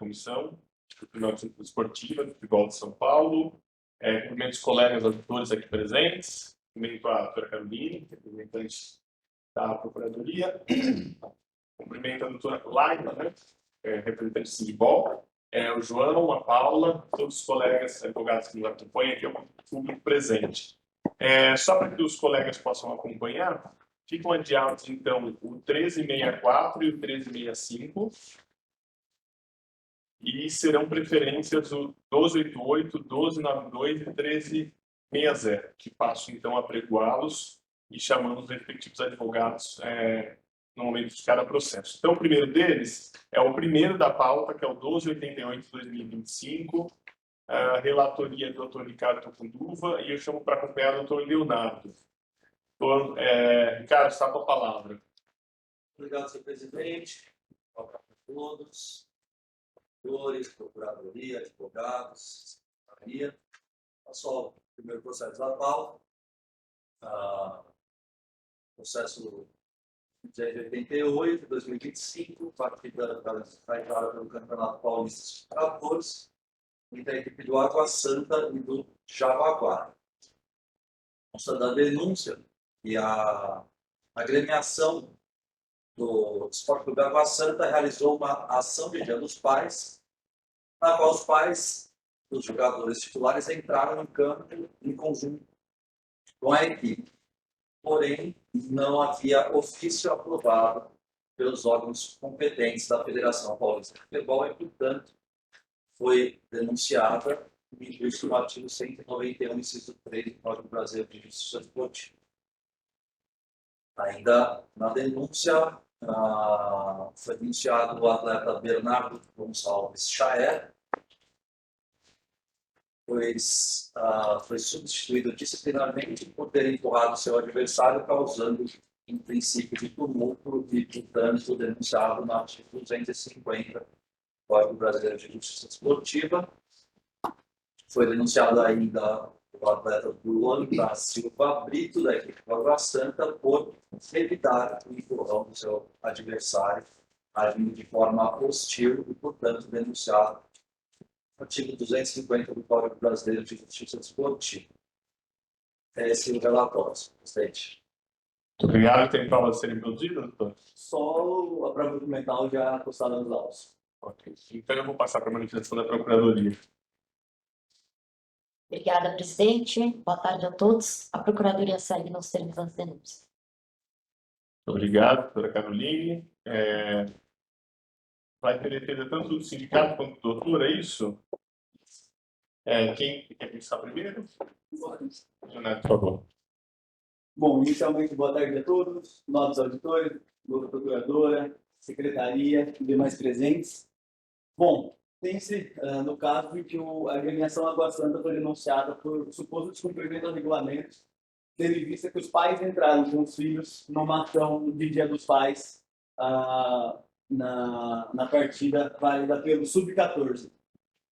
comissão do Tribunal de Disciplina Esportiva do Futebol de São Paulo. Cumprimento os colegas auditores aqui presentes, cumprimento a doutora Caroline, representante da Procuradoria, cumprimento a doutora Laila, né, representante do Sindibol, o João, a Paula, todos os colegas advogados que nos acompanham aqui, o público presente. Só para que os colegas possam acompanhar, ficam adiados, então, o 1364 e o 1365, e serão preferências o 1288, 1292 e 1360, que passo, então, a apregoá-los e chamamos os respectivos advogados no momento de cada processo. Então, o primeiro deles é o primeiro da pauta, que é o 1288 de 2025, a relatoria do Dr. Ricardo Tocunduva, e eu chamo para acompanhar o Dr. Leonardo. Ricardo, está com a palavra. Obrigado, senhor presidente. Boa tarde a todos. Senhores, procuradoria, advogados, secretaria. Só o primeiro processo da pauta. Processo 288 de 2025, partida realizada pelo Campeonato Paulista de Tratores, entre a equipe do Água Santa e do Jabaquara. Consta da denúncia e a agremiação do Esporte Clube Água Santa realizou uma ação de Dia dos Pais, na qual os pais dos jogadores titulares entraram em campo em conjunto com a equipe. Porém, não havia ofício aprovado pelos órgãos competentes da Federação Paulista de Futebol e, portanto, foi denunciada em virtude do artigo 191, inciso 3 do Código Brasileiro de Justiça Esportiva. Ainda na denúncia, foi denunciado o atleta Bernardo Gonçalves Chaer, pois foi substituído disciplinarmente por ter empurrado seu adversário, causando um princípio de tumulto e, portanto, denunciado no artigo 250 do Código Brasileiro de Justiça Esportiva. Foi denunciado ainda o atleta Bruno da Silva Brito, da equipe do Água Santa, por evitar o empurrão do seu adversário, agindo de forma hostil e, portanto, denunciado artigo 250 do Código Brasileiro de Justiça Esportiva. Esse é o relatório, presidente. Muito obrigado. Tem prova de serem produzidas, doutor? Só a prova documental já postada nos autos. Ok. Então eu vou passar para a manifestação da Procuradoria. Obrigada, presidente. Boa tarde a todos. A Procuradoria segue nos termos das denúncias. Muito obrigado, doutora Caroline. Vai ter defesa tanto do sindicato quanto do doutor, é isso? Quem quer pensar primeiro? Leonardo, por favor. Bom, inicialmente, boa tarde a todos, novos auditores, doutora procuradora, secretaria e demais presentes. Bom, tem-se no caso em que a agremiação Água Santa foi denunciada por suposto descumprimento aos regulamentos, tendo em vista que os pais entraram com os filhos numa ação de Dia dos Pais na partida válida pelo Sub-14.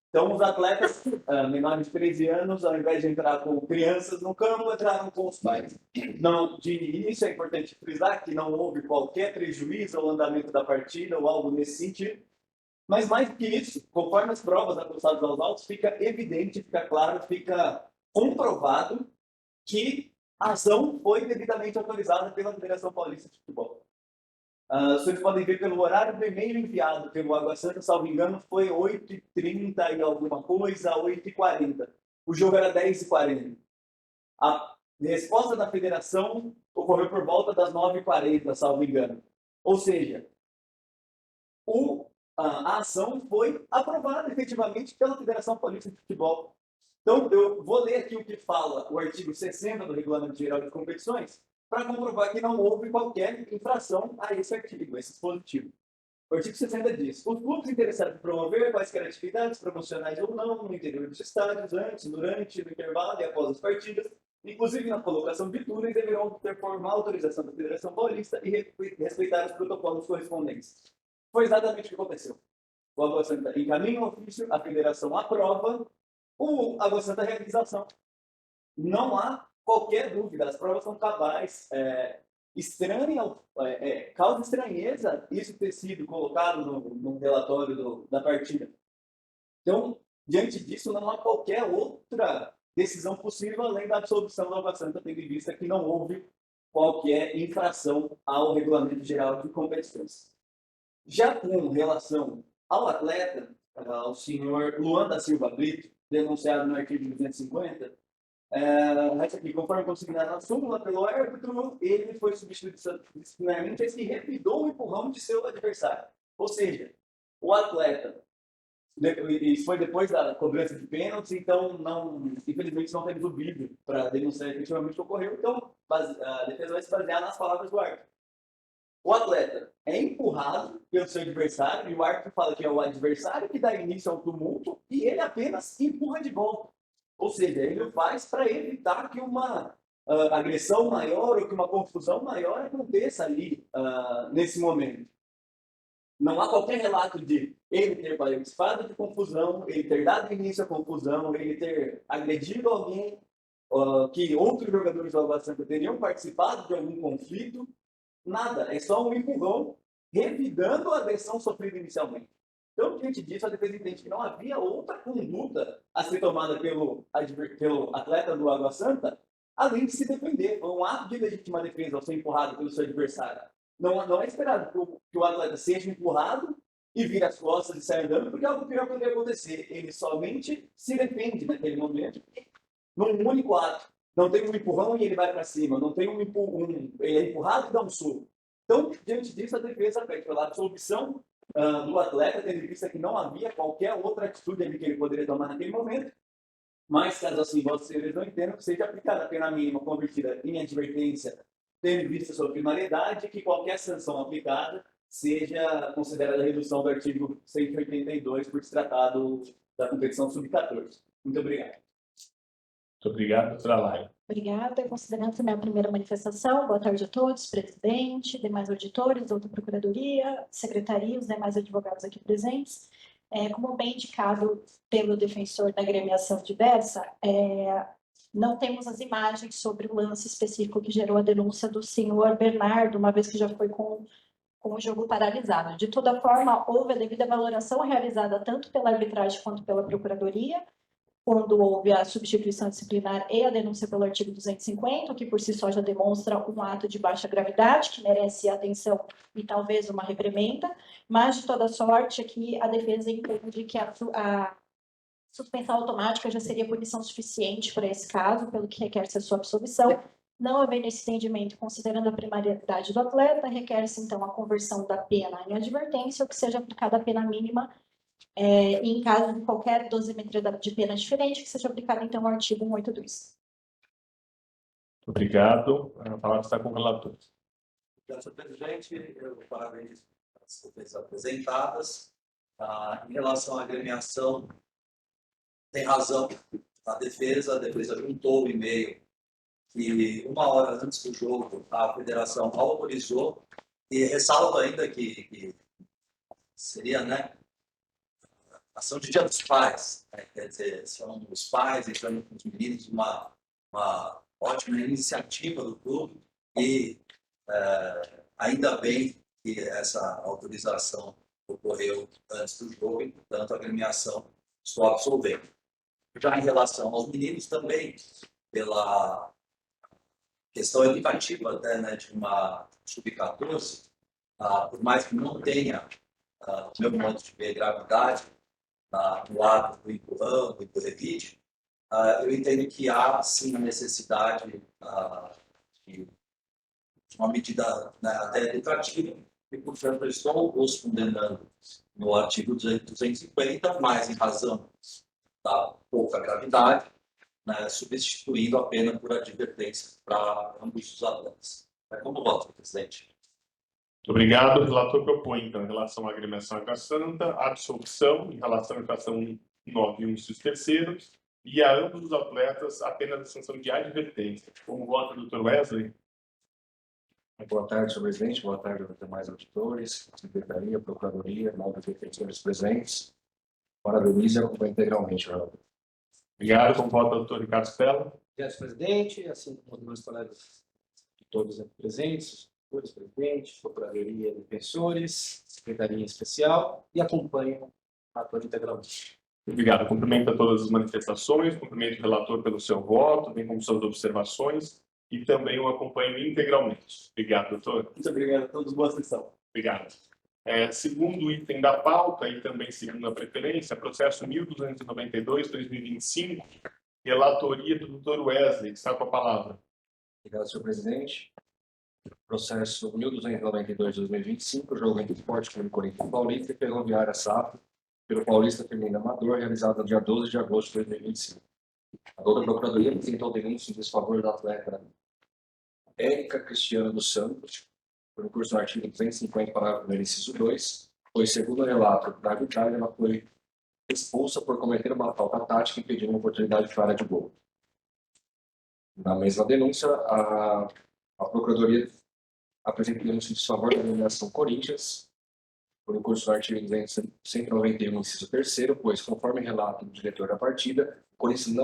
Então, os atletas menores de 13 anos, ao invés de entrar com crianças no campo, entraram com os pais. Não, de início, é importante frisar que não houve qualquer prejuízo ao andamento da partida ou algo nesse sentido. Mas, mais do que isso, conforme as provas apostadas aos autos, fica evidente, fica claro, fica comprovado que a ação foi devidamente autorizada pela Federação Paulista de Futebol. Vocês podem ver pelo horário do e-mail enviado pelo Água Santa, salvo engano, foi 8h30 e alguma coisa, 8h40. O jogo era 10h40. A resposta da federação ocorreu por volta das 9h40, salvo engano. Ou seja, a ação foi aprovada efetivamente pela Federação Paulista de Futebol. Então, eu vou ler aqui o que fala o artigo 60 do Regulamento Geral de Competições, para comprovar que não houve qualquer infração a esse artigo, esse dispositivo. O artigo 60 diz: os clubes interessados em promover quaisquer atividades promocionais ou não no interior dos estádios, antes, durante, no intervalo e após as partidas, inclusive na colocação de túneis, deverão ter formal autorização da Federação Paulista e respeitar os protocolos correspondentes. Foi exatamente o que aconteceu. O Água Santa encaminha o ofício, a Federação aprova, o Água Santa realiza a ação. Não há qualquer dúvida, as provas são cabais. Causa estranheza isso ter sido colocado no relatório da partida. Então, diante disso, não há qualquer outra decisão possível além da absolvição da Água Santa, tendo em vista que não houve qualquer infração ao Regulamento Geral de Competições. Já com relação ao atleta, o senhor Luan da Silva Brito, denunciado no artigo 250, aqui, conforme consignado na súmula pelo árbitro, ele foi substituído disciplinarmente e revidou o empurrão de seu adversário. Ou seja, o atleta, isso foi depois da cobrança de pênaltis, então infelizmente não temos o vídeo para denunciar efetivamente o que ocorreu, então a defesa vai se basear nas palavras do árbitro. O atleta é empurrado pelo seu adversário e o árbitro fala que é o adversário que dá início ao tumulto e ele apenas empurra de volta. Ou seja, ele o faz para evitar que uma agressão maior ou que uma confusão maior aconteça ali nesse momento. Não há qualquer relato de ele ter participado de confusão, ele ter dado início à confusão, ele ter agredido alguém, que outros jogadores do Água Santa teriam participado de algum conflito. Nada, é só um empurrão revidando a agressão sofrida inicialmente. Então, diante disso, a defesa entende que não havia outra conduta a ser tomada pelo atleta do Água Santa, além de se defender. Foi um ato de legítima defesa ao ser empurrado pelo seu adversário. Não é esperado que o atleta seja empurrado e vire as costas e saia andando, porque algo pior poderia acontecer. Ele somente se defende naquele momento, num único ato. Não tem um empurrão e ele vai para cima. Não tem ele é empurrado e dá um soco. Então, diante disso, a defesa pede pela absolvição do atleta, tendo em vista que não havia qualquer outra atitude ali que ele poderia tomar naquele momento. Mas, caso assim, Vossa Senhoria não entendam que seja aplicada a pena mínima convertida em advertência, tendo em vista sua primaridade, que qualquer sanção aplicada seja considerada a redução do artigo 182 por se tratado da competição sub-14. Muito obrigado. Muito obrigado, doutora Laila. Obrigada. Considerando também a primeira manifestação, boa tarde a todos, presidente, demais auditores, outra procuradoria, secretaria, os demais advogados aqui presentes. Como bem indicado pelo defensor da agremiação diversa, não temos as imagens sobre o lance específico que gerou a denúncia do senhor Bernardo, uma vez que já foi com o jogo paralisado. De toda forma, houve a devida valoração realizada tanto pela arbitragem quanto pela procuradoria, quando houve a substituição disciplinar e a denúncia pelo artigo 250, que por si só já demonstra um ato de baixa gravidade, que merece atenção e talvez uma reprimenda, mas de toda sorte aqui a defesa entende que a suspensão automática já seria punição suficiente para esse caso, pelo que requer-se a sua absolvição. Não havendo esse entendimento, considerando a primariedade do atleta, requer-se então a conversão da pena em advertência, ou que seja aplicada a pena mínima em caso de qualquer dosimetria de pena diferente, que seja aplicado, então, o artigo 182. Obrigado. A palavra está com o relator. Obrigado, senhor presidente. Eu parabenizo as defesas apresentadas. Em relação à agremiação, tem razão a defesa juntou o e-mail que 1 hora antes do jogo a federação autorizou e ressalto ainda que seria, ação de Dia dos Pais, quer dizer, são os pais entrando com os meninos, uma ótima iniciativa do clube e ainda bem que essa autorização ocorreu antes do jogo e, portanto, a agremiação estou absolvendo. Já em relação aos meninos também, pela questão educativa até, de uma sub-14, por mais que não tenha, do meu modo de ver, gravidade, no ato do empurrão e do revide, eu entendo que há, sim, a necessidade de uma medida até educativa, e, portanto, eu estou os condenando no artigo 250, mas em razão da pouca gravidade, substituindo a pena por advertência para ambos os atletas. Como voto, presidente? Muito obrigado. O relator propõe, então, em relação à agremiação Água Santa, a absolvição em relação à infração 191, incisos terceiros, e a ambos os atletas apenas a sanção de advertência. Como vota o Dr. Wesley? Boa tarde, senhor presidente. Boa tarde aos demais auditores, secretaria, procuradoria, novos defensores presentes. Parabenizo e acompanho integralmente, relator. Obrigado. Como vota o Dr. Ricardo Stella? Obrigado, presidente, assim como os meus colegas de todos aqui presentes, presidente, procuradoria, defensores, secretaria especial, e acompanho a ator integralmente. Obrigado. Cumprimento a todas as manifestações, cumprimento o relator pelo seu voto, bem como suas observações, e também o acompanho integralmente. Obrigado, doutor. Muito obrigado a todos, boa sessão. Obrigado. Segundo item da pauta, e também segundo a preferência, processo 1292-2025, relatoria do Dr. Wesley, que está com a palavra. Obrigado, senhor presidente. Processo 1292/2025, jogo entre Esporte Clube Corinthians Paulista e Ferroviária SAF, pelo Paulista Feminino Amador, realizado no dia 12 de agosto de 2025. A doutora Procuradoria apresentou denúncia em desfavor da atleta Érica Cristiana dos Santos, por curso no artigo 250, parágrafo 1º, inciso 2, pois, segundo o relato da arbitragem, ela foi expulsa por cometer uma falta tática impedindo uma oportunidade clara de gol. Na mesma denúncia, a Procuradoria apresenta denúncia em desfavor da denominação Corinthians, por incurso no artigo 191, inciso 3º, pois, conforme relato do diretor da partida, o Corinthians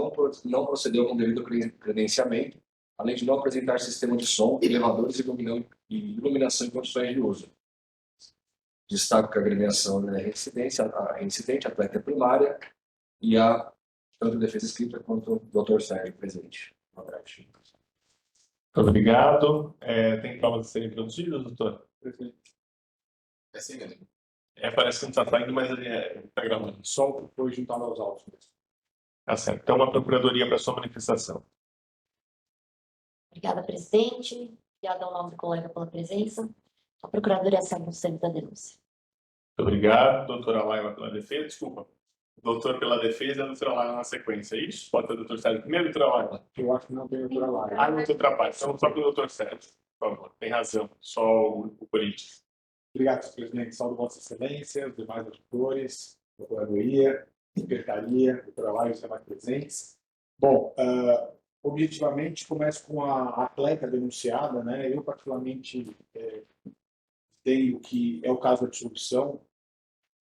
não procedeu com devido credenciamento, além de não apresentar sistema de som, elevadores e iluminação em condições de uso. Destaco que a agremiação é reincidente, atleta primária, e a tanto defesa escrita quanto o Dr. Sérgio presente. Boa tarde. Muito obrigado. Tem provas a serem produzidas, doutor? É assim mesmo. Parece que não está saindo, mas ele está gravando. Só o que foi juntado aos autos mesmo. Tá certo. Então, uma procuradoria para sua manifestação. Obrigada, presidente. Obrigada ao nobre colega pela presença. A Procuradoria segue o centro da denúncia. Muito obrigado. Doutora Laila pela defesa. Desculpa. Doutor pela defesa e a doutora Laila na sequência. É isso? Pode ser o doutor Sérgio primeiro, doutora Laila? Eu acho que não tem doutora lá. Não te atrapalha. Então, só para o doutor Sérgio, por favor. Tem razão. Só o Corinthians. Obrigado, senhor presidente. Saúdo Vossa Excelência, os demais auditores, Procuradoria, Secretaria, doutora Laila e os demais presentes. Bom, objetivamente, começo com a atleta denunciada, né? Eu, particularmente, tenho que é o caso da dissolução,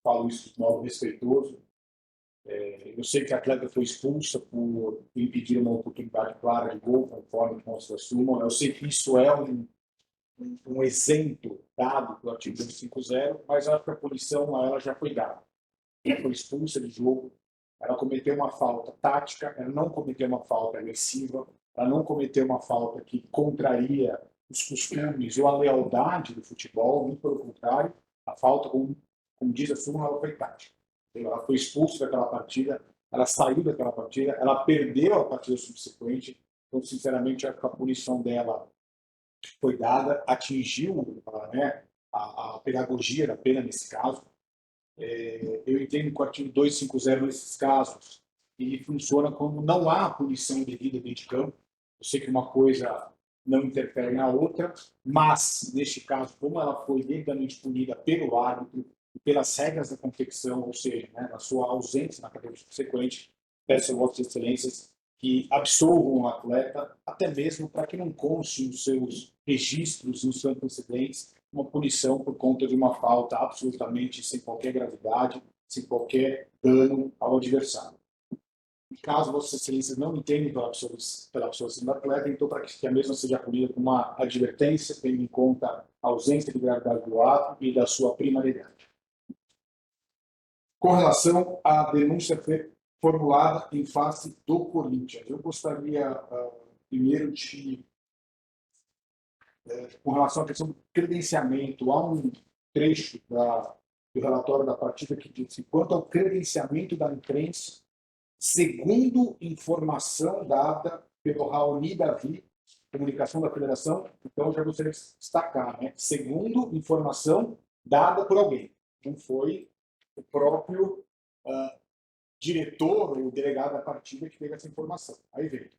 falo isso de modo respeitoso. Eu sei que a atleta foi expulsa por impedir uma oportunidade clara de gol, conforme consta da súmula. Eu sei que isso é um exemplo dado pelo artigo 250, mas acho que a punição a ela já foi dada. Ela foi expulsa de jogo, ela cometeu uma falta tática, ela não cometeu uma falta agressiva, ela não cometeu uma falta que contraria os costumes ou a lealdade do futebol, muito pelo contrário, a falta, como diz a súmula, ela foi tática. Ela foi expulsa daquela partida, ela saiu daquela partida, ela perdeu a partida subsequente, então, sinceramente, acho que a punição dela foi dada, atingiu, né, a pedagogia da pena nesse caso. Eu entendo que o artigo 250 nesses casos ele funciona como não há punição devida dentro de campo. Eu sei que uma coisa não interfere na outra, mas, neste caso, como ela foi devidamente punida pelo árbitro e pelas regras da competição, ou seja, né, na sua ausência na categoria subsequente, peço a Vossas Excelências que absolvam o atleta, até mesmo para que não conste nos seus registros, nos seus antecedentes, uma punição por conta de uma falta absolutamente sem qualquer gravidade, sem qualquer dano ao adversário. Caso Vossas Excelências não entendem pela absolvição do atleta, então para que a mesma seja punida com uma advertência, tendo em conta a ausência de gravidade do ato e da sua primariedade. Com relação à denúncia formulada em face do Corinthians, eu gostaria primeiro de, com relação à questão do credenciamento, há um trecho do relatório da partida que diz que, quanto ao credenciamento da imprensa, segundo informação dada pelo Raoni Davi, comunicação da federação, então já gostaria de destacar, né? Segundo informação dada por alguém, não foi o próprio diretor ou delegado da partida que teve essa informação. Aí vem,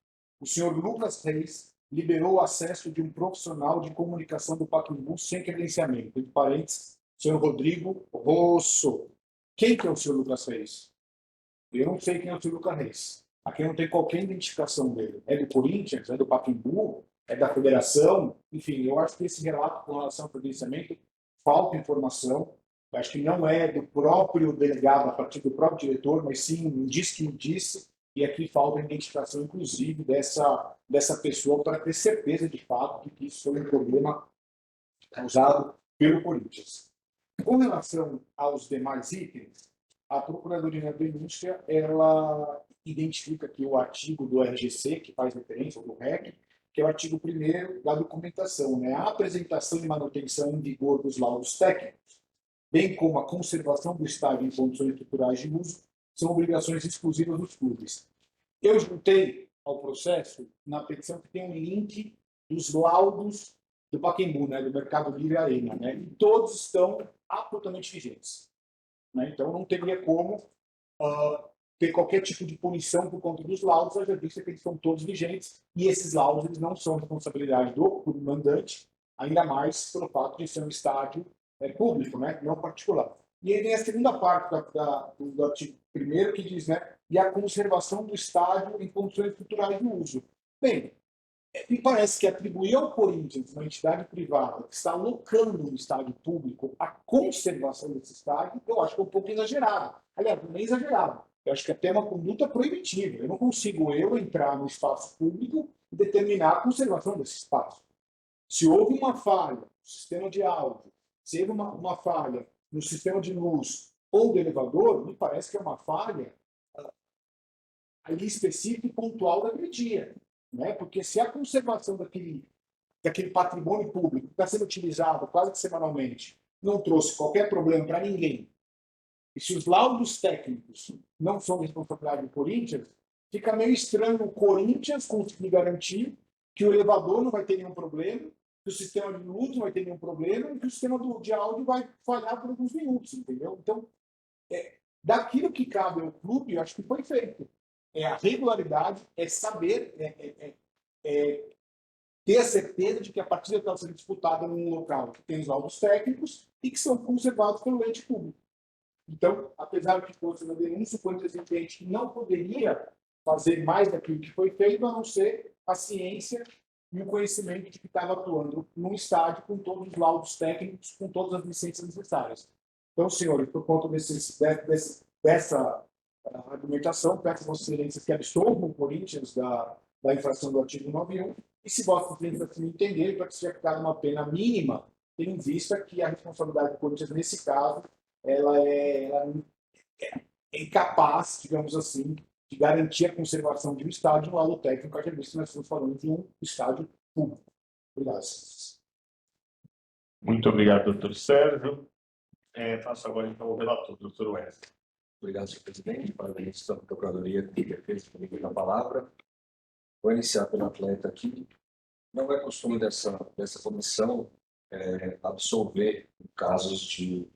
o senhor Lucas Reis liberou o acesso de um profissional de comunicação do Pacaembu sem credenciamento, entre parênteses, senhor Rodrigo Rosso. Quem que é o senhor Lucas Reis? Eu não sei quem é o senhor Lucas Reis. Aqui não tem qualquer identificação dele. É do Corinthians, é do Pacaembu, é da federação. Enfim, eu acho que esse relato com relação ao credenciamento falta informação. Eu acho que não é do próprio delegado, a partir do próprio diretor, mas sim diz que disse. E aqui falta a identificação, inclusive, dessa pessoa para ter certeza, de fato, de que isso foi um problema causado pelo Corinthians. Com relação aos demais itens, a Procuradoria da Indústria, ela identifica aqui o artigo do RGC, que faz referência, do REC, que é o artigo 1º da documentação, né? A apresentação e manutenção em vigor dos laudos técnicos, bem como a conservação do estádio em condições estruturais de uso, são obrigações exclusivas dos clubes. Eu juntei ao processo, na petição, que tem um link dos laudos do Pacaembu, né, do Mercado Livre Arena, né, e todos estão absolutamente vigentes. Né? Então, não teria como ter qualquer tipo de punição por conta dos laudos, haja vista que eles estão todos vigentes, e esses laudos eles não são responsabilidade do clube mandante, ainda mais pelo fato de ser um estádio público, né, não particular. E aí vem a segunda parte do artigo 1º, que diz, né, e a conservação do estádio em condições estruturais de uso. Bem, me parece que atribuir ao Corinthians, uma entidade privada que está alocando no estádio público a conservação desse estádio, eu acho que é um pouco exagerado. Aliás, não é exagerado. Eu acho que é até uma conduta proibitiva. Eu não consigo entrar no espaço público e determinar a conservação desse espaço. Se houve uma falha no sistema de áudio, se houve uma falha no sistema de luz ou do elevador, me parece que é uma falha ali específica e pontual daquele dia. Né? Porque se a conservação daquele patrimônio público que está sendo utilizado quase que semanalmente não trouxe qualquer problema para ninguém, e se os laudos técnicos não são responsabilidade do Corinthians, fica meio estranho o Corinthians conseguir garantir que o elevador não vai ter nenhum problema, que o sistema de luz não vai ter nenhum problema e que o sistema de áudio vai falhar por alguns minutos, entendeu? Então, daquilo que cabe ao clube, eu acho que foi feito. É a regularidade, é saber, ter a certeza de que a partida está sendo disputada num local que tem os laudos técnicos e que são conservados pelo ente público. Então, apesar de que fosse uma denúncia, o Corinthians entende que não poderia fazer mais daquilo que foi feito, a não ser a ciência e o conhecimento de que estava atuando num estádio com todos os laudos técnicos, com todas as licenças necessárias. Então, senhores, por conta dessa argumentação, peço a Vossas Excelências que absolvam o Corinthians da infração do artigo 91 e, se Vossas Excelências assim entenderem, para que seja aplicada uma pena mínima, tendo em vista que a responsabilidade do Corinthians, nesse caso, ela é incapaz, digamos assim, de garantir a conservação de um estádio no laudo técnico, já visto que nós estamos falando de um estádio público. Obrigado. Muito obrigado, doutor Sérgio. Faço agora, então, o relator, doutor Wesley. Obrigado, senhor presidente. Parabéns à Procuradoria de Defesa comigo na palavra. Vou iniciar pelo atleta aqui. Não é costume dessa comissão absolver casos de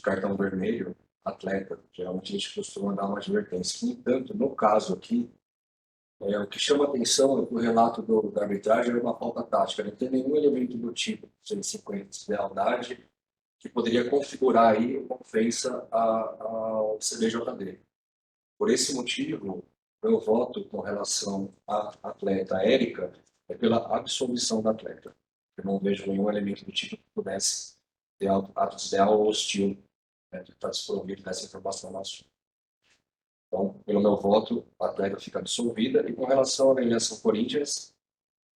cartão vermelho atleta. Geralmente a gente costuma dar uma advertência. No entanto, no caso aqui, o que chama atenção no relato da arbitragem é uma falta tática. Não tem nenhum elemento do tipo 150 de lealdade que poderia configurar aí uma ofensa ao CBJD. Por esse motivo, meu voto com relação à atleta Érica é pela absolvição da atleta. Eu não vejo nenhum elemento do tipo que pudesse ter ato desleal ou hostil de estar desprovido dessa informação no assunto. Então, pelo meu voto, a atleta fica absolvida. E com relação à agremiação Corinthians,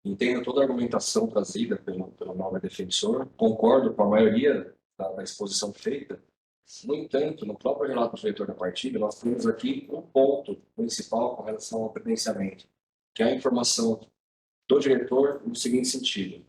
entendo toda a argumentação trazida pelo nobre defensor, concordo com a maioria da exposição feita. No entanto, no próprio relato do diretor da partida, nós temos aqui um ponto principal com relação ao credenciamento, que é a informação do diretor no seguinte sentido: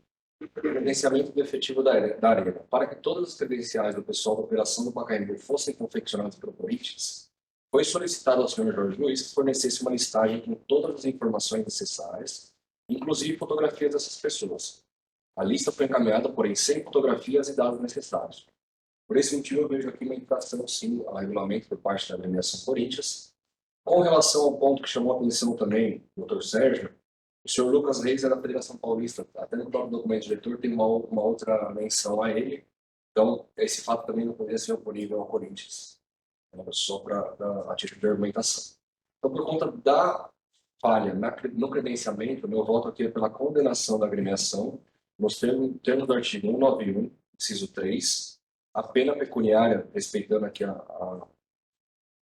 credenciamento do efetivo da arena. Para que todas as credenciais do pessoal da operação do Pacaembu fossem confeccionadas pelo Corinthians, foi solicitado ao senhor Jorge Luiz que fornecesse uma listagem com todas as informações necessárias, inclusive fotografias dessas pessoas. A lista foi encaminhada, porém, sem fotografias e dados necessários. Por esse motivo, eu vejo aqui uma infração, sim, ao regulamento por parte da agremiação Corinthians. Com relação ao ponto que chamou a atenção também do Dr. Sérgio, o senhor Lucas Reis é da Federação Paulista. Até no próprio documento diretor tem uma outra menção a ele. Então, esse fato também não poderia ser oponível ao Corinthians. Só a título de argumentação. Então, por conta da falha no credenciamento, meu voto aqui é pela condenação da agremiação, nos termos do artigo 191, inciso 3, a pena pecuniária, respeitando aqui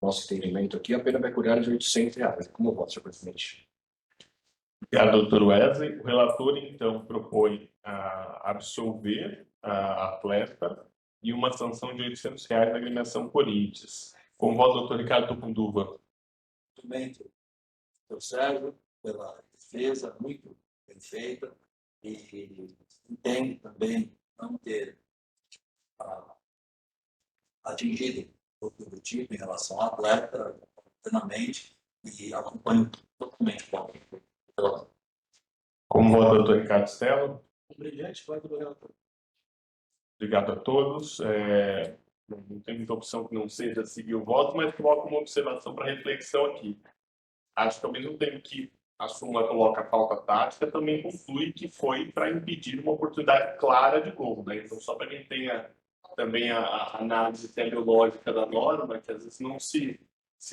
nosso entendimento aqui, a pena pecuniária de R$800. Como voto, senhor presidente? Obrigado, doutor Wesley. O relator, então, propõe absolver a atleta e uma sanção de R$800 na agremiação Corinthians. Como vota o doutor Ricardo Tucunduva? Documento do Sérgio, pela defesa, muito bem feita, e entendo também não ter atingido o objetivo em relação ao atleta plenamente e acompanho totalmente o Como vota o doutor Ricardo Stella? brilhante vai do relator. Obrigado a todos. Não tem muita opção que não seja seguir o voto, mas coloco uma observação para reflexão aqui. Acho que ao mesmo tempo que a súmula coloca a falta tática, também conclui que foi para impedir uma oportunidade clara de gol, né? Então, só para quem tenha também a análise teleológica da norma, que às vezes não se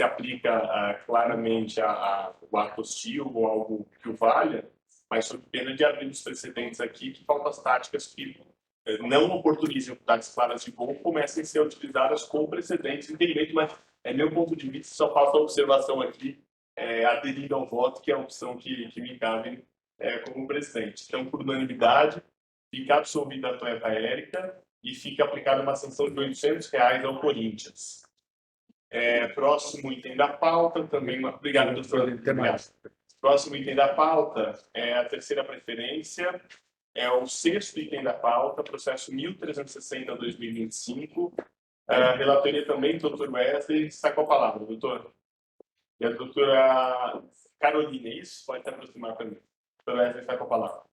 aplica claramente o ato hostil ou algo que o valha, mas sob pena de abrir os precedentes aqui que faltas táticas que não oportunizem oportunidades claras de gol comecem a ser utilizadas com precedentes em direito, mas é meu ponto de vista, só faço a observação aqui, aderindo ao voto, que é a opção que me cabe como presidente. Então, por unanimidade, fica absolvida a atleta Érica e fica aplicada uma sanção de R$800 ao Corinthians. Próximo item da pauta, também uma... Obrigado, doutor. Próximo item da pauta é a terceira preferência, é o sexto item da pauta, processo 1360/2025. Relatoria também do doutor Wesley. Está com a palavra, doutor. E a doutora Carolina, é isso? Pode se aproximar para mim. Doutora Wesley, está com a palavra.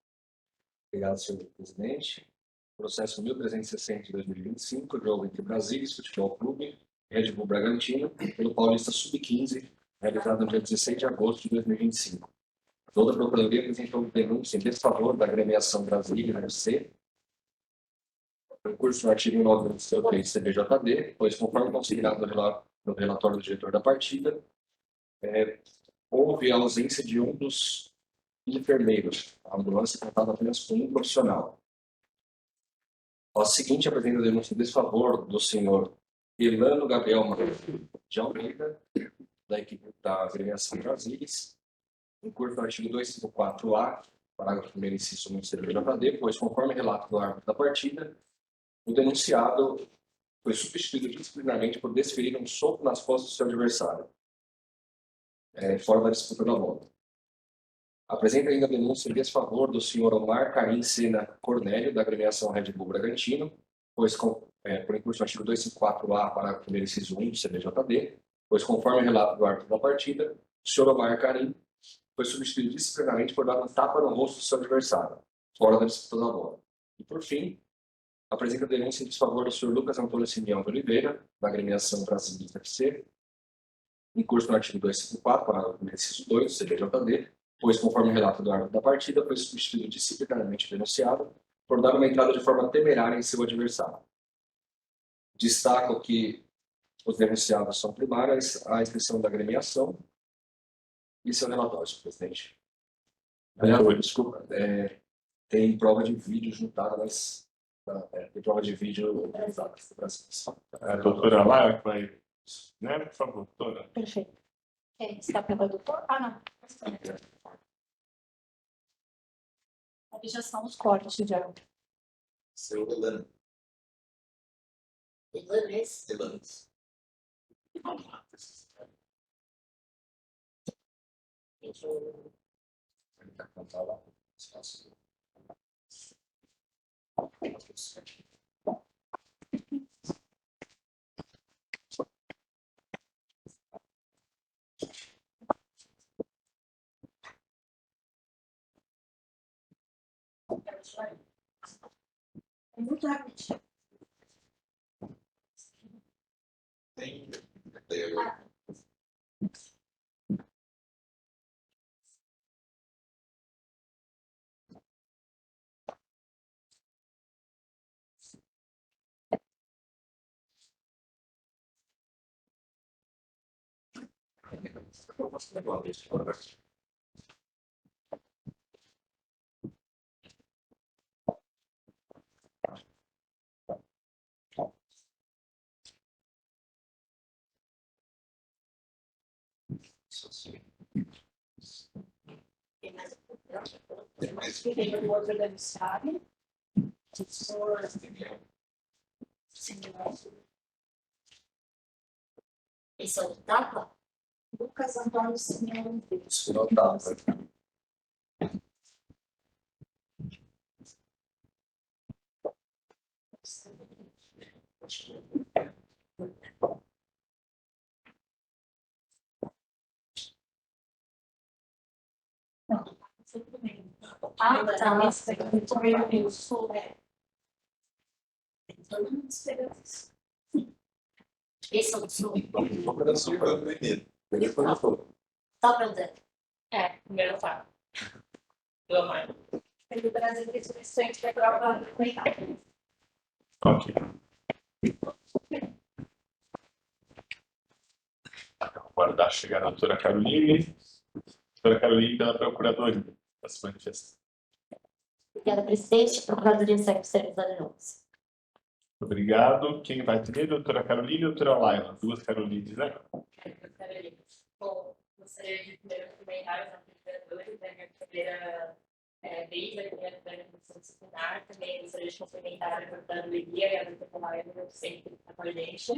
Obrigado, senhor presidente. Processo 1360 de 2025, jogo entre Brasília Futebol Clube e Red Bull Bragantino, pelo Paulista Sub-15, realizado no dia 16 de agosto de 2025. Toda a Procuradoria apresentou denúncia em desfavor da agremiação Brasília FC, recurso no artigo 9 do seu CBJD, pois, conforme considerado no relatório do diretor da partida, houve a ausência de um dos enfermeiros. A ambulância contava apenas com um profissional. Ao seguinte, apresenta denúncia em desfavor do senhor Elano Gabriel de Almeida, da equipe da agremiação Brasília, em curso do artigo 254-A, parágrafo 1º, inciso 1 do CBJD, pois, conforme relato do árbitro da partida, o denunciado foi substituído disciplinarmente por desferir um soco nas costas do seu adversário, fora da disputa da bola. Apresenta ainda denúncia em desfavor do senhor Omar Karim Sena Cornélio, da agremiação Red Bull Bragantino, pois, por incurso do artigo 254-A, parágrafo 1º, inciso 1 do CBJD, pois, conforme relato do árbitro da partida, o senhor Omar Karim foi substituído disciplinarmente por dar um tapa no rosto do seu adversário, fora da disputa da bola. E, por fim, apresenta denúncia em desfavor do senhor Lucas Antônio Simeão de Oliveira, da agremiação Brasília FC, em curso no artigo 254, parágrafo 1º, inciso 2 do CBJD, pois, conforme o relato do árbitro da partida, foi substituído disciplinarmente denunciado por dar uma entrada de forma temerária em seu adversário. Destaco que os denunciados são primários à inscrição da agremiação e seu relatório, senhor presidente. Desculpa, tem prova de vídeo juntada, mas tem prova de vídeo juntada. A doutora Lara vai, né? Por favor, doutora. Perfeito. Está pela doutora? Não. Objeção aos cortes de áudio. Seu Elano. Elanes. Elanes. É muito rápido. Tem. Tem o outro denunciado. Esse é o Tapa? Lucas Antônio Simeone. Ah, tá. Esse foi o sul, né? Todo mundo esperando isso. Esse é o Sul. Operação foi o primeiro. Ele foi no fogo. Tá pra onde? Primeiro tá. Pelo menos. Pelo Brasil, que suficiente para prova legal. Ok. Aguardar a chegada da doutora Caroline. Doutora Caroline, pela Procuradoria, para se manifestar. Obrigada, presidente. Procuradoria segue o serviço da denúncia. Obrigado. Quem vai ter? Doutora Caroline e doutora Laila? Duas Carolines, né? Bom, gostaria de primeiro comentários aos vereadores, né? Minha primeira vez aqui na comissão disciplinar, também gostaria de cumprimentar a Procuradoria e a doutora Laila, que sempre está com a gente.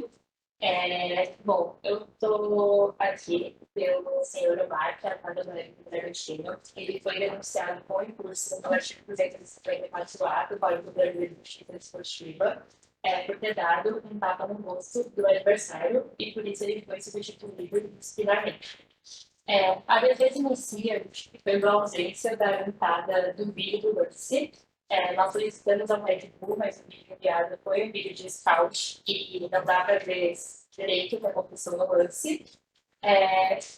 Bom, eu estou aqui pelo senhor Omar, que é a parte do Bragantino. Ele foi denunciado com impulso no artigo 254A do Código Brasileiro de Justiça Esportiva, por ter dado um tapa no rosto do adversário e por isso ele foi substituído disciplinarmente. A defesa inicia pela ausência da entrada do vídeo do lance. Nós solicitamos ao Red Bull, mas o vídeo enviado foi um vídeo de scout e não dá para ver direito da competição no lance.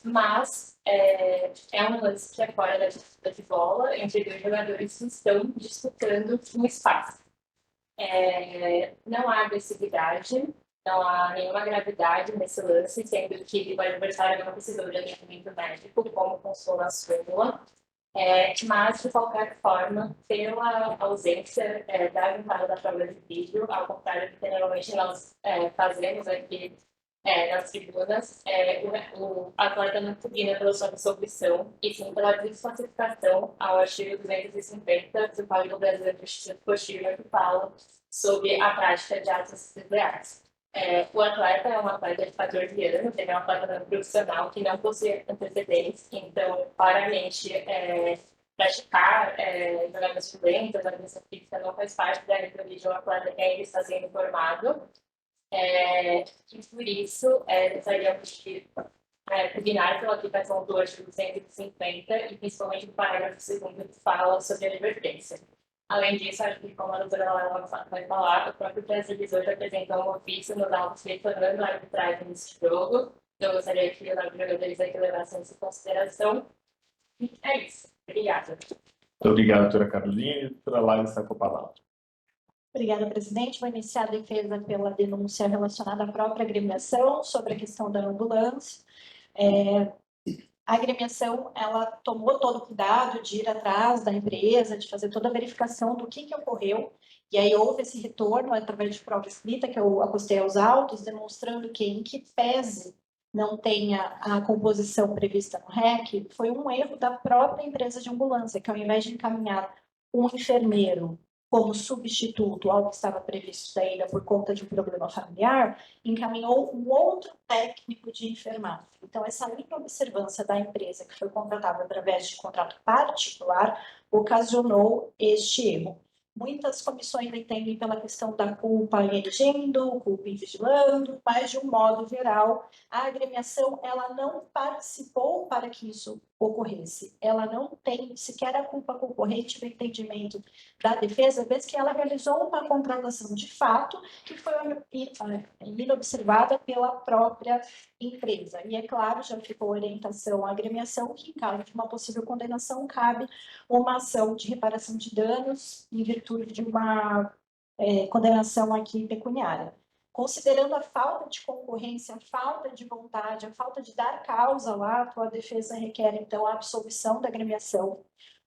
Mas é um lance que é fora da disputa de bola entre dois jogadores que estão disputando um espaço. Não há agressividade, não há nenhuma gravidade nesse lance, sendo que o adversário não precisou de atendimento médico, como constou na súmula. Mas, de qualquer forma, pela ausência da entrada da prova de vídeo, ao contrário do que normalmente nós fazemos aqui nas tribunas, o atleta não pugna pela sua absolvição, e sim pela desclassificação ao artigo 250 do Código Brasileiro de Justiça Esportiva, que fala sobre a prática de atos desleais. O atleta é um atleta de 14 anos, ele é um atleta profissional que não possui antecedentes, então, claramente, praticar jogadas violentas, agressão física não faz parte da vida de um atleta que ainda está sendo formado. E por isso, gostaríamos de pugnar pela aplicação do artigo 150 e principalmente do parágrafo 2º que fala sobre a advertência. Além disso, acho que, como a doutora Laila vai falar, o próprio televisor já apresentou um ofício nos autos retornando a arbitragem nesse jogo. Eu gostaria que os jogadores aqui levassem isso em consideração. E é isso. Obrigada. Muito obrigado, doutora Caroline. Doutora Laila está com a palavra. Obrigada, presidente. Vou iniciar a defesa pela denúncia relacionada à própria agremiação sobre a questão da ambulância. A agremiação, ela tomou todo o cuidado de ir atrás da empresa, de fazer toda a verificação do que ocorreu, e aí houve esse retorno através de prova escrita, que eu acostei aos autos, demonstrando que, em que pese não tenha a composição prevista no REC, foi um erro da própria empresa de ambulância, que ao invés de encaminhar um enfermeiro como substituto ao que estava previsto da ida por conta de um problema familiar, encaminhou um outro técnico de enfermagem. Então, essa inobservância da empresa, que foi contratada através de contrato particular, ocasionou este erro. Muitas comissões entendem pela questão da culpa em elegendo, culpa em vigilando, mas, de um modo geral, a agremiação ela não participou para que isso ocorresse. Ela não tem sequer a culpa concorrente do entendimento da defesa, vez que ela realizou uma contratação de fato que foi inobservada pela própria empresa. E, é claro, já ficou orientação à agremiação que, em caso de uma possível condenação, cabe uma ação de reparação de danos em virtude de uma condenação aqui pecuniária. Considerando a falta de concorrência, a falta de vontade, a falta de dar causa ao ato, a defesa requer, então, a absolvição da agremiação.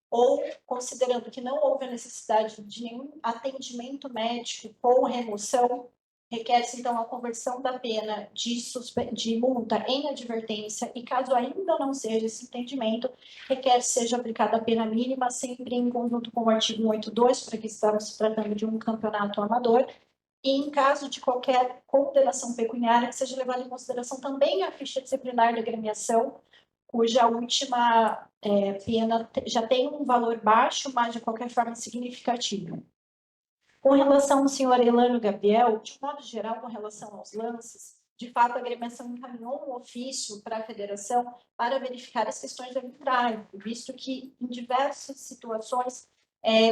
Ou, considerando que não houve a necessidade de nenhum atendimento médico com remoção, requer-se, então, a conversão da pena de multa em advertência e, caso ainda não seja esse entendimento, requer seja aplicada a pena mínima, sempre em conjunto com o artigo 182, para que estamos tratando de um campeonato amador, e em caso de qualquer condenação pecuniária, que seja levada em consideração também a ficha disciplinar da agremiação, cuja última pena já tem um valor baixo, mas de qualquer forma significativo. Com relação ao senhor Elano Gabriel, de modo geral, com relação aos lances, de fato, a agremiação encaminhou um ofício para a federação para verificar as questões da arbitragem, visto que, em diversas situações,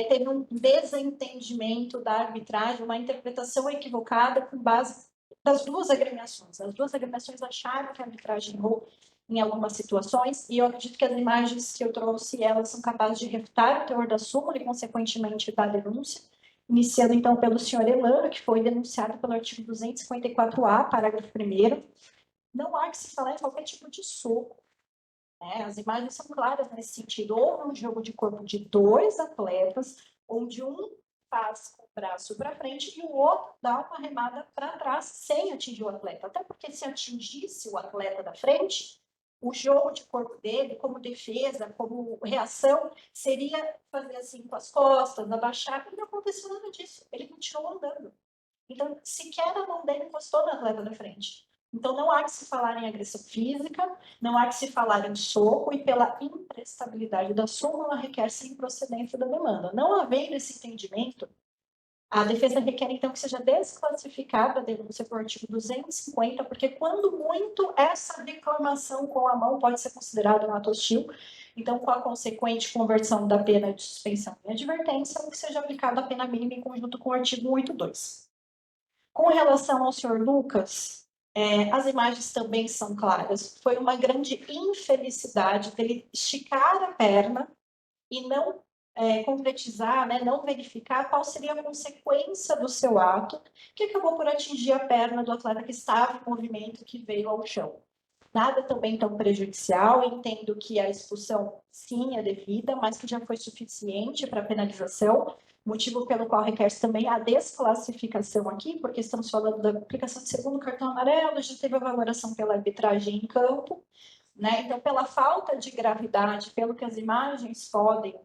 teve um desentendimento da arbitragem, uma interpretação equivocada com base das duas agremiações. As duas agremiações acharam que a arbitragem errou em algumas situações, e eu acredito que as imagens que eu trouxe, elas são capazes de refutar o teor da súmula e, consequentemente, da denúncia, iniciando, então, pelo senhor Elano, que foi denunciado pelo artigo 254-A, parágrafo 1º. Não há que se falar em qualquer tipo de soco. As imagens são claras nesse sentido. Houve um jogo de corpo de dois atletas, onde um faz com o braço para frente e o outro dá uma remada para trás sem atingir o atleta. Até porque se atingisse o atleta da frente, o jogo de corpo dele, como defesa, como reação, seria fazer assim com as costas, abaixar, e não aconteceu nada disso. Ele continuou andando. Então, sequer a mão dele encostou no atleta da frente. Então, não há que se falar em agressão física, não há que se falar em soco, e pela imprestabilidade da súmula requer-se improcedência da demanda. Não havendo esse entendimento, a defesa requer, então, que seja desclassificada a denúncia por artigo 250, porque, quando muito, essa reclamação com a mão pode ser considerada um ato hostil. Então, com a consequente conversão da pena de suspensão em advertência, ou que seja aplicada a pena mínima em conjunto com o artigo 182. Com relação ao senhor Lucas, as imagens também são claras. Foi uma grande infelicidade dele esticar a perna e não concretizar, não verificar qual seria a consequência do seu ato, que acabou por atingir a perna do atleta que estava em movimento, que veio ao chão. Nada também tão prejudicial, entendo que a expulsão sim é devida, mas que já foi suficiente para a penalização, motivo pelo qual requer-se também a desclassificação aqui, porque estamos falando da aplicação de segundo cartão amarelo, já teve a valoração pela arbitragem em campo, Então, pela falta de gravidade, pelo que as imagens podem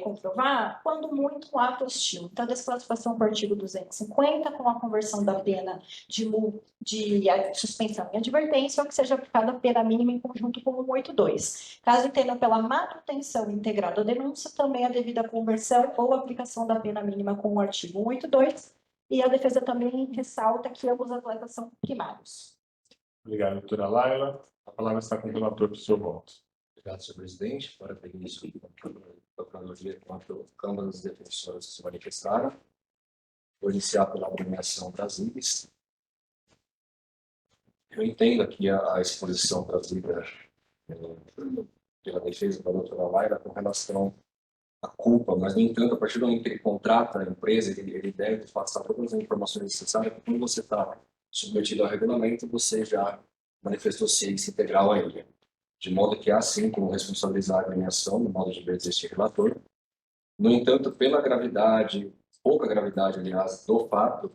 comprovar, quando muito um ato hostil. Então, a desclassificação por artigo 250, com a conversão da pena de suspensão em advertência, ou que seja aplicada a pena mínima em conjunto com o 182. Caso entenda pela manutenção integral da denúncia, também a devida conversão ou aplicação da pena mínima com o artigo 182, e a defesa também ressalta que ambos os atletas são primários. Obrigado, doutora Laila. A palavra está com o relator para o seu voto. Obrigado, senhor presidente. Para ter início da cronologia, quanto ambas as defensoras se manifestaram. Vou iniciar pela agremiação Brasilis. Eu entendo aqui a exposição trazida pela defesa da doutora Laila com relação à culpa, mas, no entanto, a partir do momento que ele contrata a empresa, ele deve passar todas as informações necessárias, porque quando você está submetido ao regulamento, você já manifestou ciência integral a ele. De modo que há, sim, como responsabilizar a agremiação, no modo de ver deste relator. No entanto, pela gravidade, pouca gravidade, aliás, do fato,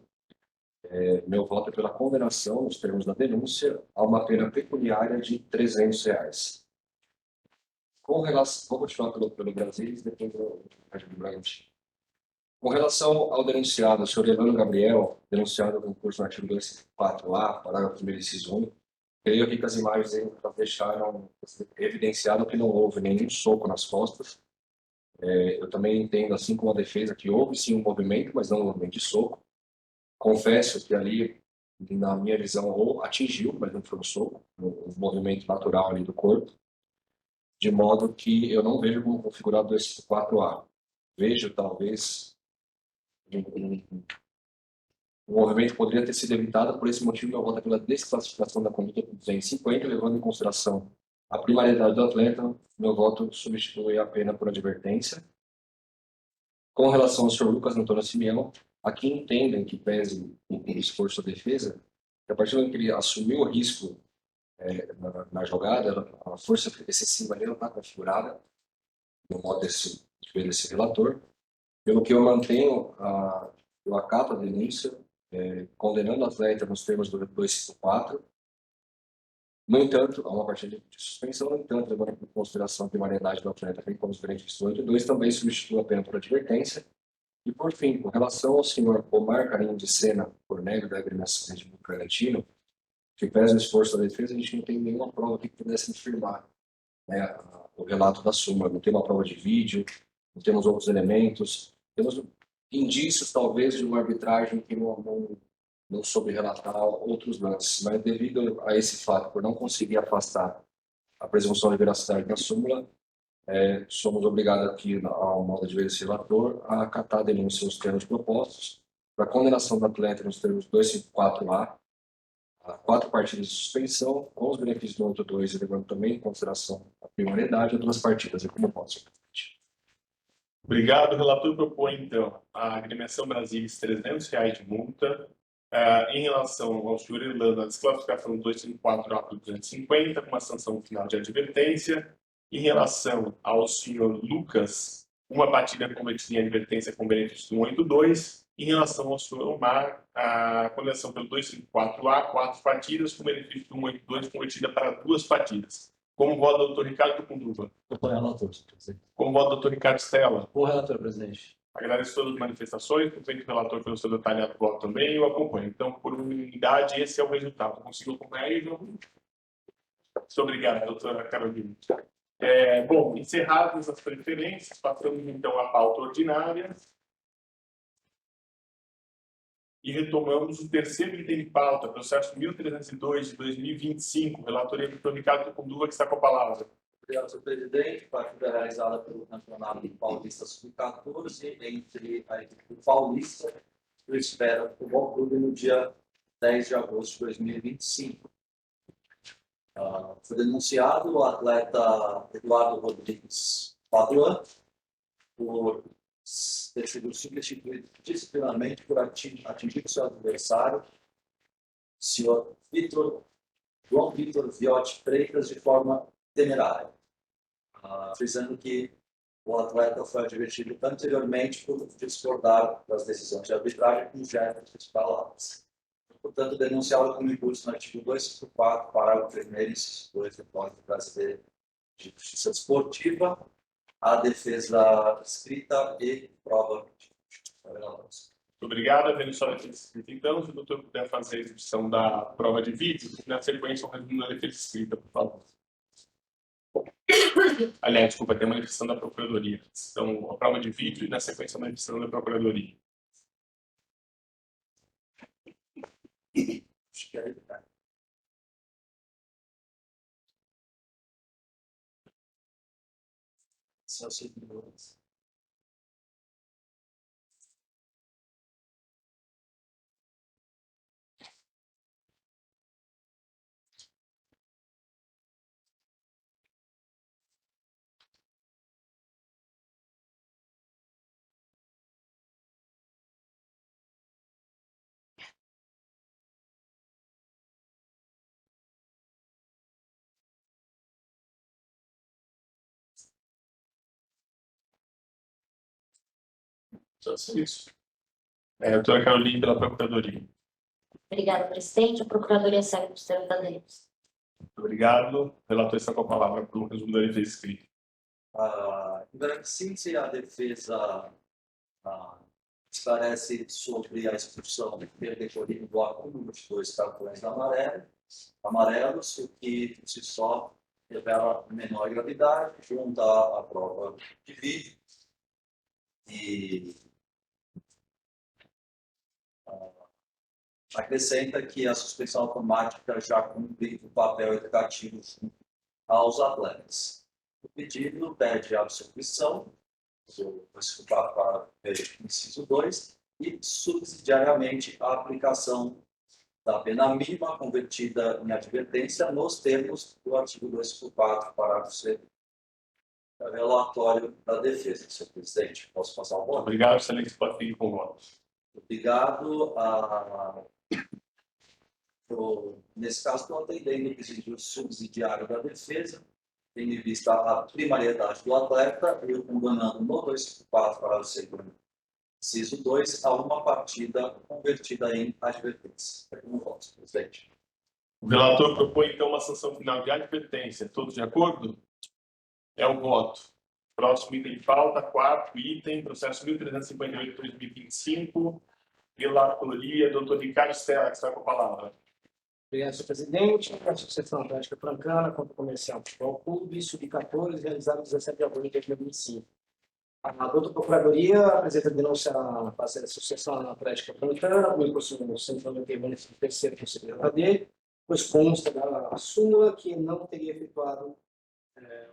meu voto é pela condenação, nos termos da denúncia, a uma pena pecuniária de R$300. Com relação, vou continuar pelo Brasil e depois do Bragantino. Com relação ao denunciado, o senhor Elano Gabriel, denunciado no concurso no artigo 204A, parágrafo 1º, inciso 1, creio aqui que as imagens deixaram evidenciado que não houve nenhum soco nas costas. Eu também entendo, assim como a defesa, que houve sim um movimento, mas não um movimento de soco. Confesso que ali, na minha visão, atingiu, mas não foi um soco, um movimento natural ali do corpo, de modo que eu não vejo como configurado o 204A. Vejo, talvez, o movimento poderia ter sido evitado. Por esse motivo, eu voto pela desclassificação da conduta 250, levando em consideração a primariedade do atleta. Meu voto substitui a pena por advertência. Com relação ao senhor Lucas Antônio Simeão, aqui entendem que pese o esforço da defesa, que a partir do momento que ele assumiu o risco na jogada, a força excessiva ali não está configurada, no modo de ver desse relator. Pelo que eu mantenho, eu acato a denúncia, condenando o atleta nos termos do 254. No entanto, há uma partida de suspensão, no entanto, levando em consideração a primariedade do atleta, bem como os benefícios do 82, também substitui a pena por advertência. E, por fim, com relação ao senhor Omar Carinho de Sena Cornélio, da agremiação de Bragantino, que pese o esforço da defesa, a gente não tem nenhuma prova que pudesse afirmar, né, o relato da súmula. Não tem uma prova de vídeo, não temos outros elementos, temos indícios, talvez, de uma arbitragem que não soube relatar outros lances, mas devido a esse fato, por não conseguir afastar a presunção de veracidade da súmula, somos obrigados aqui, ao modo de ver esse relator, a acatar a denúncia nos termos propostos, para a condenação do atleta nos termos 254A, a 4 partidas de suspensão, com os benefícios do outro 2, e levando também em consideração a primariedade, outras partidas, e como posso. Obrigado. O relator propõe, então, a agremiação Brasilis R$300 de multa. Em relação ao senhor Erlando, a desclassificação 254 a 250, com uma sanção final de advertência. Em relação ao senhor Lucas, uma batida convertida em advertência com benefício do 182. Em relação ao senhor Omar, a condenação pelo 254A, 4 partidas, com benefício do 182, convertida para 2 partidas. Como voto do doutor Ricardo Tucunduva? O relator, senhor presidente. Como voto do doutor Ricardo Stella? O relator, presidente. Agradeço todas as manifestações, cumprimento o relator pelo seu detalhado voto também, e eu acompanho. Então, por unanimidade, esse é o resultado. Conseguiu acompanhar aí, João? Muito obrigado, doutora Carolina. Bom, encerradas as preferências, passamos então à pauta ordinária. E retomamos o terceiro item de pauta, processo 1302 de 2025, relatoria do doutor Ricardo Tucunduva, que está com a palavra. Obrigado, senhor presidente. Partida realizada pelo Campeonato Paulista Sub-14 entre a equipe paulista e o Espera Futebol Clube no dia 10 de agosto de 2025. Foi denunciado o atleta Eduardo Rodrigues Paduan por ter sido substituído disciplinarmente por atingir seu adversário, senhor João Vitor Viotti Freitas, de forma temerária, frisando que o atleta foi advertido anteriormente por discordar das decisões de arbitragem com gestos de palavras. Portanto, denunciado como impulso no artigo 254, parágrafo 1º, inciso 2 do Código Brasileiro de Justiça Desportiva, a defesa escrita e prova de justiça. Muito obrigado. Havendo só a defesa escrita, então, se o doutor puder fazer a exibição da prova de vídeo, na sequência, o resumo da defesa escrita, por favor. Aliás, desculpa, tem uma manifestação da Procuradoria. Então, a prova de vídeo e, na sequência, a manifestação da Procuradoria. Acho que aí tá. São os seguidores. Isso. Doutora Carolina, pela Procuradoria. Obrigada, presidente. A Procuradoria segue nos termos da denúncia. Muito obrigado. O relator está com a palavra para o resumo da defesa escrita. Em grande síntese, a defesa esclarece sobre a expulsão ter decorrido do acúmulo de 2 cartões amarelos, o que por si só revela menor gravidade, junto à prova de vídeo. E acrescenta que a suspensão automática já cumpre o papel educativo junto aos atletas. O pedido pede a absolvição, do inciso 2, e subsidiariamente a aplicação da pena mínima convertida em advertência nos termos do artigo 254, parágrafo 2º, relatório da defesa, senhor presidente. Posso passar o voto? Obrigado, excelência. Pode seguir com o voto. Obrigado. Nesse caso, estou atendendo o pedido subsidiário da defesa, tendo em vista a primariedade do atleta, e condenando no 254, parágrafo 2º, inciso 2, a uma partida convertida em advertência. É como voto, senhor presidente. O relator propõe, então, uma sanção final de advertência. Todos de acordo? É o voto Próximo item de pauta, quarto item, processo 1358/2025, relatoria, doutor Ricardo Stella, que está com a palavra. Obrigado, senhor presidente. A Associação Atlética Francana contra o Comercial Futebol Clube, sub-14, realizado 17 de agosto de 2025. A doutora Procuradoria apresenta denúncia à face da Associação Atlética Francana, como impossível no 191º do terceiro conselho da AD, pois consta da súmula que não teria efetuado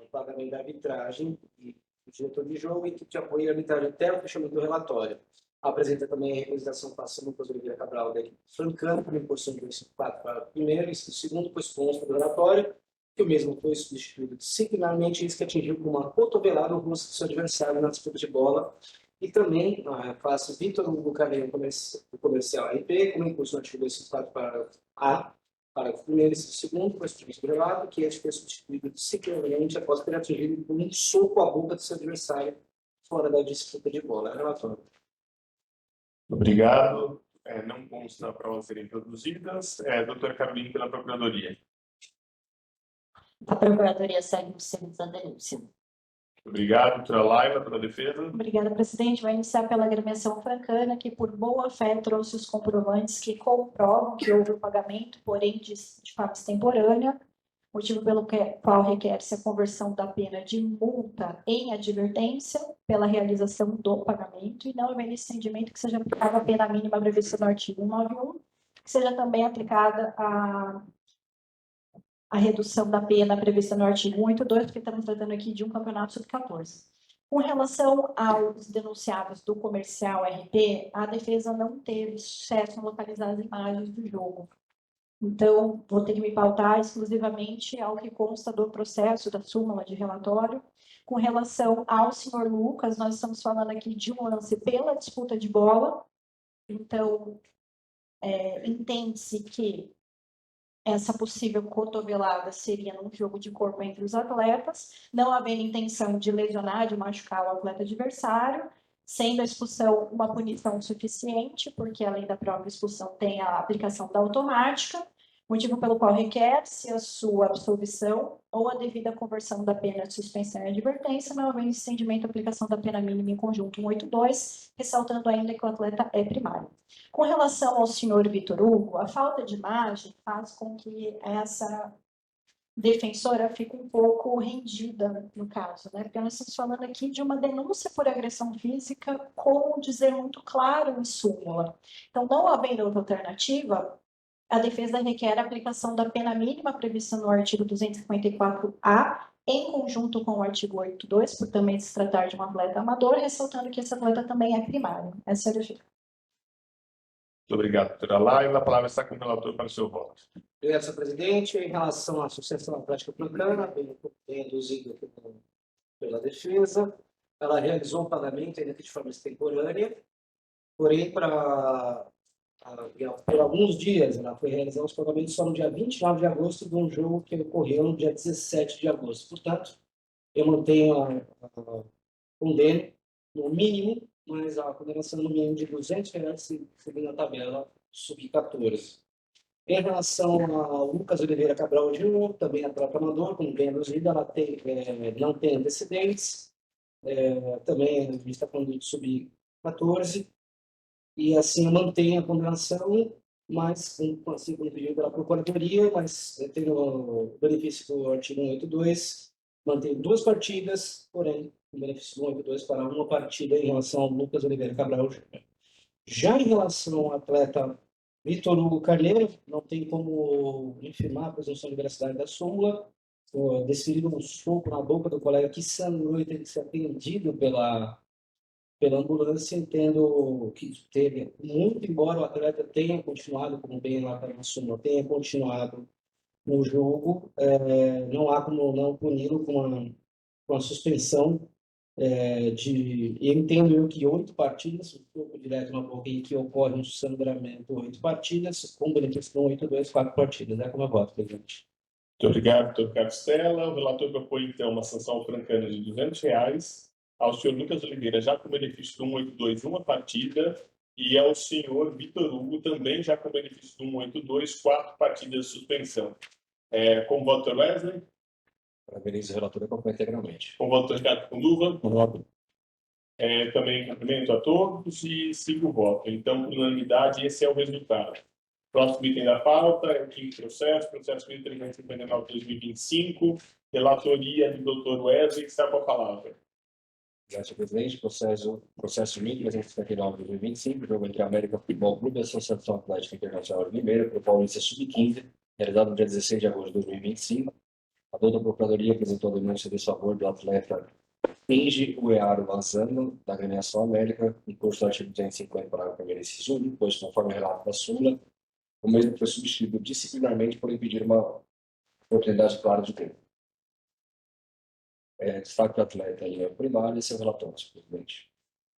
o pagamento da arbitragem do diretor de jogo e que de apoio à arbitragem até o fechamento do relatório. Apresenta também a representação passando Lucas Oliveira Cabral da equipe francana, como imposição de 254 para o primeiro e segundo, pois consta do relatório que o mesmo foi substituído disciplinarmente e isso que atingiu com uma cotovelada o rosto do seu adversário na disputa de bola. E também face Vitor Hugo Carneiro do Comercial RP, como impulso no artigo 254 para A, parágrafo primeiro e segundo, pois foi revelado que este foi substituído disciplinarmente após ter atingido com um soco à boca do seu adversário fora da disputa de bola. É relatório. Obrigado. Não consta provas serem produzidas. Doutora Carolina, pela Procuradoria. A Procuradoria segue os termos da denúncia. Obrigado. Doutora Laila, pela defesa. Obrigada, presidente. Vai iniciar pela agremiação francana, que por boa fé trouxe os comprovantes que comprovam que houve o pagamento, porém de forma extemporânea, motivo pelo qual requer-se a conversão da pena de multa em advertência pela realização do pagamento e não havendo entendimento que seja aplicada a pena mínima prevista no artigo 191, que seja também aplicada a redução da pena prevista no artigo 182, porque estamos tratando aqui de um campeonato sub-14. Com relação aos denunciados do comercial RP, a defesa não teve sucesso em localizar as imagens do jogo. Então, vou ter que me pautar exclusivamente ao que consta do processo da súmula de relatório. Com relação ao senhor Lucas, nós estamos falando aqui de um lance pela disputa de bola. Então, entende-se que essa possível cotovelada seria num jogo de corpo entre os atletas, não havendo intenção de lesionar, de machucar o atleta adversário, sendo a expulsão uma punição suficiente, porque além da própria expulsão tem a aplicação da automática, motivo pelo qual requer-se a sua absolvição ou a devida conversão da pena de suspensão e advertência, não havendo estendimento à aplicação da pena mínima em conjunto 182, ressaltando ainda que o atleta é primário. Com relação ao senhor Vitor Hugo, a falta de imagem faz com que essa defensora fique um pouco rendida no caso, né? Porque nós estamos falando aqui de uma denúncia por agressão física com dizer muito claro em súmula. Então, não havendo outra alternativa, a defesa requer a aplicação da pena mínima prevista no artigo 254-A, em conjunto com o artigo 82, por também se tratar de um atleta amador, ressaltando que esse atleta também é primário. Essa é a defesa. Muito obrigado, doutora Laila. A palavra está com o relator para o seu voto. Obrigado, senhor presidente. Em relação à Associação Atlética Francana, bem induzido aqui pela defesa, ela realizou o pagamento ainda que de forma extemporânea, porém, por alguns dias, ela foi realizar os pagamentos só no dia 29 de agosto de um jogo que ocorreu no dia 17 de agosto. Portanto, eu mantenho a condena no mínimo, mas a condenação no mínimo de R$200, seguindo a tabela sub-14. Em relação ao Lucas Oliveira Cabral Júnior, também atleta amador, como bem aludido, ela não tem antecedentes, também a gente está falando de sub-14, e assim mantém a condenação, mas assim como pedido pela Procuradoria, mas tendo o benefício do artigo 182, mantém 2 partidas, porém, o benefício do 182 para uma partida em relação ao Lucas Oliveira Cabral Júnior. Já em relação ao atleta Vitor Hugo Carneiro, não tem como infirmar a presunção de veracidade da súmula, decidido um soco na boca do colega que sangrou e teve que ser atendido pela ambulância, entendo que teve, muito embora o atleta tenha continuado, como bem lá na súmula, tenha continuado no jogo, não há como não puni-lo com a suspensão eu entendo eu que 8 partidas, um pouco direto na boca e que ocorre um sangramento, 8 partidas, com benefício de 182, 4 partidas. É como eu voto, presidente. Muito obrigado, doutor Castella. O relator propõe, então, uma sanção francana de R$200 ao senhor Lucas Oliveira, já com benefício do 182, uma partida, e ao senhor Vitor Hugo, também já com benefício do 182, 4 partidas de suspensão. Com o voto, Wesley? Parabenizo o relator e acompanho integralmente. Com o voto Ricardo Conduva. Também cumprimento a todos e sigo o voto. Então, por unanimidade, esse é o resultado. Próximo item da pauta é o quinto processo 1359/2025, relatoria do Dr. Wesley, que está com a palavra. Obrigado, senhor presidente. Processo 1359/2025, jogo entre a América Futebol Clube e a Associação Atlética Internacional de Limeira, para o Paulista Sub-15, realizado no dia 16 de agosto de 2025. A douta Procuradoria apresentou a denúncia de desfavor do atleta Kenji Uearo Lozano, da Agremiação América, em curso do artigo 250, parágrafo 1º, inciso 1, pois, conforme relato da súmula, o mesmo foi substituído disciplinarmente por impedir uma oportunidade clara de tempo. Destaque do atleta em primário e seu relatório, senhor presidente.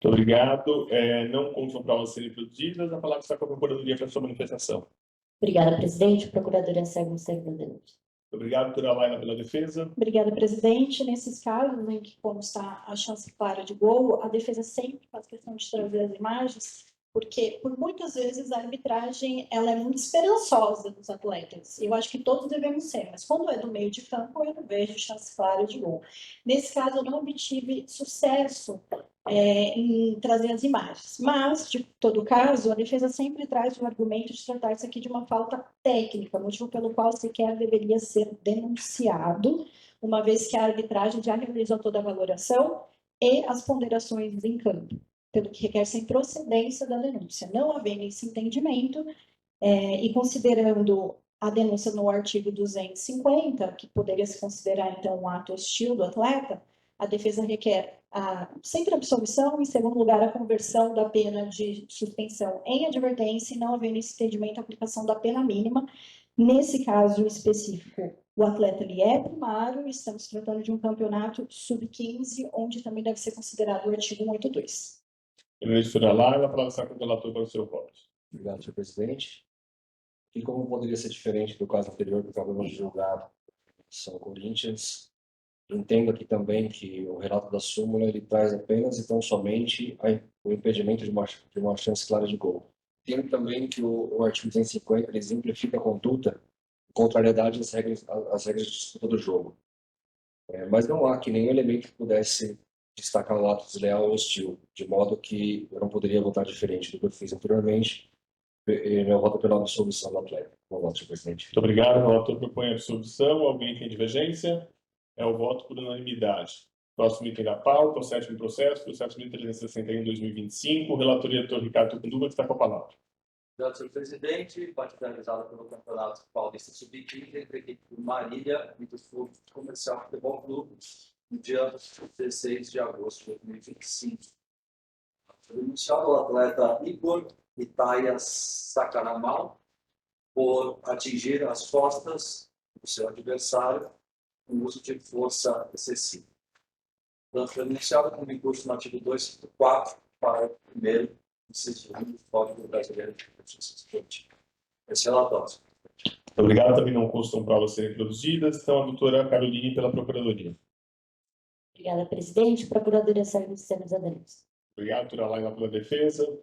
Muito obrigado. Não constam provas a serem produzidas. A palavra está com a Procuradoria para a sua manifestação. Obrigada, presidente. Procuradoria segue o servo da denúncia. Muito obrigado, doutora Laila, pela defesa. Obrigada, presidente. Nesses casos em que consta a chance clara de gol, a defesa sempre faz questão de trazer as imagens, porque por muitas vezes a arbitragem ela é muito esperançosa dos atletas. Eu acho que todos devemos ser, mas quando é do meio de campo, eu não vejo chance clara de gol. Nesse caso, eu não obtive sucesso em trazer as imagens. Mas, de todo caso, a defesa sempre traz o argumento de tratar-se aqui de uma falta técnica, motivo pelo qual sequer deveria ser denunciado, uma vez que a arbitragem já realizou toda a valoração e as ponderações em campo, pelo que requer sem procedência da denúncia. Não havendo esse entendimento, e considerando a denúncia no artigo 250, que poderia se considerar, então, um ato hostil do atleta, a defesa requer sempre a absolvição, em segundo lugar, a conversão da pena de suspensão em advertência, e não havendo esse entendimento, a aplicação da pena mínima. Nesse caso específico, o atleta ele é primário, estamos tratando de um campeonato sub-15, onde também deve ser considerado o artigo 182. Doutora Laila, a palavra está com o relator para o seu voto. Obrigado, senhor presidente. E como poderia ser diferente do caso anterior que acabamos de julgar, São Corinthians, entendo aqui também que o relato da súmula ele traz apenas e tão somente o impedimento de uma chance clara de gol. Entendo também que o artigo 250 ele exemplifica a conduta em contrariedade às regras de disputa do jogo. Mas não há que nenhum elemento que pudesse destacar um ato desleal ou hostil, de modo que eu não poderia votar diferente do que eu fiz anteriormente. Eu voto pela absolvição do atleta. Bom voto, senhor presidente. Muito obrigado. O relator propõe a absolvição. Alguém tem divergência? É o voto por unanimidade. Próximo item da pauta, o sétimo processo 1361/2025. Relatoria doutor Ricardo Conduva, que está com a palavra. Obrigado, senhor presidente. Partida realizada pelo Campeonato Paulista Sub-15 entre a equipe do Marília e do Clube Comercial Futebol Clube, no dia 16 de agosto de 2025. Foi denunciado o atleta Igor Itaia Sakaramal por atingir as costas do seu adversário com uso de força excessiva. Portanto, foi denunciado com recurso no artigo 254, parágrafo 1º, inciso 1 do Código Brasileiro de Justiça Esportiva. Esse relatório. Muito obrigado. Também não constam provas serem produzidas. Então, a doutora Caroline, pela Procuradoria. Obrigada, presidente. Procuradoria segue o servo da denúncia. Obrigado, doutora Laila, pela defesa.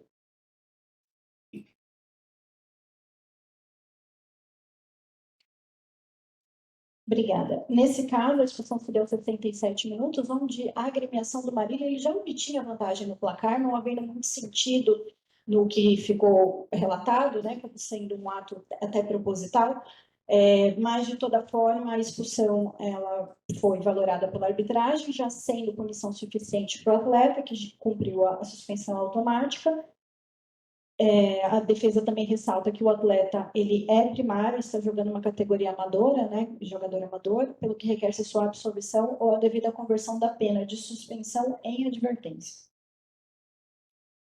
Obrigada. Nesse caso, a discussão se deu 67 minutos, onde a agremiação do Marília ele já obtinha vantagem no placar, não havendo muito sentido no que ficou relatado, né, como sendo um ato até proposital, mas, de toda forma, a expulsão ela foi valorada pela arbitragem, já sendo punição suficiente para o atleta, que cumpriu a suspensão automática. A defesa também ressalta que o atleta ele é primário, está jogando uma categoria amadora, né, jogador amador, pelo que requer-se sua absolvição ou a devida conversão da pena de suspensão em advertência.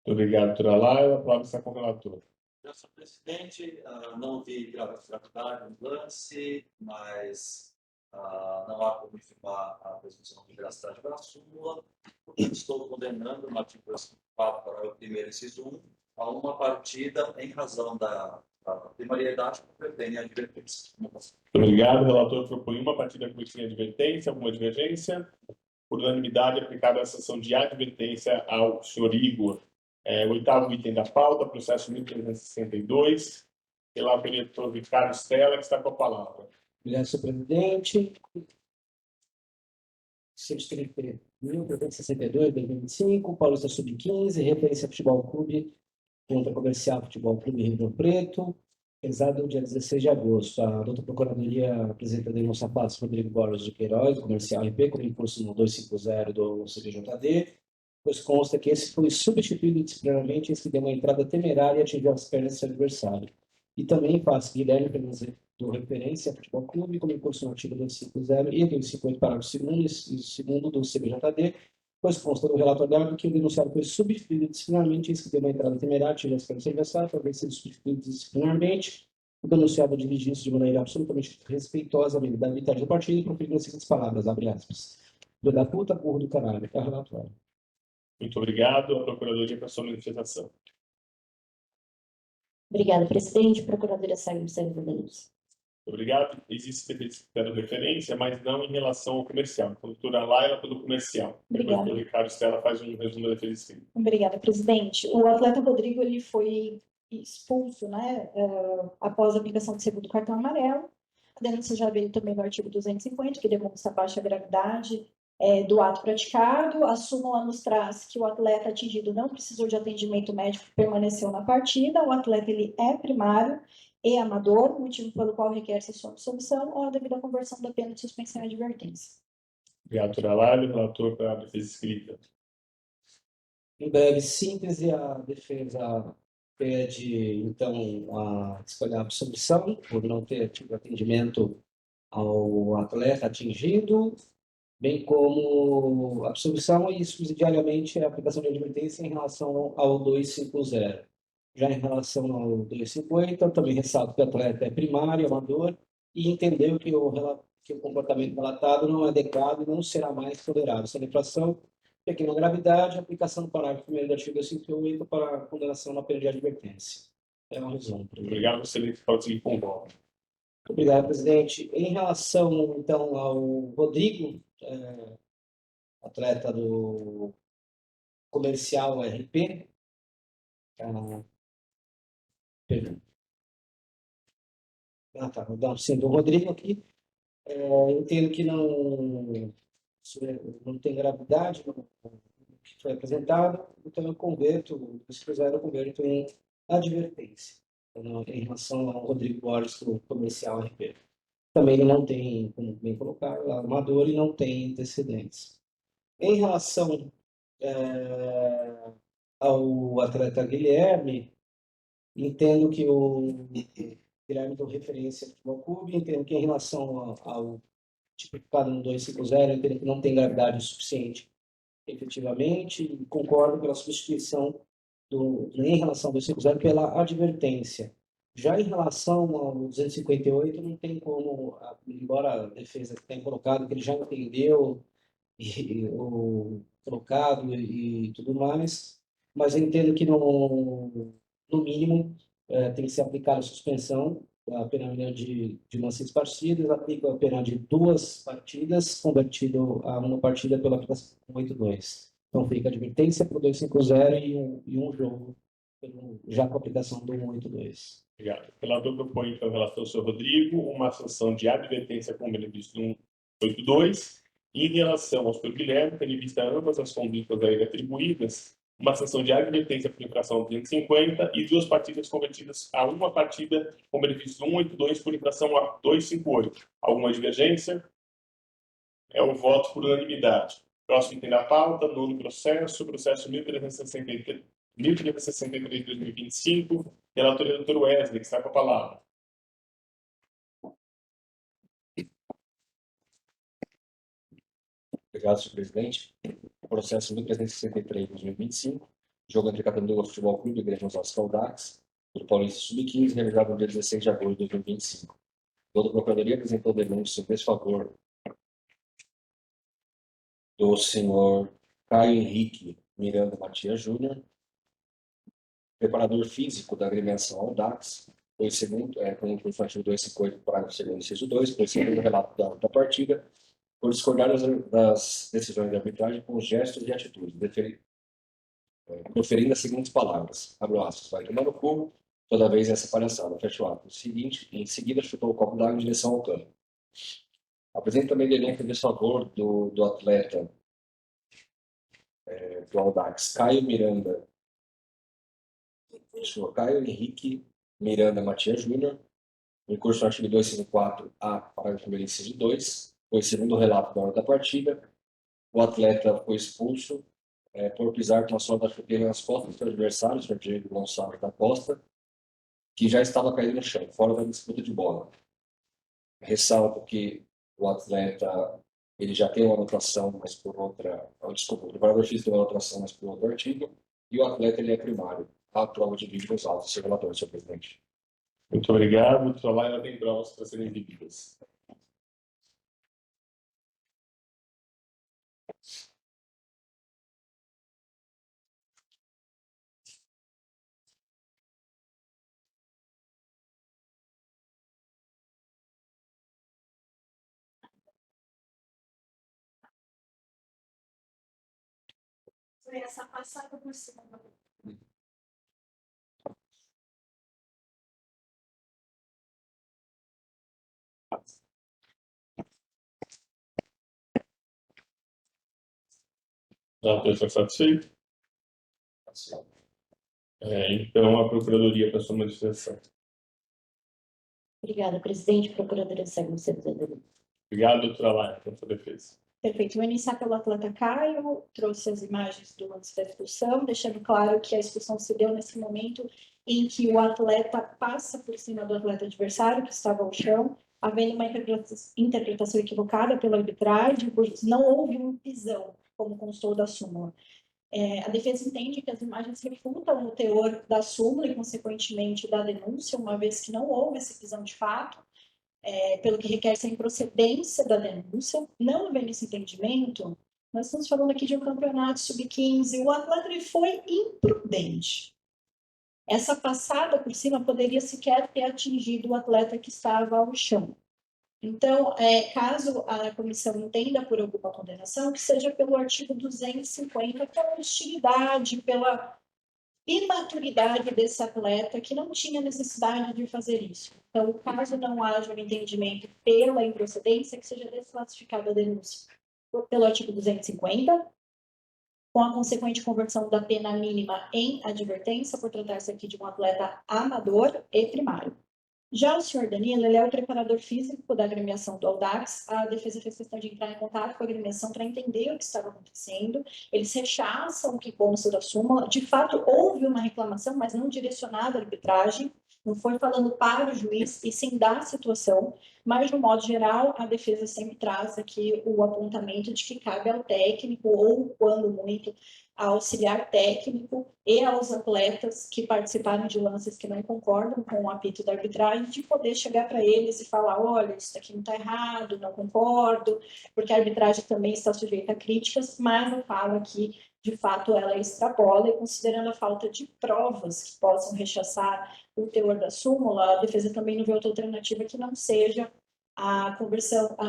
Muito obrigado, doutora Laila. A palavra está com o relator. Senhor presidente, não vi gravidade no lance, mas não há como afirmar a presunção de veracidade da súmula, portanto estou condenando no artigo 4, parágrafo 1º, inciso 1, a uma partida em razão da primariedade que pretende a advertência. Muito obrigado. O relator propõe uma partida com sem advertência. Alguma divergência? Por unanimidade, aplicada a sanção de advertência ao senhor Igor. O oitavo item da pauta, processo 1362. Relatoria doutor Ricardo Stella, que está com a palavra. Obrigado, senhor presidente. 130.362, 2025, Paulista Sub-15, referência Futebol Clube contra Comercial Futebol Clube Rio de Preto, realizado no dia 16 de agosto. A doutora Procuradoria apresenta denúncia Passos Rodrigo Borges de Queiroz, Comercial RP, com recurso no 250 do CBJD, pois consta que esse foi substituído disciplinarmente e se deu uma entrada temerária e atingiu as pernas do seu adversário. E também faz Guilherme Fernandes do referência Futebol Clube, com recurso no artigo 250 e 258, parágrafo 2º e segundo do CBJD, pois consta no relatório que o denunciado foi substituído disciplinarmente e se deu uma entrada temerária, atingiu as pernas do adversário, por haver sido substituído disciplinarmente. O denunciado dirigiu-se de maneira absolutamente respeitosa à habilidade do partido e proferiu as seguintes palavras, abre aspas. Filho da puta, burro do caralho. É o relatório. Muito obrigado. A Procuradoria para a sua manifestação. Obrigada, presidente. Procuradoria segue da denúncia. Obrigado. Existe certificado de referência, mas não em relação ao comercial. Então, a doutora Laila, pelo comercial. Obrigada. Depois, o Ricardo Stella faz um resumo da defesa escrita. Obrigada, presidente. O atleta Rodrigo ele foi expulso, né, após a aplicação do segundo cartão amarelo. A denúncia já veio também no artigo 250, que demonstra a baixa gravidade do ato praticado. A súmula nos traz que o atleta atingido não precisou de atendimento médico, permaneceu na partida. O atleta ele é primário e amador, motivo pelo qual requer-se sua absolvição ou a devida conversão da pena de suspensão e advertência. Obrigado, doutora Laila. Relator para a defesa escrita. Em breve síntese, a defesa pede, então, a escolher a absolvição por não ter tido atendimento ao atleta atingido, bem como a absolvição e subsidiariamente a aplicação de advertência em relação ao 250. Já em relação ao 250, também ressalto que o atleta é primário, amador, e entendeu que o comportamento relatado não é adequado e não será mais tolerado. Essa infração, pequena gravidade, aplicação do parágrafo 1º do artigo 258 para a condenação na pena de advertência. É um resumo. Obrigado, excelente. Pode seguir com o voto. Obrigado, presidente. Em relação, então, ao Rodrigo, atleta do Comercial RP, perdão. Vou dar sim, do Rodrigo aqui. Entendo que não tem gravidade no que foi apresentado, então eu converto, se quiser, eu converto em advertência, em relação ao Rodrigo Borges, do Comercial RP. Também ele não tem, como bem colocado, amador e não tem antecedentes. Em relação ao atleta Guilherme, entendo que o Guilherme deu referência ao Futebol Clube, entendo que em relação ao tipificado no 250, entendo que não tem gravidade suficiente efetivamente, e concordo pela substituição em relação ao 250 pela advertência. Já em relação ao 258, não tem como, embora a defesa tenha colocado que ele já entendeu o colocado e tudo mais, mas eu entendo que no mínimo tem que ser aplicada a suspensão, a pena de umas 6 partidas, aplica a pena de 2 partidas, convertido a uma partida pela aplicação 82. Então fica a advertência para o 250 e um jogo já com a aplicação do 182. Obrigado. O relator propõe, então, em relação ao senhor Rodrigo, uma sanção de advertência com benefício do 182, e em relação ao senhor Guilherme, tendo em vista ambas as condutas a ele atribuídas, uma sanção de advertência por infração 250 e 2 partidas convertidas a uma partida com benefício do 182 por infração a 258. Alguma divergência? É o voto por unanimidade. Próximo item da pauta, nono processo 1363 de 2025. Relator é o Dr. Wesley, que está com a palavra. Obrigado, senhor presidente. Processo 1363 de 2025, jogo entre Catanduva Futebol Clube e Igreja Osasco Audax, do Paulista Sub-15, realizado no dia 16 de agosto de 2025. Toda a Procuradoria apresentou denúncia em desfavor do senhor Caio Henrique Miranda Matias Júnior, preparador físico da agremiação Audax, pois segundo, com o artigo 258, parágrafo 2º, inciso 2, pois segundo o relato da partida, por discordar das decisões de arbitragem com gestos e atitudes, proferindo as seguintes palavras, abro aspas, vai tomar no cu, toda vez essa palhaçada, fecho aspas. Em seguida chutou o copo d'água em direção ao campo. Apresento também denúncia de desfavor do atleta do Audax, Caio Henrique Miranda Matias Júnior, em curso do artigo 254-A, parágrafo 1º, inciso 2, foi segundo o relato da hora da partida, o atleta foi expulso por pisar com a sola da chuteira nas costas do seu adversário, o senhor Diego Gonçalves da Costa, que já estava caído no chão, fora da disputa de bola. Ressalto que o atleta ele já tem uma anotação, mas por outra... Desculpa, o preparador físico tem uma anotação, mas por outro artigo, e o atleta ele é primário. A prova de vídeo nos autos, seu relator, senhor presidente. Muito obrigado. O trabalho ainda tem provas para serem exibidas. Foi essa passada por cima. Já está satisfeito? Então, a Procuradoria para sua manifestação. Obrigada, presidente. Procuradora segue no serviço. Obrigado, doutora Laia, pela sua defesa. Perfeito. Vou iniciar pelo atleta Caio, trouxe as imagens do lance da expulsão, deixando claro que a expulsão se deu nesse momento em que o atleta passa por cima do atleta adversário, que estava ao chão, havendo uma interpretação equivocada pela arbitragem, pois não houve um pisão, como constou da súmula. A defesa entende que as imagens refutam o teor da súmula e, consequentemente, da denúncia, uma vez que não houve esse pisão de fato, pelo que requer-se a improcedência da denúncia. Não havendo esse entendimento, nós estamos falando aqui de um campeonato sub-15, o atleta ele foi imprudente. Essa passada por cima poderia sequer ter atingido o atleta que estava ao chão. Então, caso a comissão entenda por alguma condenação, que seja pelo artigo 250, pela hostilidade, pela imaturidade desse atleta, que não tinha necessidade de fazer isso. Então, caso não haja um entendimento pela improcedência, que seja desclassificada a denúncia pelo artigo 250, com a consequente conversão da pena mínima em advertência, por tratar-se aqui de um atleta amador e primário. Já o senhor Danilo, ele é o preparador físico da agremiação do Audax. A defesa fez questão de entrar em contato com a agremiação para entender o que estava acontecendo. Eles rechaçam o que consta da súmula. De fato, houve uma reclamação, mas não direcionada à arbitragem. Não foi falando para o juiz e sim da situação. Mas, de um modo geral, a defesa sempre traz aqui o apontamento de que cabe ao técnico, ou, quando muito, ao auxiliar técnico e aos atletas que participaram de lances que não concordam com o apito da arbitragem, de poder chegar para eles e falar: olha, isso daqui não está errado, não concordo, porque a arbitragem também está sujeita a críticas, mas não fala que, de fato, ela extrapola, e considerando a falta de provas que possam rechaçar o teor da súmula, a defesa também não vê outra alternativa que não seja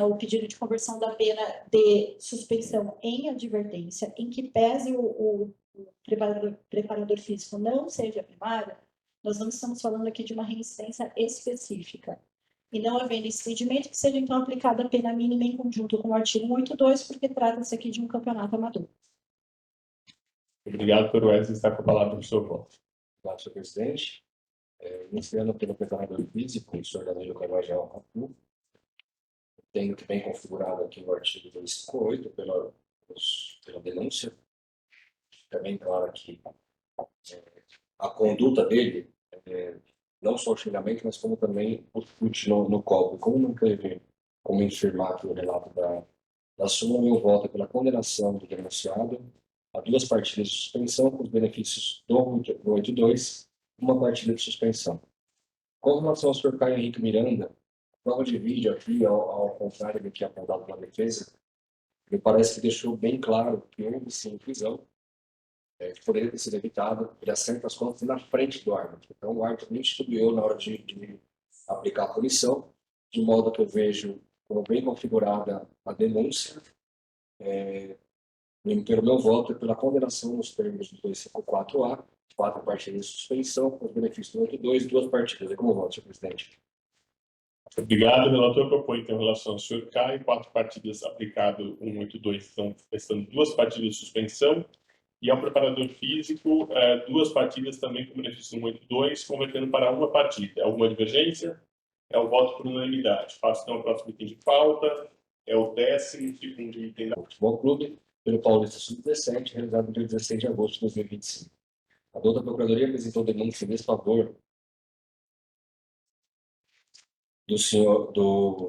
o pedido de conversão da pena de suspensão em advertência, em que pese o preparador físico não seja primário. Nós não estamos falando aqui de uma reincidência específica. E não havendo esse entendimento, que seja então aplicada a pena mínima em conjunto com o artigo 182, porque trata-se aqui de um campeonato amador. Obrigado, doutor Wesley, está com a palavra do seu voto. Obrigado, senhor presidente. Iniciando pelo preparador físico, o senhor Danilo Carvajal Rapu, tenho também configurado aqui o artigo 258 pela denúncia. Também claro que a conduta dele, não só o xingamento, mas como também o chute no copo. Como não teve como infirmar aqui o relato da súmula, meu voto é pela condenação do denunciado a 2 partidas de suspensão com os benefícios do 82, uma partida de suspensão. Com relação ao senhor Caio Henrique Miranda, a prova de vídeo aqui, ao contrário do que é apontado pela defesa, me parece que deixou bem claro que houve sim prisão, que poderia ter sido evitado. Ele acerta as contas na frente do árbitro. Então, o árbitro nem titubeou na hora de aplicar a punição, de modo que eu vejo como bem configurada a denúncia. Pelo meu voto, pela condenação nos termos do 254A, 4 partidas de suspensão, com os benefícios do 82, 2 partidas. É como voto, senhor presidente. Obrigado. O relator propõe, então, em relação ao senhor Caio, 4 partidas aplicado 182, estão restando 2 partidas de suspensão, e ao preparador físico, 2 partidas também com benefício 182, convertendo para 1 partida. Alguma divergência? É o voto por unanimidade. Passo então ao próximo item de pauta, é o 12º item da... Futebol Clube, pelo Paulista Sub-17, realizado no dia 16 de agosto de 2025. A dona Procuradoria apresentou denúncia em desfavor do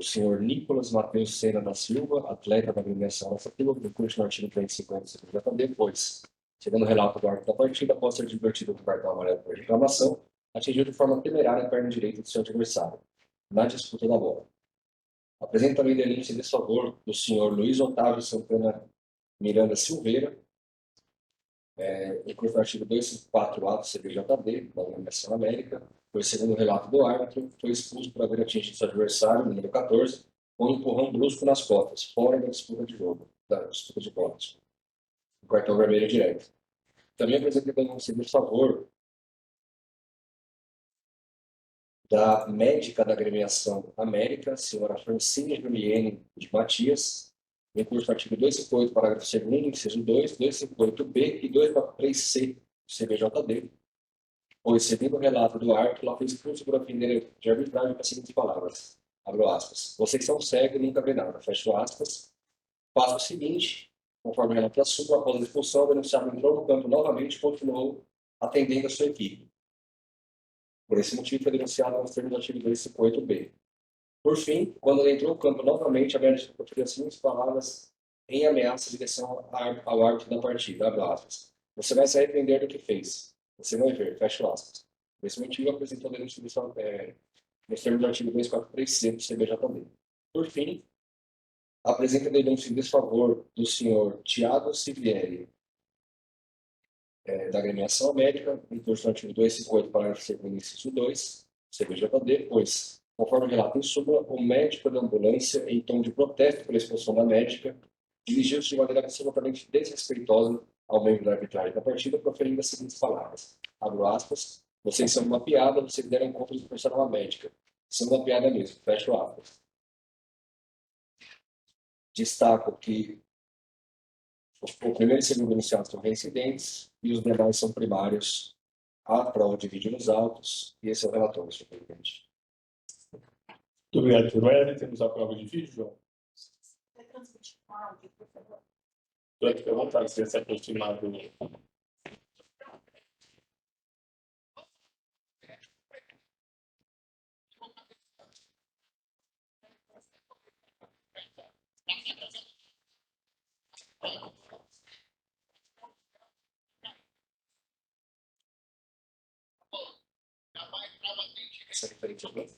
senhor Nicolas Matheus Sena da Silva, atleta da agremiação Araçatuba, que curte no artigo 350 do JD, pois, segundo o relato do árbitro da partida, após ser divertido do cartão amarelo por reclamação, atingiu de forma temerária a perna direita do seu adversário, na disputa da bola. Apresenta também denúncia em desfavor do senhor Luiz Otávio Santana Miranda Silveira, em curso do artigo 254A do CBJD, da Agremiação América, pois, segundo o relato do árbitro, foi expulso por haver atingido seu adversário, número 14, com um empurrão brusco nas costas, fora da disputa de jogo, da disputa de pontos. O cartão vermelho direto. Também apresentei denúncia em desfavor da médica da Agremiação América, senhora Francine Juliene de Matias, em curso do artigo 258, parágrafo 2º, inciso 2, 258B e 243C do CBJD, pois, segundo o relato do árbitro, ela foi expulsa por ofender de arbitragem com as seguintes palavras, abro aspas, vocês são cegos e nunca vê nada, fecho aspas. Passo o seguinte, conforme o relato da súmula, após a expulsão, o denunciado entrou no campo novamente e continuou atendendo a sua equipe. Por esse motivo, foi denunciado nos termos do artigo 258B. Por fim, quando ele entrou no campo novamente, a médica proferiu as seguintes palavras em ameaça em direção ao árbitro da partida, abre aspas. Você vai se arrepender do que fez. Você vai ver, fecha aspas. Por esse motivo, apresentou a denúncia nos termos do artigo 243C do CBJD. Por fim, apresenta a denúncia em desfavor do senhor Tiago Sivieri, da Agremiação América, em curso do artigo 258, parágrafo 2º, inciso 2, CBJD, pois, conforme o relato em súmula, o médico da ambulância, em tom de protesto pela expulsão da médica, dirigiu-se de maneira absolutamente desrespeitosa ao membro da arbitragem da partida, proferindo as seguintes palavras, abro aspas, vocês são uma piada, vocês deram conta de forçar uma médica. São uma piada mesmo, fecho aspas. Destaco que o primeiro e segundo denunciados são reincidentes e os demais são primários à prova de vídeo nos autos, e esse é o relatório, senhor presidente. Muito obrigado, senhor Wesley. Temos a prova de vídeo, João. Vai transmitir com áudio, por favor. Fique à vontade, se se aproximar do... Essa referente ao plano.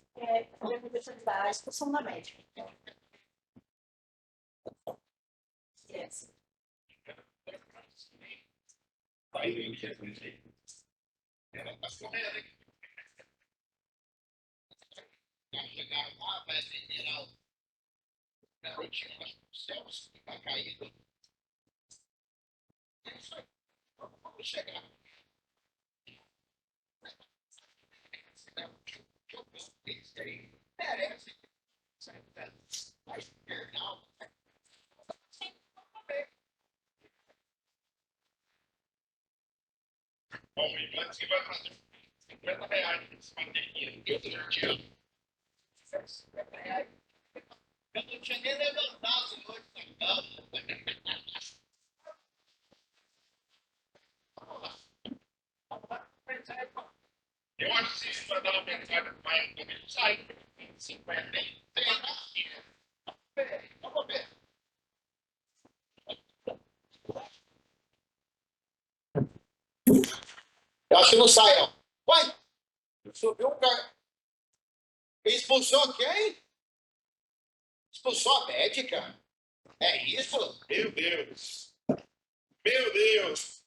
A representação da expulsão da médica. Yes. Eu não tinha nem levantado hoje da cama. Eu acho que se mandar uma mensagem para ele, ele sai. 50 tem vamos ver. Eu acho que não sai, ó. Uai, subiu um cara. Expulsou quem? Expulsou a médica? É isso? Meu Deus! Meu Deus!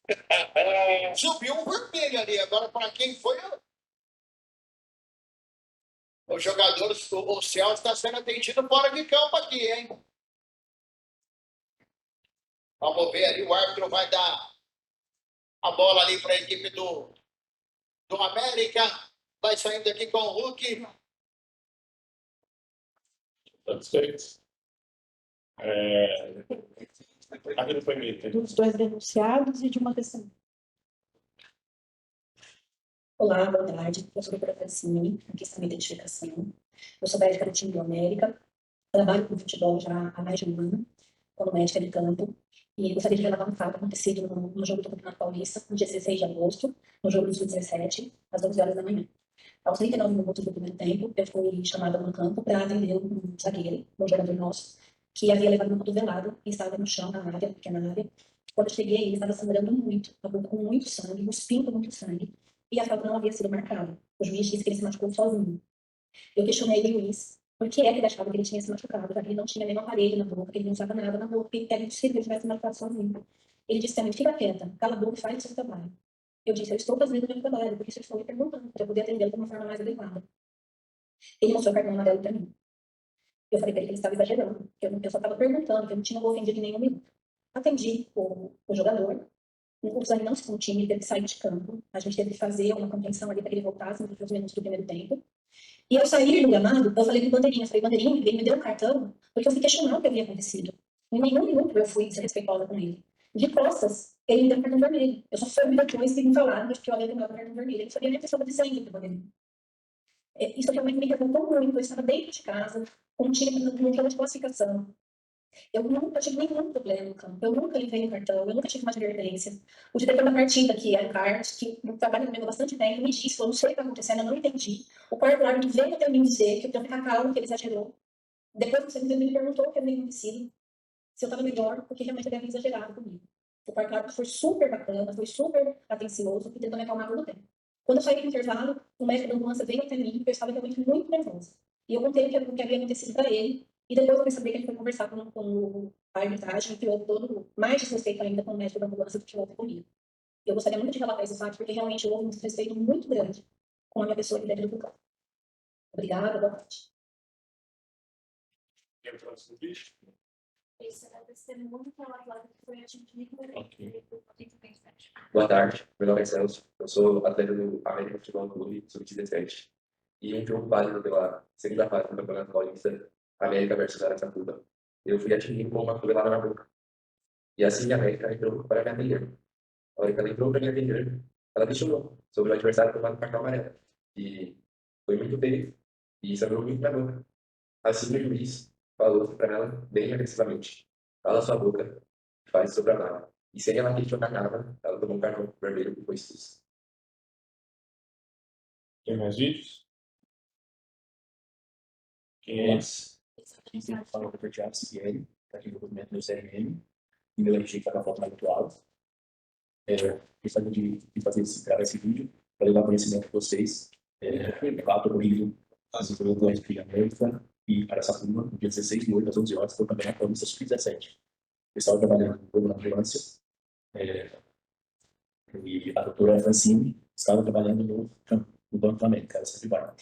Subiu um vermelho ali. Agora, para quem foi? O jogador, o Celso está sendo atendido fora de campo aqui, hein? Vamos ver ali, o árbitro vai dar a bola ali para a equipe do América. Vai saindo aqui com o Hulk. Satisfeitos? Aqui no depoimento. Dos dois denunciados e de uma testemunha. Olá, boa tarde. Eu sou a doutora Francine, aqui está a minha identificação. Eu sou médica do time do América, trabalho com futebol já há mais de um ano, como médica de campo, e gostaria de relatar um fato acontecido no jogo do Campeonato Paulista, no dia 16 de agosto, no jogo do Sub-17, às 11 horas da manhã. Aos 39 minutos do primeiro tempo, eu fui chamada no campo para atender um zagueiro, um jogador nosso, que havia levado uma cotovelada e estava no chão, na área, na pequena área. Quando eu cheguei, ele estava sangrando muito, a boca com muito sangue, cuspindo muito sangue, e a falta não havia sido marcada. O juiz disse que ele se machucou sozinho. Eu questionei o juiz por que é que ele achava que ele tinha se machucado, já que ele não tinha nenhum aparelho na boca, que ele não usava nada na boca, que era impossível que ele tivesse se machucado sozinho. Ele disse para mim: fica quieta, cala a boca e faz o seu trabalho. Eu disse: eu estou fazendo o meu trabalho, porque vocês estão me perguntando, para eu poder atendê-lo de uma forma mais adequada. Ele mostrou o cartão amarelo para mim. Eu falei para ele que ele estava exagerando, que eu só estava perguntando, que eu não tinha ofendido em nenhum minuto. Atendi o jogador. O sangue não se continha, ele teve que sair de campo. A gente teve que fazer uma contenção ali para que ele voltasse nos últimos minutos do primeiro tempo. E ao sair do gramado, eu falei com o Bandeirinha, Bandeirinha, ele me deu um cartão, porque eu fui questionar o que havia acontecido. Em nenhum minuto eu fui desrespeitosa com ele. De costas, ele me deu um cartão vermelho. Eu só soube depois que me falaram que eu havia tomado um cartão vermelho. Ele não sabia nem que eu estava dizendo para ele. Isso realmente me revoltou muito. Eu estava dentro de casa, com um time no jogo de classificação. Eu nunca tive nenhum problema no campo, eu nunca levei um cartão, eu nunca tive uma advertência. O diretor da partida, que é o Carlos, que trabalha comigo há bastante tempo, me disse: eu não sei o que está acontecendo, eu não entendi. O quarto árbitro veio até mim dizer que eu tenho que ficar calmo, que ele exagerou. Depois você me perguntou o que havia acontecido, se eu estava melhor, porque realmente ele havia exagerado comigo. O quarto árbitro foi super bacana, foi super atencioso e tentou me acalmar todo o tempo. Quando eu saí do intervalo, o médico da ambulância veio até mim, porque eu estava realmente muito nervosa. E eu contei o que havia acontecido para ele. E depois eu fui saber que ele foi conversar com a arbitragem, que houve todo mais desrespeito ainda com o médico da ambulância do que houve comigo. Eu gostaria muito de relatar esse fato, porque realmente houve um desrespeito muito grande com a minha pessoa aqui dentro do campo. Obrigada, boa tarde. Esse é o testemunho que ela atleta que foi atingido. Boa tarde, meu nome é Celso, eu sou atleta do América Futebol Clube, Sub-17. E um jogo válido pela segunda fase do Campeonato Paulista, América versus Araçatuba, eu fui atingido com uma cotovelada na boca. E assim a América entrou para me atender. A hora que ela entrou para me atender, ela questionou sobre o adversário tomando cartão amarelo. E foi muito feio, e sangrou muito na boca. Assim o juiz falou para ela bem agressivamente: cala sua boca, faz o seu trabalho. E sem ela questionar nada, ela tomou um cartão vermelho e foi expulsa. Tem mais vídeos? Quem é esse? Aqui sempre fala com o Thiago Cieli, está aqui no documento do CRM, e meu RG está com a foto mais atual. Gostaria de gravar esse vídeo para levar conhecimento para vocês. O fato ocorrido as informações de América e Araçatuba, no dia 16 de 8 às 11 horas, foi também a Paulista Sub-17. Eu estava trabalhando na ambulância, e a doutora Francine estava trabalhando no Banco da América, ela sempre vai.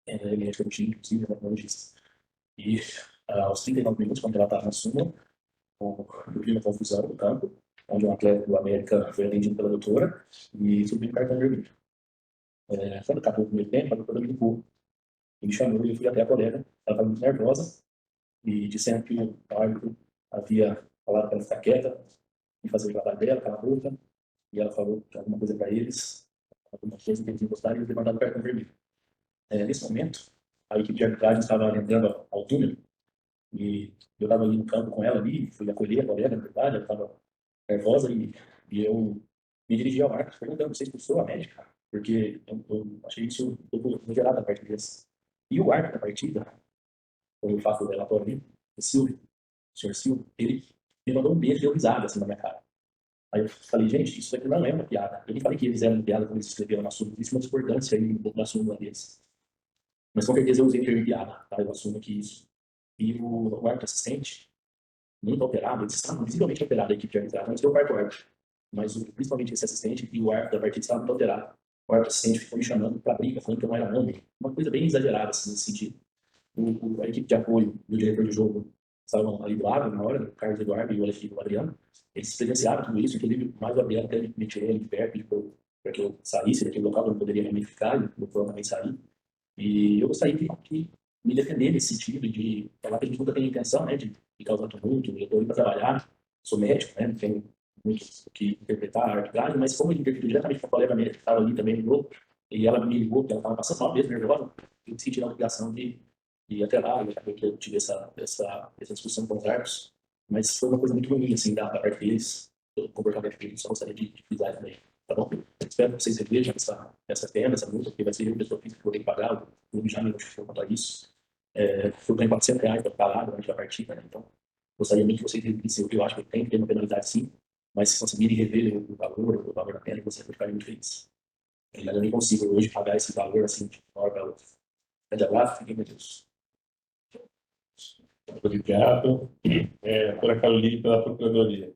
Ele é do time, inclusive, tecnologista. E aos 39 minutos, quando ela estava na súmula, eu vi uma confusão no campo, onde um atleta do América foi atendido pela doutora e subiu no cartão vermelho. Quando acabou o primeiro tempo, a doutora me ligou. Me chamou e eu fui até a colega. Ela estava muito nervosa e dizendo que o árbitro havia falado para ela ficar quieta e fazer o trabalho dela, calar a boca. E ela falou alguma coisa para eles, alguma coisa que eles não gostaram, e eles levantaram o cartão vermelho. Nesse momento, a equipe de arbitragem estava entrando ao túnel e eu estava ali no campo com ela ali, fui acolher a colega, na verdade, ela estava nervosa e eu me dirigi ao árbitro perguntando: você expulsou a médica? Porque eu achei isso um pouco exagerado da parte deles. E o árbitro da partida, como eu faço o relatório ali, o Silvio, o senhor Silvio, ele me mandou um beijo e deu risada assim na minha cara. Aí eu falei: gente, isso aqui não é uma piada. Eu nem falei que eles eram piada quando eles escreveram na súmula, existe uma discordância aí na súmula deles. Mas com certeza eu usei o termo piada, tá? Eu assumo que isso. E o árbitro assistente, muito alterado, eles estavam visivelmente alterados, a equipe de arbitragem, mas deu o quarto árbitro. Mas principalmente esse assistente e o árbitro da partida estavam muito alterados. O árbitro assistente ficou me chamando para briga, falando que eu não era homem. Uma coisa bem exagerada, assim, nesse sentido. A equipe de apoio do diretor de jogo estavam ali do lado, na hora, o Carlos Eduardo e o Adriano. Eles presenciaram tudo isso, inclusive mais o Adriano até me tirou ali de perto para que eu saísse daquele local, eu não poderia realmente ficar, e eu também sair. E eu gostaria que me defender nesse sentido, de falar que a gente nunca tem intenção, né, de causar tumulto. Eu estou indo para trabalhar, sou médico, né, não tenho muito o que interpretar a arbitragem, mas como eu interpreto diretamente com a colega médica que estava ali também no grupo, e ela me ligou, que ela estava passando mal mesmo, nervosa, eu senti a obrigação de ir até lá, eu tive essa discussão com os árbitros, mas foi uma coisa muito ruim, assim, da parte deles, o comportamento deles, só gostaria de frisar também, tá bom? Espero que vocês revejam essa pena, essa multa, porque vai ser eu, pessoa física, que vou ter que pagar, o clube já me notificou quanto a isso. Eu ganho R$400 para ficar lá durante a partida, né? Então, gostaria muito que vocês revissem, eu acho que tem que ter uma penalidade sim, mas se conseguirem rever o valor da pena, você vai ficar muito feliz. Eu nem consigo hoje pagar esse valor assim, de uma hora para outra. Grande abraço, fiquem com Deus. Obrigado. Doutora Caroline, pela Procuradoria.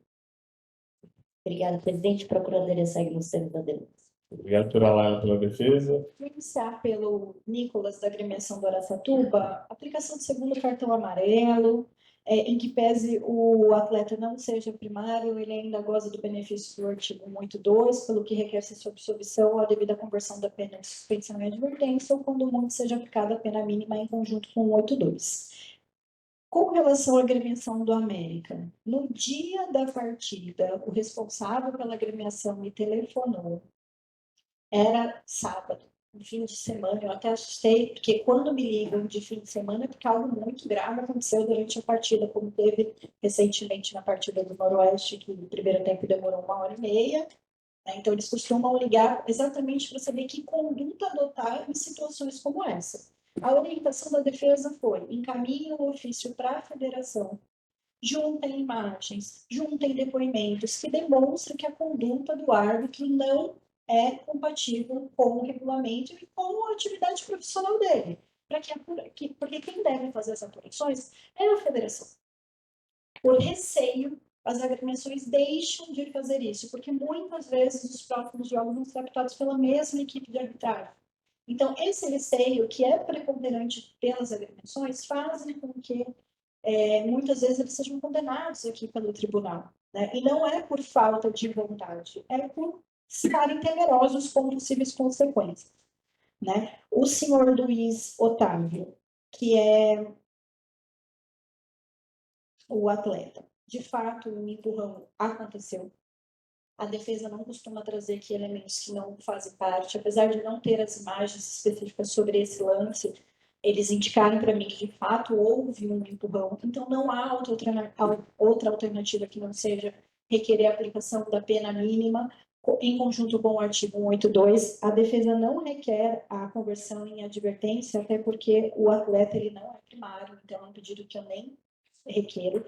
Obrigada, presidente. Procuradoria segue no centro da denúncia. Obrigado, doutora Laila, pela defesa. Vou iniciar pelo Nicolas, da agremiação do Araçatuba, aplicação do segundo cartão amarelo, em que pese o atleta não seja primário, ele ainda goza do benefício do artigo 182, pelo que requer-se sua absolvição ou a devida conversão da pena de suspensão e advertência, ou quando muito seja aplicada a pena mínima em conjunto com o 182. Com relação à agremiação do América, no dia da partida, o responsável pela agremiação me telefonou. Era sábado, no fim de semana. Eu até assustei, porque quando me ligam de fim de semana, é porque algo muito grave aconteceu durante a partida, como teve recentemente na partida do Noroeste, que no primeiro tempo demorou 1h30. Né? Então, eles costumam ligar exatamente para saber que conduta adotar em situações como essa. A orientação da defesa foi: encaminhe o ofício para a federação, juntem imagens, juntem depoimentos que demonstram que a conduta do árbitro não é compatível com o regulamento e com a atividade profissional dele. Porque quem deve fazer as apurações é a federação. Por receio, as agremiações deixam de fazer isso, porque muitas vezes os próximos jogos vão ser captados pela mesma equipe de arbitragem. Então, esse receio, que é preponderante pelas agremiações, fazem com que muitas vezes eles sejam condenados aqui pelo tribunal. Né? E não é por falta de vontade, é por estarem temerosos com possíveis consequências. Né? O senhor Luiz Otávio, que é o atleta, de fato, um empurrão aconteceu. A defesa não costuma trazer aqui elementos que não fazem parte, apesar de não ter as imagens específicas sobre esse lance, eles indicaram para mim que, de fato, houve um empurrão. Então, não há outra alternativa que não seja requerer a aplicação da pena mínima em conjunto com o artigo 182. A defesa não requer a conversão em advertência, até porque o atleta ele não é primário, então é um pedido que eu nem requeiro.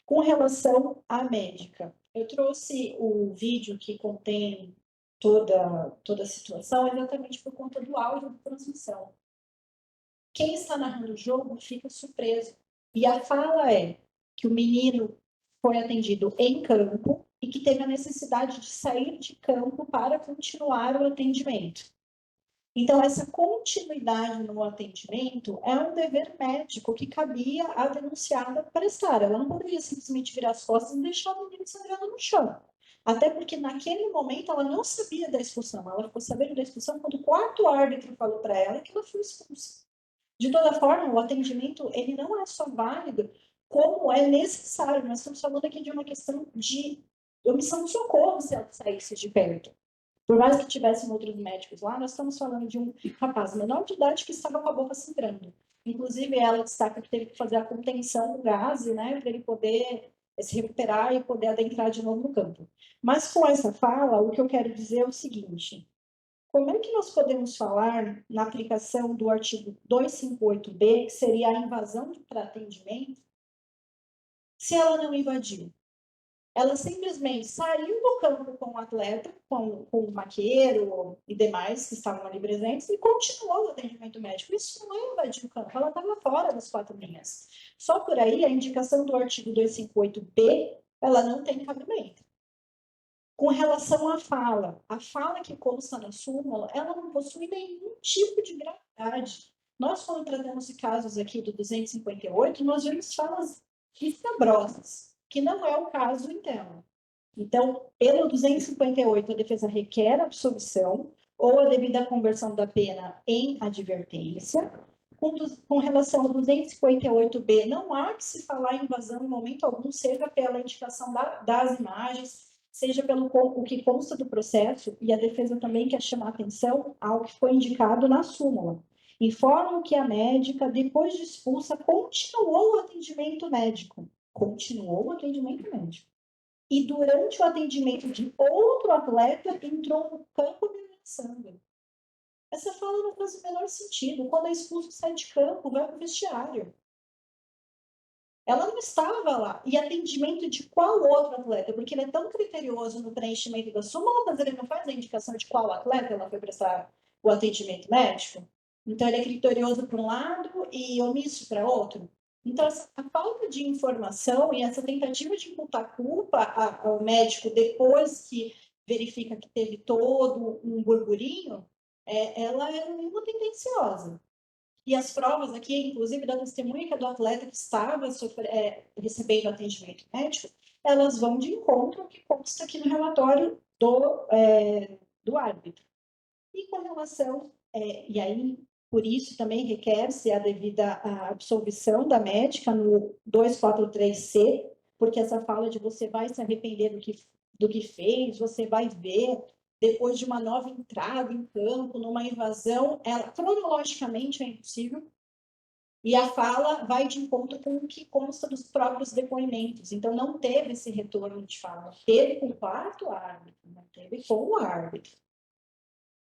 Com relação à médica, eu trouxe o vídeo que contém toda a situação exatamente por conta do áudio de transmissão. Quem está narrando o jogo fica surpreso. E a fala é que o menino foi atendido em campo e que teve a necessidade de sair de campo para continuar o atendimento. Então, essa continuidade no atendimento é um dever médico que cabia à denunciada prestar. Ela não poderia simplesmente virar as costas e deixar o menino sangrando no chão. Até porque, naquele momento, ela não sabia da expulsão. Ela ficou sabendo da expulsão quando o quarto árbitro falou para ela que ela foi expulsa. De toda forma, o atendimento ele não é só válido, como é necessário. Nós estamos falando aqui de uma questão de omissão de socorro se ela saísse de perto. Por mais que tivessem outros médicos lá, nós estamos falando de um rapaz menor de idade que estava com a boca sangrando. Inclusive, ela destaca que teve que fazer a contenção do gás, né, para ele poder se recuperar e poder adentrar de novo no campo. Mas com essa fala, o que eu quero dizer é o seguinte: como é que nós podemos falar na aplicação do artigo 258B, que seria a invasão para atendimento, se ela não invadiu? Ela simplesmente saiu do campo com o atleta, com o maqueiro e demais que estavam ali presentes e continuou o atendimento médico. Isso não é invadir o campo, ela estava fora das 4 linhas. Só por aí, a indicação do artigo 258B, ela não tem cabimento. Com relação à fala, a fala que consta na súmula, ela não possui nenhum tipo de gravidade. Nós, quando tratamos de casos aqui do 258, nós vemos falas escabrosas, que não é o caso interno. Então, pelo 258, a defesa requer a absolvição ou a devida conversão da pena em advertência. Com relação ao 258B, não há que se falar em invasão em momento algum, seja pela indicação das imagens, seja pelo o que consta do processo, e a defesa também quer chamar atenção ao que foi indicado na súmula. Informam que a médica, depois de expulsa, continuou o atendimento médico. Continuou o atendimento médico. E durante o atendimento de outro atleta, entrou no campo ameaçando. Essa fala não faz o menor sentido. Quando é expulso, sai de campo, vai para o vestiário. Ela não estava lá. E atendimento de qual outro atleta? Porque ele é tão criterioso no preenchimento da súmula, mas ele não faz a indicação de qual atleta ela foi prestar o atendimento médico. Então, ele é criterioso para um lado e omisso para outro. Então, a falta de informação e essa tentativa de imputar culpa ao médico depois que verifica que teve todo um burburinho, ela é no mínimo tendenciosa. E as provas aqui, inclusive da testemunha que é do atleta que estava recebendo atendimento médico, elas vão de encontro ao que consta aqui no relatório do árbitro. E com relação, e aí, por isso também requer-se a devida absolvição da médica no 243C, porque essa fala de você vai se arrepender do que fez, você vai ver, depois de uma nova entrada em campo, numa invasão, ela cronologicamente é impossível, e a fala vai de encontro com o que consta dos próprios depoimentos. Então, não teve esse retorno de fala. Teve com o quarto árbitro, não teve com o árbitro.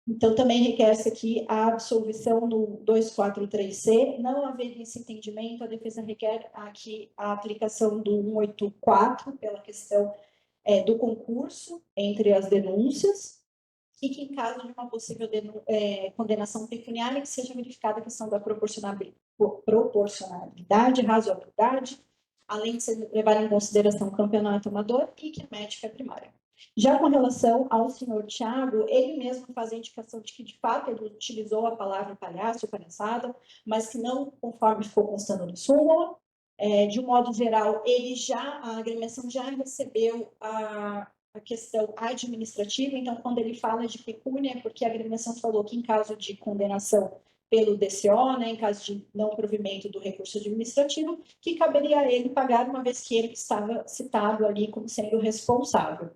Então, também requer-se aqui a absolvição no 243C. Não havendo esse entendimento, a defesa requer aqui a aplicação do 184, pela questão do concurso entre as denúncias, e que, em caso de uma possível condenação pecuniária, que seja verificada a questão da proporcionalidade, razoabilidade, além de ser levar em consideração o campeonato amador e que a médica é primária. Já com relação ao senhor Thiago, ele mesmo faz a indicação de que, de fato, ele utilizou a palavra palhaço, palhaçada, mas que não conforme ficou constando no súmula. De um modo geral, a agremiação já recebeu a questão administrativa, então, quando ele fala de pecúnia, é porque a agremiação falou que, em caso de condenação pelo DCO, em caso de não provimento do recurso administrativo, que caberia a ele pagar, uma vez que ele estava citado ali como sendo responsável.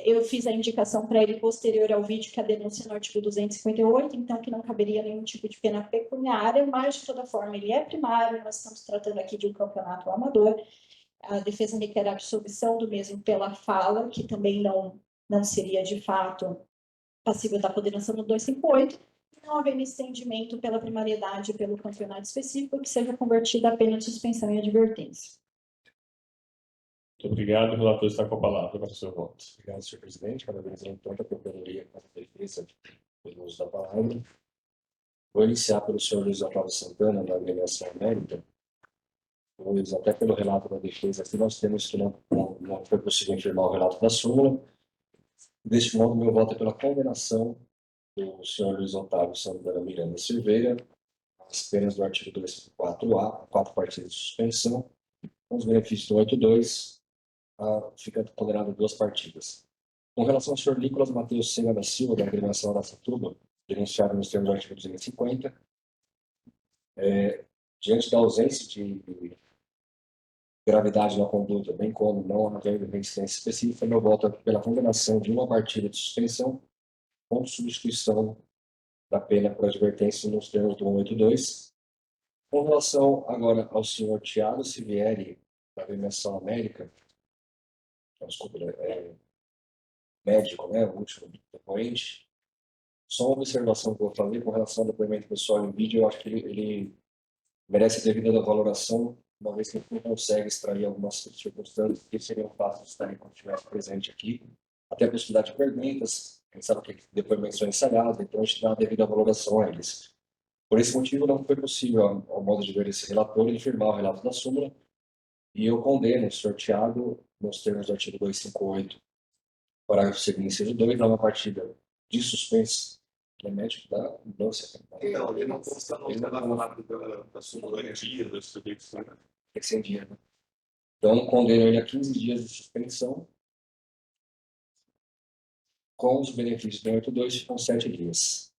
Eu fiz a indicação para ele posterior ao vídeo que a denúncia no artigo 258, então que não caberia nenhum tipo de pena pecuniária, mas de toda forma ele é primário, nós estamos tratando aqui de um campeonato amador, a defesa requer a absolvição do mesmo pela fala, que também não seria de fato passível da condenação no 258, e não havendo estendimento pela primariedade pelo campeonato específico, que seja convertida a pena de suspensão e advertência. Muito obrigado. O relator está com a palavra para o seu voto. Obrigado, senhor presidente. Parabenizando tanto a Procuradoria quanto a defesa pelo uso da palavra. Vou iniciar pelo senhor Luiz Otávio Santana, da agremiação América. Pois, até pelo relato da defesa aqui, nós temos que não foi possível infirmar o relato da súmula. Deste modo, meu voto é pela condenação do senhor Luiz Otávio Santana Miranda Silveira, as penas do artigo 204A, 4 partidas de suspensão, com os benefícios do 82, fica condenado a 2 partidas. Com relação ao senhor Nicolas Matheus Senna da Silva, da agremiação Araçatuba, denunciado nos termos do artigo 250, diante da ausência de gravidade na conduta, bem como não havendo reincidência específica, meu voto é pela condenação de 1 partida de suspensão com substituição da pena por advertência nos termos do 182. Com relação agora ao senhor Thiago Sivieri, da agremiação América, desculpa, médico, o último depoente, só uma observação que eu vou fazer com relação ao depoimento pessoal em vídeo, eu acho que ele merece a devida valoração, uma vez que a gente não consegue extrair algumas circunstâncias que seriam fáceis de estarem quando estivesse presente aqui, até a possibilidade de perguntas, a gente sabe que depoimentos são ensaiados, então a gente dá a devida valoração a eles. Por esse motivo, não foi possível, ao modo de ver esse relator, infirmar o relato da súmula, e eu condeno o senhor Thiago, nos termos do artigo 258, parágrafo seguinte, inciso 2, a uma partida de suspense, que é médico da ambulância. Não, ele não consta no relato da súmula antiga, do estudo. Tem que ser em dia, né? Então, condeno ele a 15 dias de suspensão, com os benefícios do 82, ficam 7 dias.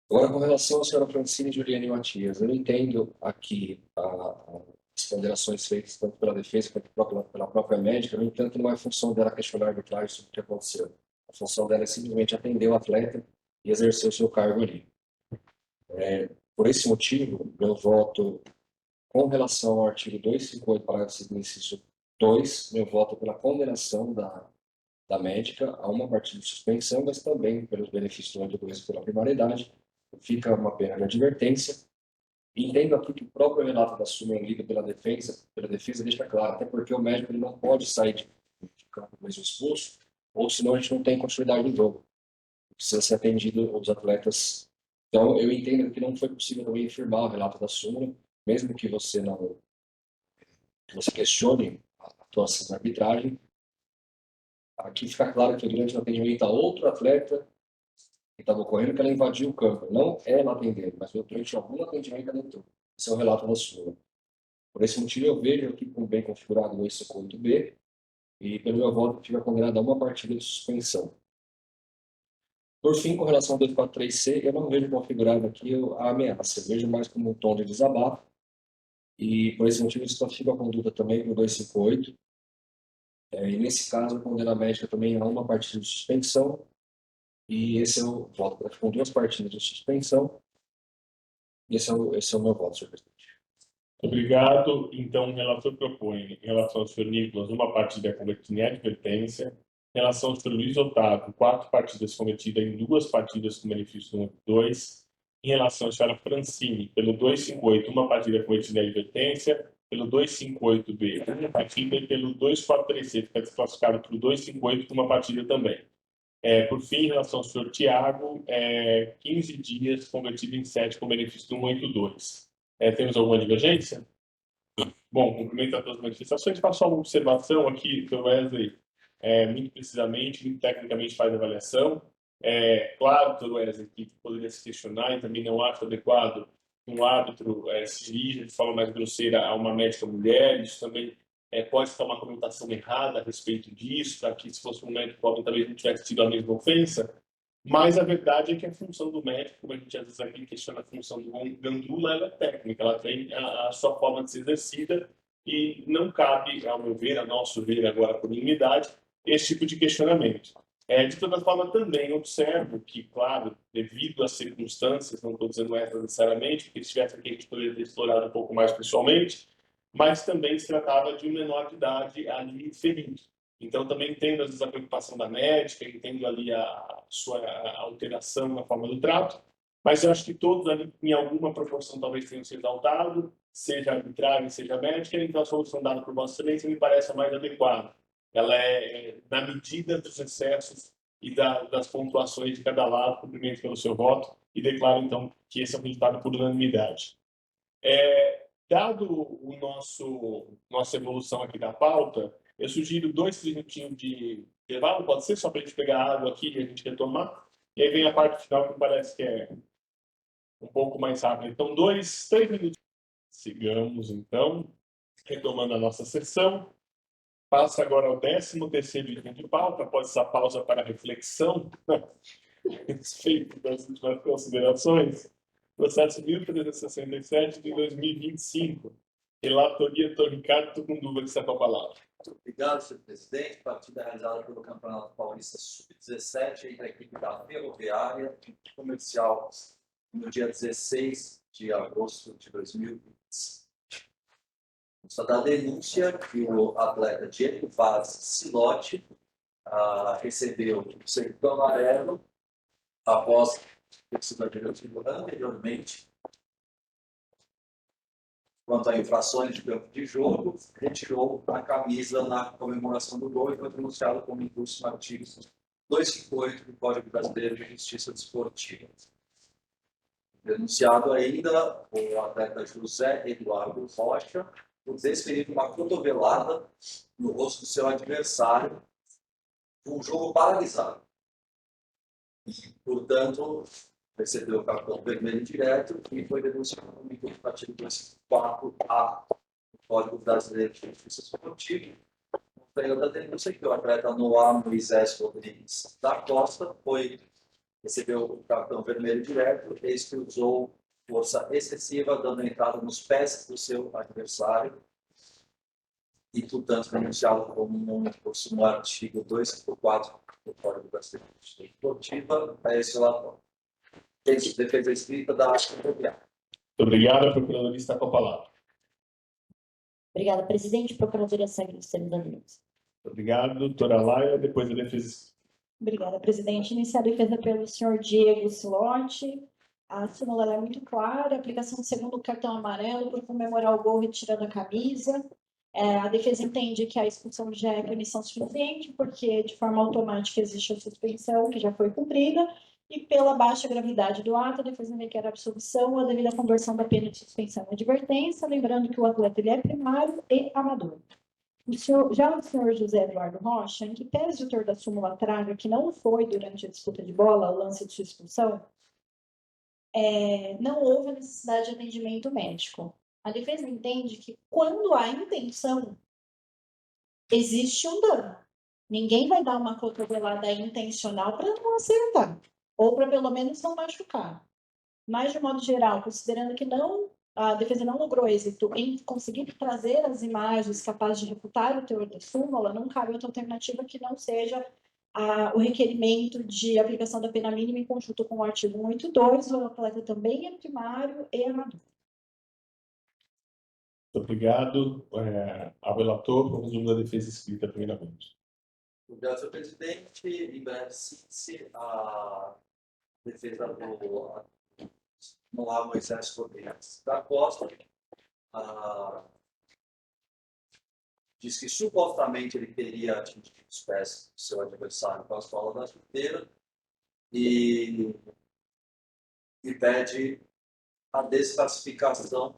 Agora, com relação à senhora Francine Giuliani Matias, eu entendo aqui as ponderações feitas tanto pela defesa quanto pela própria médica, no entanto, não é função dela questionar a arbitragem sobre o que aconteceu. A função dela é simplesmente atender o atleta e exercer o seu cargo ali. Por esse motivo, eu voto, com relação ao artigo 258, parágrafo 2º, inciso 2, eu voto pela condenação da médica a uma partida de suspensão, mas também pelos benefícios do artigo 2 pela primariedade, fica uma pena de advertência. E entendo aqui que o próprio relato da súmula lida pela defesa deixa claro, até porque o médico ele não pode sair de campo mesmo expulso, ou senão a gente não tem continuidade do jogo. Precisa ser atendido os atletas. Então, eu entendo que não foi possível também firmar o relato da súmula, mesmo que você questione a atuação da arbitragem. Aqui fica claro que durante o atendimento a outro atleta que estava ocorrendo, que ela invadiu o campo. Não ela atendendo, mas durante algum atendimento ela entrou. Esse é o relato da súmula. Por esse motivo, eu vejo aqui como bem configurado o 258B, e pelo meu voto fica condenado a uma partida de suspensão. Por fim, com relação ao 243C, eu não vejo configurado aqui a ameaça, eu vejo mais como um tom de desabafo, e por esse motivo desclassifico a conduta também para o 258. E nesse caso, eu condeno a médica também a uma partida de suspensão, e esse é o voto com 2 partidas de suspensão. Esse é o meu voto, senhor presidente. Obrigado. Então, o relator propõe, em relação ao senhor Nicolas, uma partida convertida em advertência. Em relação ao senhor Luiz Otávio, 4 partidas convertidas em 2 partidas com benefício do 2. Em relação à senhora Francine, pelo 258, uma partida convertida em advertência. Pelo 258B, uma partida. E pelo 243C, fica desclassificado pelo 258 uma partida também. Por fim, em relação ao senhor Tiago, 15 dias convertido em 7 com benefício do 182. Temos alguma divergência? Bom, cumprimento a todas as manifestações. Faço só uma observação aqui, que o Wesley, muito precisamente, muito tecnicamente faz a avaliação. Claro, Dr. Wesley, que poderia se questionar e também não acho adequado um árbitro se dirige de forma mais grosseira a uma médica mulher. Isso também pode estar uma conotação errada a respeito disso, para que se fosse um médico homem talvez não tivesse tido a mesma ofensa. Mas a verdade é que a função do médico, como a gente às vezes aqui questiona a função do gandula, ela é técnica, ela tem a sua forma de ser exercida e não cabe, ao meu ver, a nosso ver agora por unanimidade, esse tipo de questionamento. De toda forma, também observo que, claro, devido às circunstâncias, não estou dizendo essa necessariamente, porque se tivesse aqui a gente poderia ter explorado um pouco mais pessoalmente, mas também se tratava de um menor de idade ali ferido. Então, também entendo, às vezes, a preocupação da médica, entendo ali a sua alteração na forma do trato, mas eu acho que todos ali, em alguma proporção, talvez tenham se exaltado, seja arbitrária, seja médica, então a solução dada por Vossa Excelência me parece a mais adequada. Ela é na medida dos excessos e das pontuações de cada lado, cumprimento pelo seu voto, e declaro, então, que esse é o resultado por unanimidade. Dado o nossa evolução aqui da pauta, eu sugiro 2, 3 minutinhos de intervalo, pode ser? Só para a gente pegar água aqui e a gente retomar. E aí vem a parte final que parece que é um pouco mais rápida. Então, 2, 3 minutos. Sigamos, então, retomando a nossa sessão. Passa agora ao 13º item de pauta, após essa pausa para reflexão, a respeito das últimas considerações. Processo 1367 de 2025. Relatoria Dr. Ricardo Tucunduva, que está com a palavra. Obrigado, senhor presidente. Partida realizada pelo Campeonato Paulista Sub-17 entre a equipe da Ferroviária e Comercial no dia 16 de agosto de 2020. Só da denúncia que o atleta Diego Vaz Silotti recebeu o segundo amarelo após ter sido advertido anteriormente quanto a infrações de campo de jogo, retirou a camisa na comemoração do gol e foi denunciado como impulso no artigo 258 do Código Brasileiro de Justiça Desportiva. Denunciado ainda o atleta José Eduardo Rocha por desferir uma cotovelada no rosto do seu adversário, com o jogo paralisado. E, portanto, recebeu o cartão vermelho direto e foi denunciado como impulso no artigo 254A do Código Brasileiro de Justiça Desportiva. O período da denúncia que o atleta Noah Moisés Rodrigues da Costa foi recebeu o cartão vermelho direto, eis que usou força excessiva, dando entrada nos pés do seu adversário, e, portanto, denunciá-lo como um curso no artigo 254 do Código Brasileiro de Justiça Esportiva. É esse relatório. Tem defesa escrita da ação imobiliária. Muito obrigado. A Procuradoria está com a palavra. Obrigada, presidente. Procuradoria segue nos termos da denúncia. Muito obrigado. Doutora Laila, depois a defesa escrita. Obrigada, presidente. Iniciar a defesa pelo senhor Diego Silotti. A súmula é muito clara, aplicação do segundo cartão amarelo por comemorar o gol retirando a camisa. A defesa entende que a expulsão já é punição suficiente, porque de forma automática existe a suspensão, que já foi cumprida, e pela baixa gravidade do ato, a defesa requer a absolvição ou a devida conversão da pena de suspensão e advertência, lembrando que o atleta ele é primário e amador. Já o senhor José Eduardo Rocha, em que pese o autor da súmula traga que não foi durante a disputa de bola o lance de sua expulsão, não houve a necessidade de atendimento médico. A defesa entende que quando há intenção, existe um dano. Ninguém vai dar uma cotovelada intencional para não acertar, ou para pelo menos não machucar. Mas, de modo geral, considerando que a defesa não logrou êxito em conseguir trazer as imagens capazes de refutar o teor da súmula, não cabe outra alternativa que não seja o requerimento de aplicação da pena mínima em conjunto com o artigo 182, o atleta também é primário e amador. Muito obrigado. Ao relator, por resumo da defesa escrita, primeiramente. Obrigado, senhor presidente. Em breve, síntese, a defesa do Moisés Rodrigues da Costa diz que supostamente ele teria atingido os pés do seu adversário com a sola da chuteira e pede a desclassificação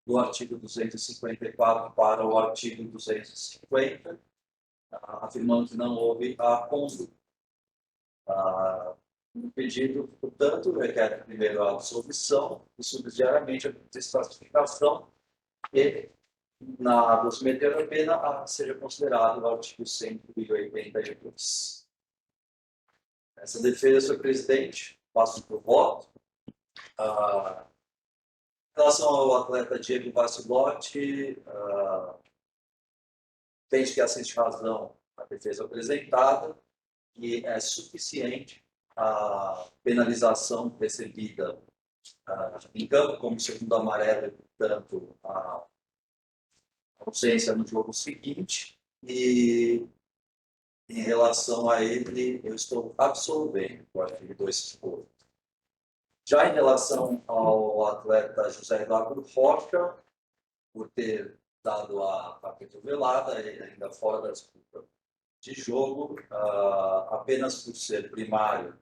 do artigo 254 para o artigo 250, afirmando que não houve a conduta. O pedido, portanto, requer primeiro a absolvição e, subsidiariamente, a desclassificação e, do submeter a pena, seja considerado o artigo 182. Essa defesa, senhor presidente, passo para o voto. Em relação ao atleta Diego Vacilotti, tem que assistir razão à defesa apresentada e é suficiente a penalização recebida em campo como segundo amarelo e, portanto, a ausência no jogo seguinte. E em relação a ele, eu estou absolvendo o artigo 258. Já em relação ao atleta José Eduardo Rocha, por ter dado a cotovelada, ele ainda fora da disputa de jogo, apenas por ser primário,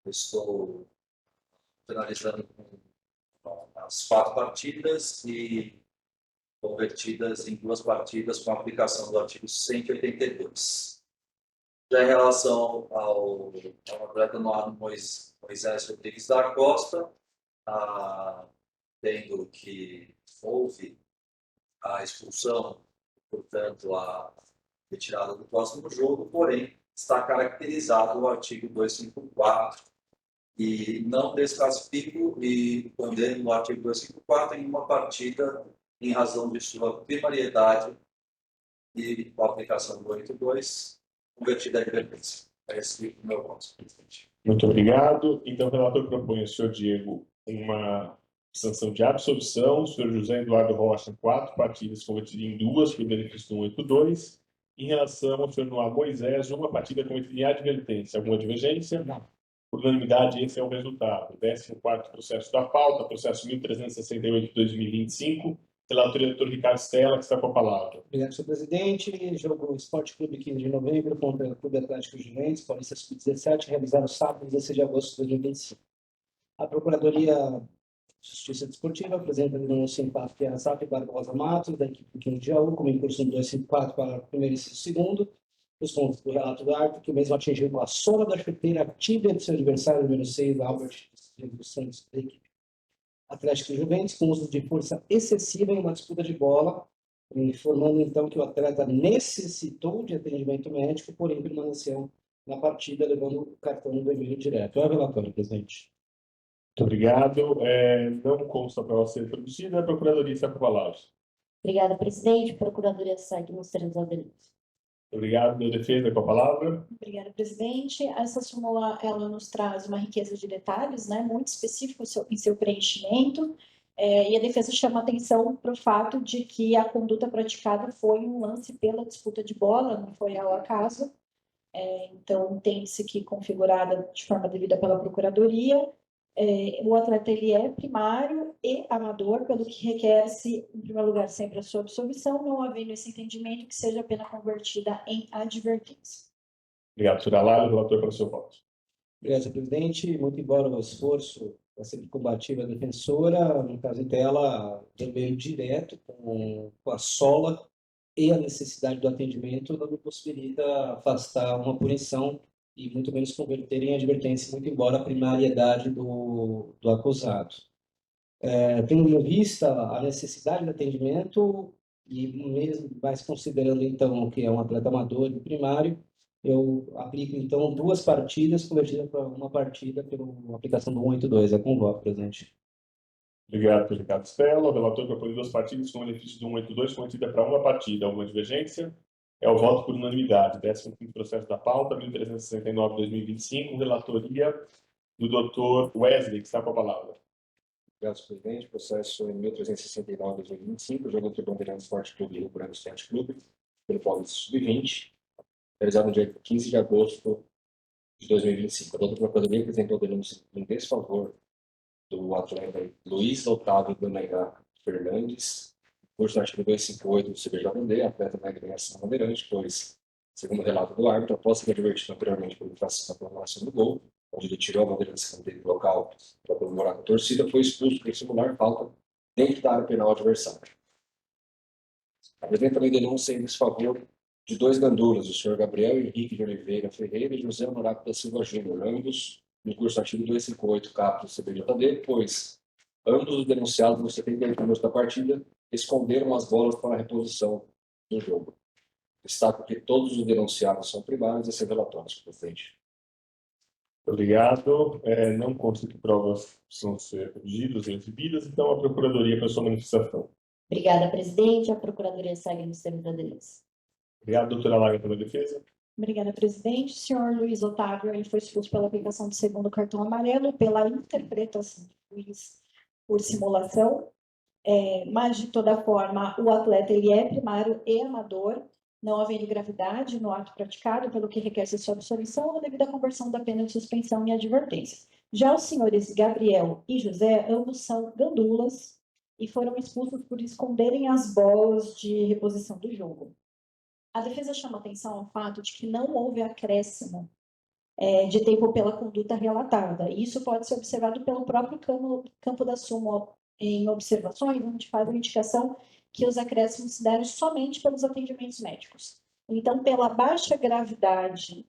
estou penalizando com as 4 partidas e convertidas em 2 partidas com a aplicação do artigo 182. Já em relação ao atleta noado Moisés Rodrigues da Costa, tendo que houve a expulsão, portanto, a retirada do próximo jogo, porém, está caracterizado o artigo 254 e não desclassifico e condeno o artigo 254 em uma partida em razão de sua primariedade e com a aplicação do 82, convertida à advertência. É esse o meu voto, presidente. Muito obrigado. Então, o relator propõe ao senhor Diego uma sanção de absolvição, o senhor José Eduardo Rocha, 4 partidas convertidas em 2, por benefício do 182. Em relação ao senhor Noah Moisés, 1 partida convertida em advertência. Alguma divergência? Não. Por unanimidade, esse é o resultado. 14º processo da pauta, processo 1368 de 2025. Relator doutor Ricardo Stella, que está com a palavra. Obrigado, senhor presidente. Jogo Esporte Clube 15 de novembro contra o Clube Atlético Juventus, Paulista Sub-17, realizado sábado, 16 de agosto de 2025. A Procuradoria de Justiça Desportiva apresenta a denúncia em parte a SAP Barbosa Matos, da equipe 15 de Jaú, como incurso no 254 para o primeiro e segundo. Os pontos do relato do árbitro, que o mesmo atingiu com a sola da chuteira tíbia de seu adversário, número 6, Albert dos Santos, da equipe Atlético Juventus, com uso de força excessiva em uma disputa de bola, informando então que o atleta necessitou de atendimento médico, porém permaneceu na partida, levando o cartão do vermelho direto. É o relatório, presidente. Muito obrigado. Não consta para ser introduzida. A Procuradoria está com a palavra. Obrigada, presidente. Procuradoria segue nos termos da denúncia. Obrigado. Meu defesa com a palavra. Obrigada, presidente. Essa súmula, ela nos traz uma riqueza de detalhes, né, muito específico em seu preenchimento, e a defesa chama atenção para o fato de que a conduta praticada foi um lance pela disputa de bola, não foi ao acaso. Então, tem-se que configurada de forma devida pela Procuradoria. O atleta ele é primário e amador, pelo que requer-se, em primeiro lugar, sempre a sua absolvição, não havendo esse entendimento que seja a pena convertida em advertência. Obrigado, senhor Alário. Relator para o seu voto. Obrigado, senhor presidente. Muito embora o esforço para sempre combativa da defensora, no caso dela, vermelho direto com a sola e a necessidade do atendimento não me possibilita afastar uma punição e muito menos converter em advertência, muito embora a primariedade do acusado. Tendo em vista a necessidade de atendimento e mesmo mais considerando então que é um atleta amador e primário, eu aplico então 2 partidas convertidas para uma partida pela aplicação do 182. É com voto, presidente. Obrigado, senhor Ricardo Stella. O relator propõe 2 partidas com benefício do 182 convertida para uma partida. Alguma divergência? É o voto por unanimidade. 15º processo da pauta, 1369/2025, relatoria do Dr. Wesley, que está com a palavra. Obrigado, senhor presidente. Processo em 1369/2025, jogo entre Bandeirantes Esporte Clube e Rio Branco Esporte Clube, pelo Paulista Sub-20, realizado no dia 15 de agosto de 2025. A doutora Procuradoria apresentou denúncia em desfavor do atleta Luiz Otávio Danegá Fernandes, curso artigo 258 do CBJD, atleta na agremiação Bandeirante, pois, segundo o relato do árbitro, após ser advertido anteriormente por infração da prorrogação do gol, onde ele tirou a bandeira de escanteio do local para comemorar com a torcida, foi expulso por simular falta dentro da área penal adversária. Apresenta também denúncia em desfavor de 2 gandulas, o senhor Gabriel Henrique de Oliveira Ferreira e José Honorato da Silva Júnior, ambos no curso artigo 258, caput do CBJD, pois ambos os denunciados nos 78 minutos da partida esconderam as bolas para a reposição do jogo. Destaco que todos os denunciados são primários e sem relatórios, presidente. Obrigado. Não consta que provas precisam ser redigidas e exibidas, então a Procuradoria para sua manifestação. Obrigada, presidente. A Procuradoria segue nos termos da denúncia. Obrigado, doutora Laga, pela defesa. Obrigada, presidente. O senhor Luiz Otávio ele foi expulso pela aplicação do 2º cartão amarelo, pela interpretação do juiz por simulação, mas, de toda forma, o atleta ele é primário e amador, não havendo gravidade no ato praticado, pelo que requer-se sua absolvição ou devido à conversão da pena de suspensão em advertência. Já os senhores Gabriel e José, ambos são gandulas e foram expulsos por esconderem as bolas de reposição do jogo. A defesa chama atenção ao fato de que não houve acréscimo de tempo pela conduta relatada. E isso pode ser observado pelo próprio campo da súmula em observações, onde faz a indicação que os acréscimos se deram somente pelos atendimentos médicos. Então, pela baixa gravidade,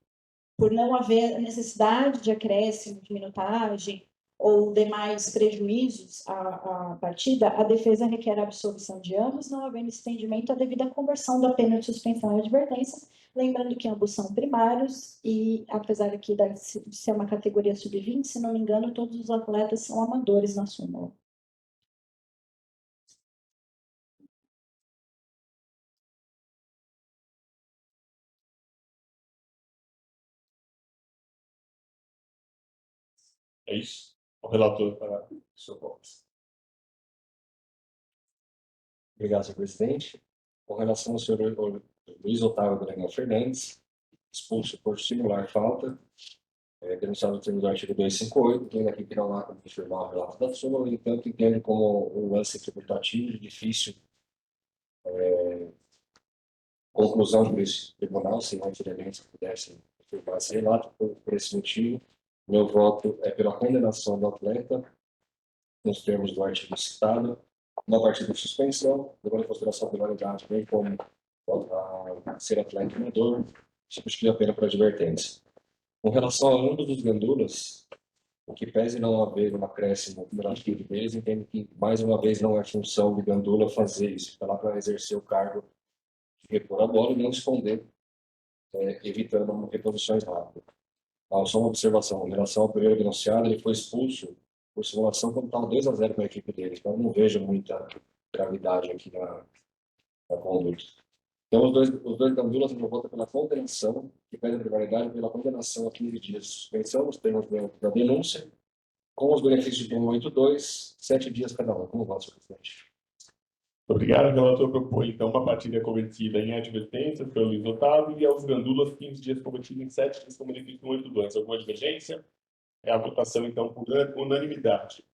por não haver necessidade de acréscimo, de minutagem ou demais prejuízos à partida, a defesa requer a absolvição de ambos, não havendo estendimento à devida conversão da pena de suspensão e advertência, lembrando que ambos são primários e, apesar aqui de ser uma categoria sub-20, se não me engano, todos os atletas são amadores na súmula. É isso. O relator para o seu voto. Obrigado, senhor presidente. Com relação ao senhor Luiz Otávio Danegá Fernandes, expulso por simular falta, denunciado no termo do artigo 258, tendo aqui que não há como confirmar o relato da súmula, no entanto, entendo como um lance interpretativo difícil conclusão por esse tribunal, se não elementos que pudessem confirmar esse relato. Por esse motivo, meu voto é pela condenação do atleta, nos termos do artigo citado, uma partida de suspensão, levando em consideração a penalidade, bem como a ser atleta amador, substituir a pena por advertência. Com relação a ambos os gandulas, o que pese não haver um acréscimo relativo deles, entendo que, mais uma vez, não é função de gandula fazer isso, está lá para exercer o cargo de repor a bola e não esconder evitando reposições rápidas. Só uma observação, em relação ao primeiro denunciado, ele foi expulso por simulação quando estava 2-0 para a equipe dele, então eu não vejo muita gravidade aqui na conduta. Então, os dois gandulas não votam pela condenação, que pede a privaridade pela condenação a 15 dias de suspensão, nos termos da denúncia, com os benefícios do 182, 7 dias cada um. Como voto, senhor presidente? Obrigado. O relator propõe, então, uma partilha cometida em advertência pelo Luiz Otávio e aos gandulas 15 dias cometidos em 7 dias com benefício do 182. Alguma divergência? É a votação, então, por unanimidade.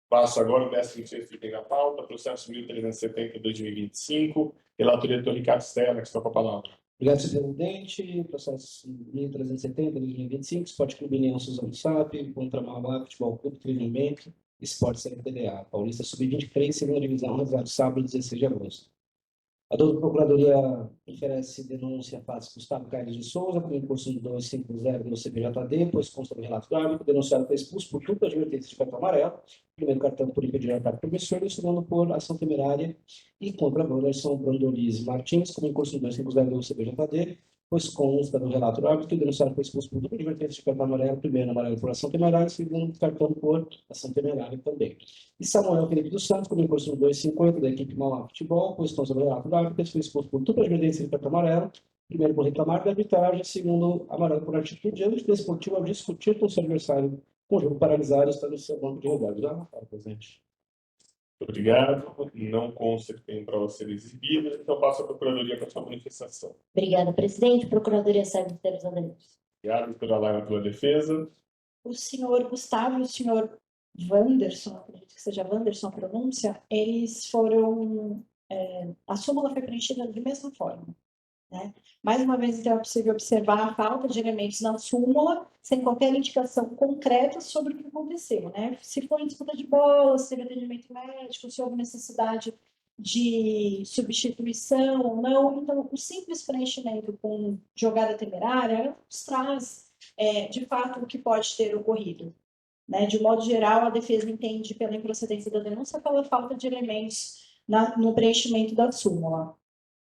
Passo agora o 16º item da pauta, processo 1370-2025, relatoria do Ricardo Stella, que está com a palavra. Obrigado, senhor presidente. Processo 1370-2025, Esporte Clube União Suzano SAP, contra Mauá, Futebol Clube, Treinamento, Esporte CFTDA, Paulista Sub-23, segunda divisão, realizado sábado, 16 de agosto. A doutora Procuradoria oferece denúncia a Gustavo Carlos de Souza, com curso 250 no CPJD, pois consta do relato gráfico, o denunciado foi expulso por dupla advertência de cartão amarelo, primeiro cartão por impedir o ataque promissor e o segundo por ação temerária e contra Wanderson Brandoliz Martins, com curso 250 no CPJD, pois consta do relato gráfico que o denunciado foi expulso por dupla advertência de cartão amarelo, primeiro amarelo por ação temerária e segundo cartão por ação temerária também. E Samuel Felipe dos Santos, com curso 250 da equipe Mauá Futebol, pois consta do relato gráfico que foi expulso por dupla advertência de cartão amarelo, primeiro por reclamar da arbitragem, segundo amarelo por atitude antidesportiva ao discutir com o seu adversário com o jogo paralisado, está no seu banco de reservas. Presidente. Muito obrigado. Não consta que tem prova a ser exibida, então passo à Procuradoria para a sua manifestação. Obrigada, presidente. Procuradoria segue os termos anteriores. Obrigado, doutora Laila, pela defesa. O senhor Gustavo e o senhor Wanderson, acredito que seja Wanderson a pronúncia, eles foram... a súmula foi preenchida de mesma forma. Né? Mais uma vez, então, é possível observar a falta de elementos na súmula, sem qualquer indicação concreta sobre o que aconteceu. Né? Se foi em disputa de bola, se teve atendimento médico, se houve necessidade de substituição ou não. Então, o simples preenchimento com jogada temerária nos traz, de fato, o que pode ter ocorrido. Né? De modo geral, a defesa entende pela improcedência da denúncia pela falta de elementos no preenchimento da súmula.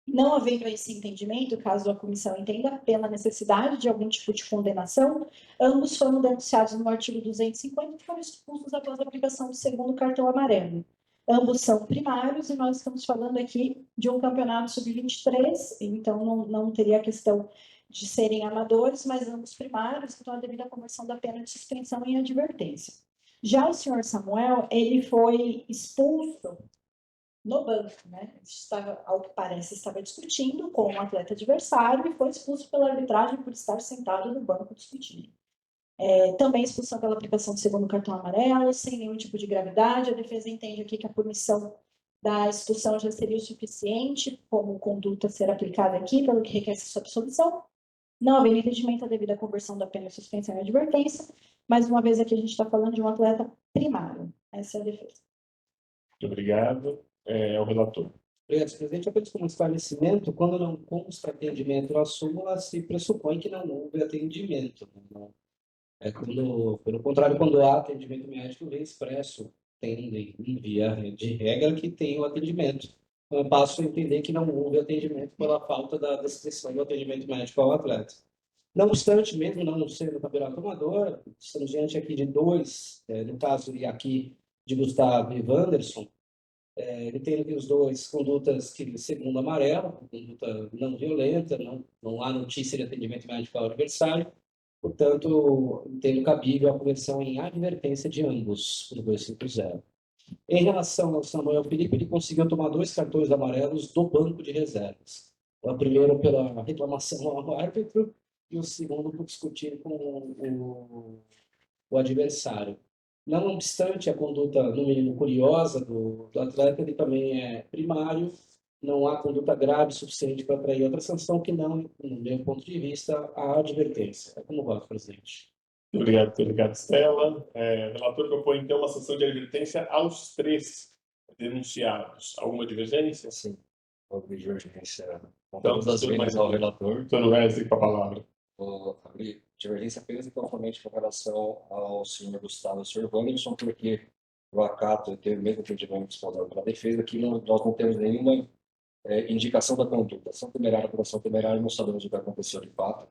Não havendo esse entendimento, caso a comissão entenda pela necessidade de algum tipo de condenação, ambos foram denunciados no artigo 250 e foram expulsos após a aplicação do segundo cartão amarelo. Ambos são primários e nós estamos falando aqui de um campeonato sub-23, então não teria a questão de serem amadores, mas ambos primários, então a devida conversão da pena de suspensão em advertência. Já o senhor Samuel, ele foi expulso no banco, né? Estava, ao que parece, estava discutindo com o atleta adversário e foi expulso pela arbitragem por estar sentado no banco discutindo. Também expulsão pela aplicação do segundo cartão amarelo, sem nenhum tipo de gravidade. A defesa entende aqui que a punição da expulsão já seria o suficiente como conduta a ser aplicada aqui, pelo que requer sua absolvição. Não havendo entendimento, a devida conversão da pena de suspensão e advertência. Mais uma vez, aqui a gente está falando de um atleta primário. Essa é a defesa. Muito obrigado. O relator. Obrigado, senhor presidente. Apenas como esclarecimento, quando não consta atendimento na súmula, se pressupõe que não houve atendimento. Pelo contrário, quando há atendimento médico, vem expresso, tem em via de regra que tem o atendimento. Então, eu passo a entender que não houve atendimento pela falta da descrição do atendimento médico ao atleta. Não obstante, mesmo não sendo campeonato amador, estamos diante aqui de dois, no caso aqui de Gustavo e Wanderson, entendo que os dois condutas que segundo amarelo, conduta não violenta, não há notícia de atendimento médico ao adversário, portanto, entendo cabível a conversão em advertência de ambos, no 250. Em relação ao Samuel Felipe, ele conseguiu tomar 2 cartões amarelos do banco de reservas. O primeiro pela reclamação ao árbitro e o segundo por discutir com o adversário. Não obstante a conduta, no mínimo, curiosa do atleta, ele também é primário, não há conduta grave suficiente para atrair outra sanção que não, no meu ponto de vista, a advertência. É como voto, presidente. Obrigado, Stella. O relator propõe, então, uma sanção de advertência aos 3 denunciados. Alguma divergência? Sim. Houve divergência. Então, Todas as vezes ao relator. Doutor Wesley, com a palavra. Vou abrir divergência apenas e totalmente com relação ao senhor Gustavo e ao senhor Wanderson, porque o acato teve o mesmo entendimento respondendo pela defesa, que nós não temos nenhuma indicação da conduta. Ação temerária por ação temerária, não sabemos o que aconteceu de fato.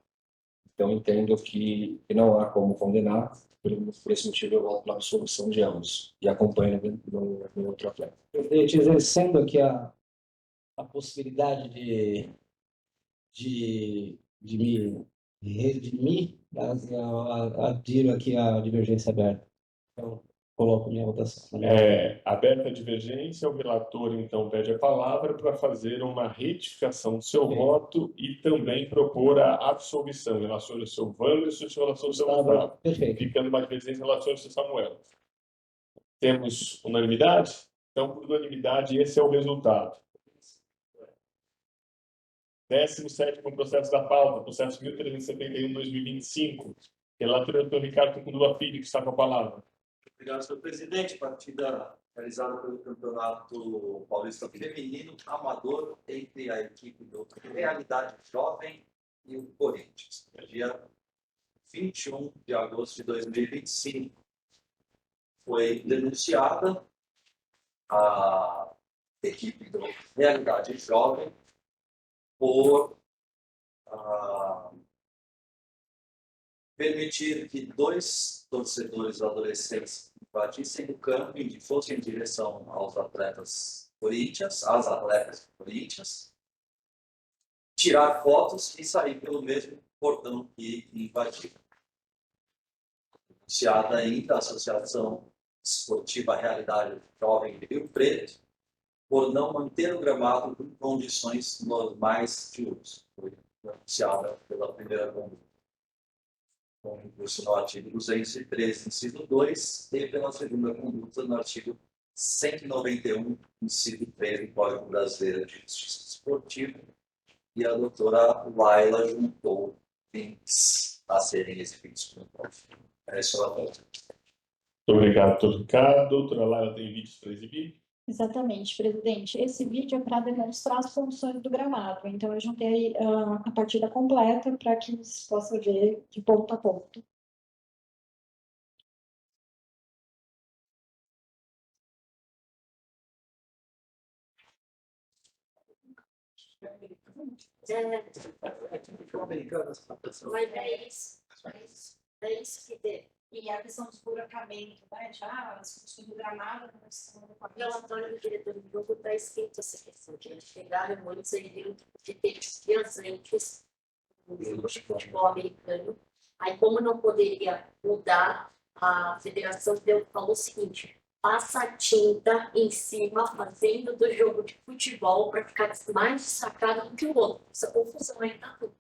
Então, entendo que não há como condenar. Por esse motivo, eu volto na absolução de ambos e acompanho no outro atleta. Presidente, exercendo aqui a possibilidade de me redimir, adiro aqui a divergência aberta. Então, coloco minha votação. Aberta a divergência, o relator, então, pede a palavra para fazer uma retificação do seu voto e também propor a absolvição em relação ao seu Wanderson e em relação ao seu Gustavo. Perfeito. Ficando uma divergência em relação ao seu Samuel. Temos unanimidade? Então, por unanimidade, esse é o resultado. 17º processo da pauta, processo 1371/2025. Relator Antônio Ricardo Cundula Filho, que está com a palavra. Obrigado, senhor presidente. Partida realizada pelo Campeonato Paulista Feminino Amador entre a equipe do Realidade Jovem e o Corinthians, dia 21 de agosto de 2025. Foi denunciada a equipe do Realidade Jovem por permitir que 2 torcedores adolescentes invadissem o campo e fossem em direção aos atletas Corinthians, às atletas Corinthians, tirar fotos e sair pelo mesmo portão que invadiram. Denunciada ainda a Associação Esportiva Realidade Jovem de Rio Preto por não manter o gramado em condições normais de uso. Foi denunciada pela primeira conduta, com recurso no artigo 213, inciso 2, e pela segunda conduta no artigo 191, inciso 3 do Código Brasileiro de Justiça Esportiva, e a doutora Laila juntou links a serem exibidos pelo prof. É isso, doutora. Muito obrigado, doutor Ricardo. Doutora Laila, tem vídeos para exibir? Exatamente, presidente. Esse vídeo é para demonstrar as funções do gramado. Então, eu juntei a partida completa para que se possa ver de ponto a ponto. Mas é isso que tem. E a questão do esburacamento, né? As funções do gramado não estão no relatório do diretor do jogo, está escrito essa questão, que eles pegaram muitos viram que teve dias antes no jogo de futebol americano. Aí, como não poderia mudar, a federação falou o seguinte: passa tinta em cima, fazendo do jogo de futebol para ficar mais destacado do que o outro. Essa confusão aí tá tudo.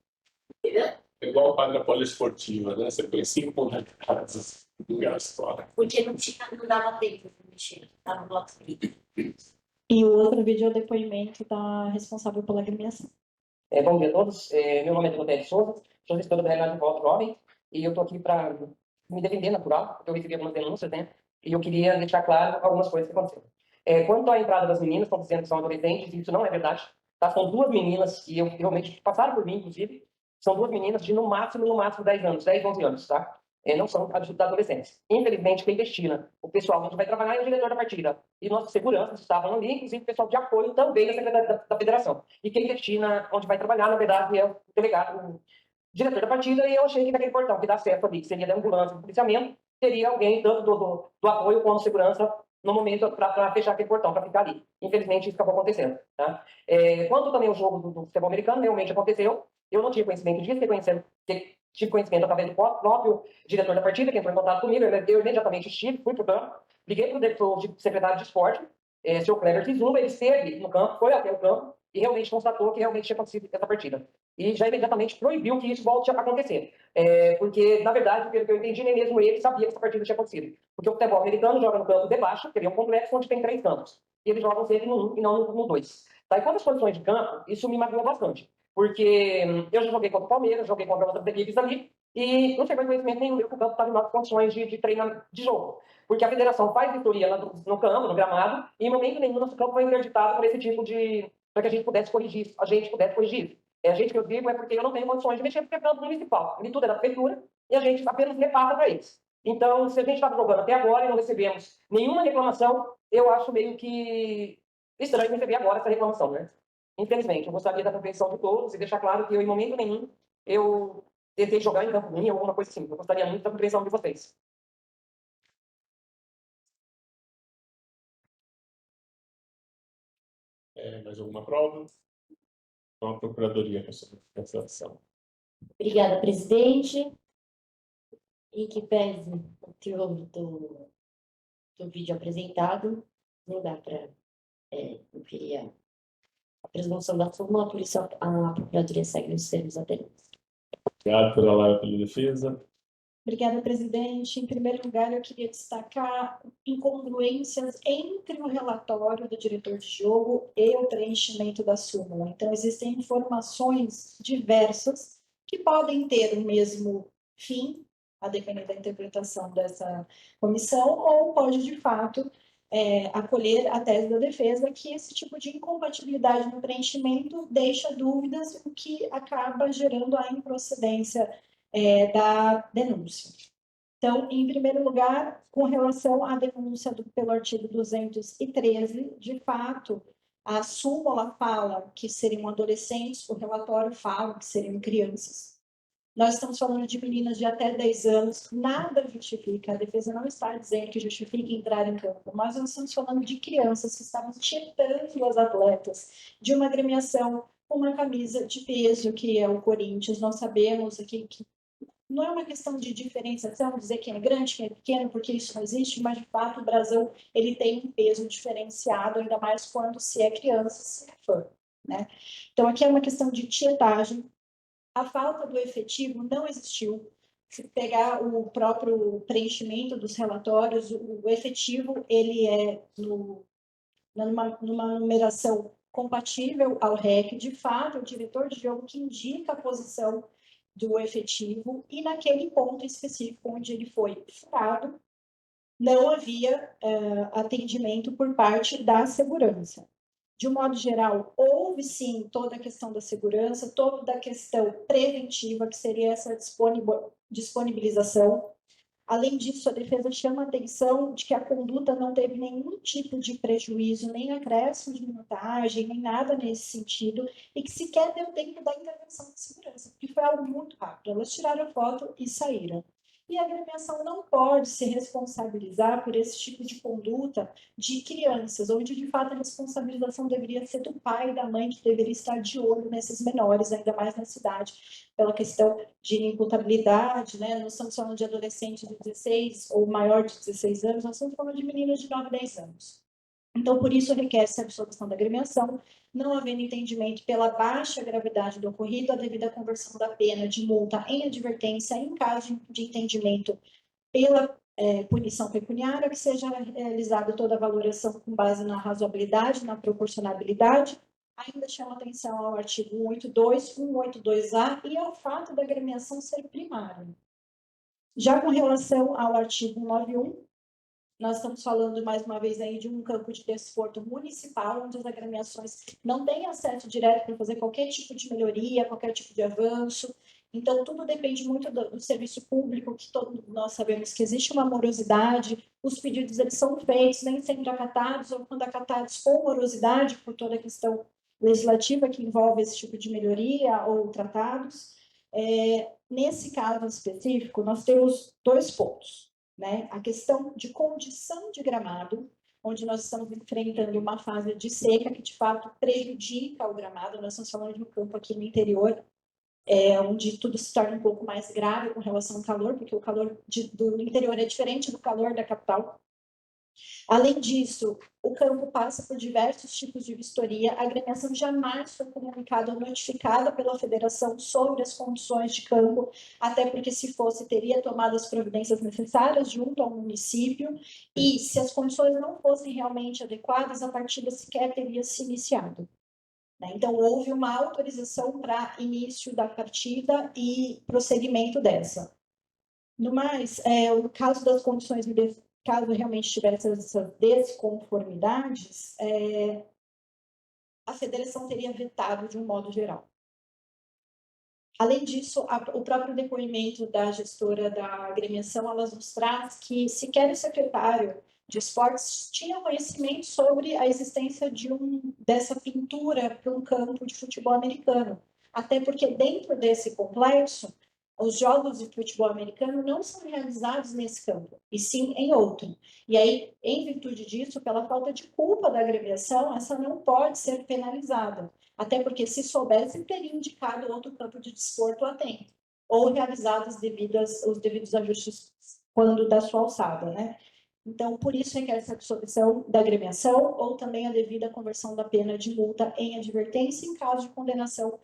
Entendeu? É igual a quadra poliesportiva, né? Você põe 5 pontos do gasto fora. Porque não dava tempo de mexer, estava no bloco frio. E o outro vídeo é o depoimento da responsável pela agremiação. Bom dia a todos. Meu nome é Timóteo Souza, sou gestor da Realidade Jovem, e eu estou aqui para me defender natural, porque eu recebi algumas denúncias, né? E eu queria deixar claro algumas coisas que aconteceram. Quanto à entrada das meninas, estão dizendo que são adolescentes, isso não é verdade. Tá? São 2 meninas, e eu realmente passaram por mim, inclusive, são 2 meninas de no máximo 10 anos, 10, 11 anos, tá? Não são adolescentes. Infelizmente, quem destina o pessoal onde vai trabalhar é o diretor da partida. E nossos seguranças estavam ali, inclusive o pessoal de apoio também da Secretaria da Federação. E quem destina onde vai trabalhar, na verdade, é o delegado, o diretor da partida, e eu achei que naquele portão que dá acesso ali, que seria da ambulância, do policiamento, teria alguém tanto do apoio como segurança no momento para fechar aquele portão, para ficar ali. Infelizmente, isso acabou acontecendo. Tá? Quanto também o jogo do futebol americano, realmente aconteceu. Eu não tinha conhecimento disso, tive conhecimento através do próprio diretor da partida, que entrou em contato comigo. Eu imediatamente fui para o campo, liguei para o secretário de esporte, seu Kleber Kizumba, ele esteve no campo, foi até o campo e realmente constatou que realmente tinha acontecido essa partida. E já imediatamente proibiu que isso volte a acontecer. Porque, na verdade, pelo que eu entendi, nem mesmo ele sabia que essa partida tinha acontecido. Porque o futebol americano joga no campo de baixo, que é um complexo onde tem 3 campos. E eles jogam sempre no 1 e não no 2. Tá? E quanto às condições de campo, isso me magoou bastante. Porque eu já joguei contra o Palmeiras, joguei contra outras equipes ali, e não chegou conhecimento nenhum que o campo estava em novas condições de treino de jogo. Porque a federação faz vistoria no campo, no gramado, e em momento nenhum nosso campo foi interditado por esse tipo de... para que a gente pudesse corrigir isso. A gente que eu digo é porque eu não tenho condições de mexer, porque é campo municipal. E tudo é da prefeitura, e a gente apenas repassa para eles. Então, se a gente estava jogando até agora e não recebemos nenhuma reclamação, eu acho meio que estranho receber agora essa reclamação, né? Infelizmente, eu gostaria da compreensão de todos e deixar claro que eu, em momento nenhum, eu tentei jogar em campo ruim ou alguma coisa assim. Eu gostaria muito da compreensão de vocês. Mais alguma prova? Então, a Procuradoria, com essa consideração. Obrigada, presidente. Em que pese o teor do vídeo apresentado, não dá para conferir a presunção da súmula, por isso a Procuradoria segue os termos aderentes. Obrigado pela Lara pela defesa. Obrigada, presidente. Em primeiro lugar, eu queria destacar incongruências entre o relatório do diretor de jogo e o preenchimento da súmula. Então, existem informações diversas que podem ter o mesmo fim, a depender da interpretação dessa comissão, ou pode, de fato, acolher a tese da defesa que esse tipo de incompatibilidade no preenchimento deixa dúvidas, o que acaba gerando a improcedência da denúncia. Então, em primeiro lugar, com relação à denúncia pelo artigo 213, de fato, a súmula fala que seriam adolescentes, o relatório fala que seriam crianças. Nós estamos falando de meninas de até 10 anos, nada justifica, a defesa não está dizendo que justifica entrar em campo, mas nós estamos falando de crianças que estavam tirando as atletas de uma agremiação com uma camisa de peso, que é o Corinthians. Nós sabemos aqui que não é uma questão de diferenciação, dizer quem é grande, quem é pequeno, porque isso não existe, mas, de fato, o Brasil ele tem um peso diferenciado, ainda mais quando se é criança, se é fã, né? Então, aqui é uma questão de tietagem. A falta do efetivo não existiu. Se pegar o próprio preenchimento dos relatórios, o efetivo, ele é numa numeração compatível ao REC. De fato, o diretor de jogo que indica a posição do efetivo, e naquele ponto específico onde ele foi furado, não havia atendimento por parte da segurança. De um modo geral, houve sim toda a questão da segurança, toda a questão preventiva, que seria essa disponibilização. Além disso, a defesa chama a atenção de que a conduta não teve nenhum tipo de prejuízo, nem acréscimo de minutagem, nem nada nesse sentido, e que sequer deu tempo da intervenção de segurança, porque foi algo muito rápido. Elas tiraram a foto e saíram. E a agremiação não pode se responsabilizar por esse tipo de conduta de crianças, onde de fato a responsabilização deveria ser do pai e da mãe, que deveria estar de olho nesses menores, ainda mais na cidade, pela questão de imputabilidade, né? Nós estamos falando de adolescentes de 16 ou maior de 16 anos, nós estamos falando de meninas de 9, 10 anos. Então, por isso, requer-se a absolvição da agremiação, não havendo entendimento pela baixa gravidade do ocorrido, a devida conversão da pena de multa em advertência, em caso de entendimento pela punição pecuniária, que seja realizada toda a valoração com base na razoabilidade, na proporcionalidade. Ainda chama atenção ao artigo 182, 182A e ao fato da agremiação ser primária. Já com relação ao artigo 191, nós estamos falando, mais uma vez, aí de um campo de desporto municipal, onde as agremiações não têm acesso direto para fazer qualquer tipo de melhoria, qualquer tipo de avanço. Então, tudo depende muito do serviço público, que todos nós sabemos que existe uma morosidade, os pedidos eles são feitos, nem sempre acatados, ou quando acatados com morosidade, por toda a questão legislativa que envolve esse tipo de melhoria ou tratados. Nesse caso específico, nós temos 2 pontos. Né? A questão de condição de gramado, onde nós estamos enfrentando uma fase de seca que, de fato, prejudica o gramado. Nós estamos falando de um campo aqui no interior, onde tudo se torna um pouco mais grave com relação ao calor, porque o calor do interior é diferente do calor da capital. Além disso, o campo passa por diversos tipos de vistoria. A agremiação jamais foi comunicada ou notificada pela federação sobre as condições de campo, até porque, se fosse, teria tomado as providências necessárias junto ao município, e se as condições não fossem realmente adequadas, a partida sequer teria se iniciado. Então, houve uma autorização para início da partida e prosseguimento dessa. No mais, o caso das condições de caso realmente tivesse essas desconformidades, a federação teria vetado de um modo geral. Além disso, o próprio depoimento da gestora da agremiação, ela nos traz que sequer o secretário de Esportes tinha conhecimento sobre a existência dessa pintura para um campo de futebol americano. Até porque dentro desse complexo, os jogos de futebol americano não são realizados nesse campo, e sim em outro. E aí, em virtude disso, pela falta de culpa da agremiação, essa não pode ser penalizada. Até porque, se soubesse, teria indicado outro campo de desporto a tempo, ou realizado os devidos ajustes quando da sua alçada, né? Então, por isso requer essa absolvição da agremiação ou também a devida conversão da pena de multa em advertência em caso de condenação,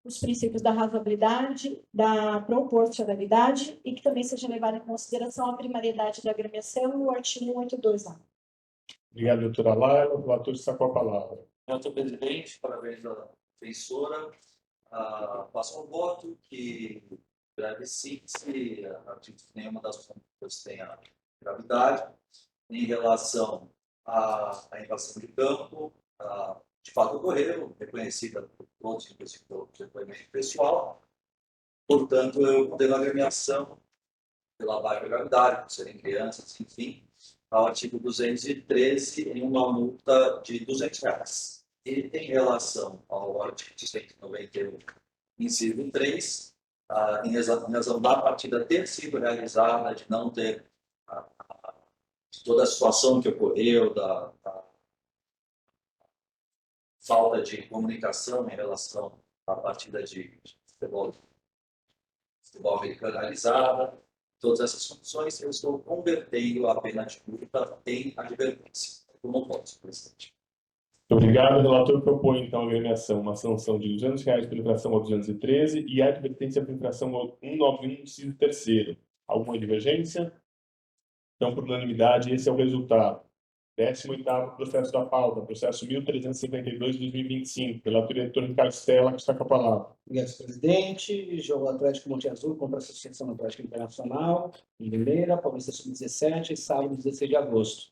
os princípios da razoabilidade, da proporcionalidade e que também seja levado em consideração a primariedade da agremiação e o artigo 182 lá. Obrigado, doutora Laila. O relator está com a palavra. Senhor presidente, parabéns à defensora. Passo ao voto que breve síntese, acredito que nenhuma das condutas tenha gravidade. Em relação à invasão de campo, de fato ocorreu, reconhecida por todos, inclusive pelo depoimento pessoal. Portanto, eu condeno a agremiação pela baixa gravidade, por serem crianças, enfim, ao artigo 213, em uma multa de R$200. E em relação ao artigo 191, inciso 3, em razão da partida ter sido realizada, de não ter toda a situação que ocorreu, da falta de comunicação em relação à partida de futebol americano realizada, todas essas condições, eu estou convertendo a pena de multa em advertência. Como pode, presidente? Muito obrigado. O relator propõe, então, a agremiação, uma sanção de R$200 por infração ao 213 e a advertência por infração ao 191, inciso 3º. Alguma divergência? Então, por unanimidade, esse é o resultado. 18º processo da pauta, processo 1352/2025, relator diretor Ricardo Stella, que está com a palavra. Obrigado, senhor presidente. Jogo Atlético Monte Azul contra a Associação Atlética Internacional, em Limeira, Paulista Sub-17, sábado, 16 de agosto.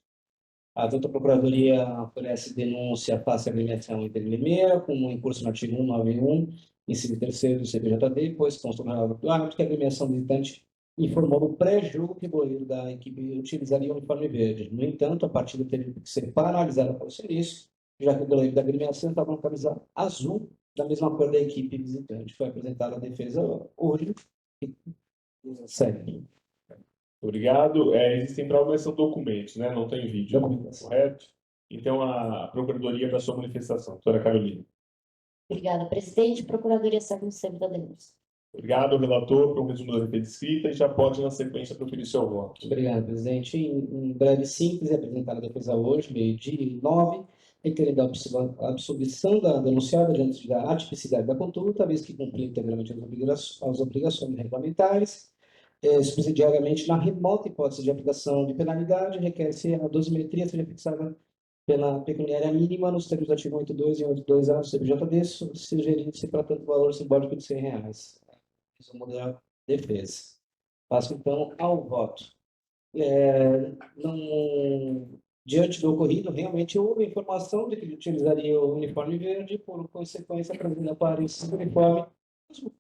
A doutora Procuradoria oferece denúncia face à agremiação entre Limeira, com um curso no artigo 191, inciso 3º do CPJD, pois consta no relatório do árbitro que a agremiação visitante informou no pré-jogo que o goleiro da equipe utilizaria o uniforme verde. No entanto, a partida teve que ser paralisada pelo serviço, já que o goleiro da agremiação estava com a camisa azul, da mesma cor da equipe visitante. Foi apresentada a defesa hoje. Segue. Obrigado. Existem provas, mas são documentos, né? Não tem vídeo, correto? Então, a Procuradoria para sua manifestação. Doutora Carolina. Obrigada, presidente. Procuradoria segue no sempre da denúncia. Obrigado, relator, por um resumo da defesa escrita e já pode, na sequência, proferir seu voto. Obrigado, presidente. Em breve simples, apresentada a defesa hoje, meio-dia e 9, requerendo a absolvição da denunciada diante da atipicidade da conduta, vez que cumpriu integralmente as obrigações regulamentares. Subsidiariamente, na remota hipótese de aplicação de penalidade, requer-se a dosimetria seja fixada pela pecuniária mínima nos termos do artigo 82 e 82A do CPJD, sugerindo-se para tanto valor simbólico de R$100. Resumo da defesa. Passo, então, ao voto. Diante do ocorrido, realmente houve informação de que ele utilizaria o uniforme verde, por consequência, apresenta para esse uniforme azul.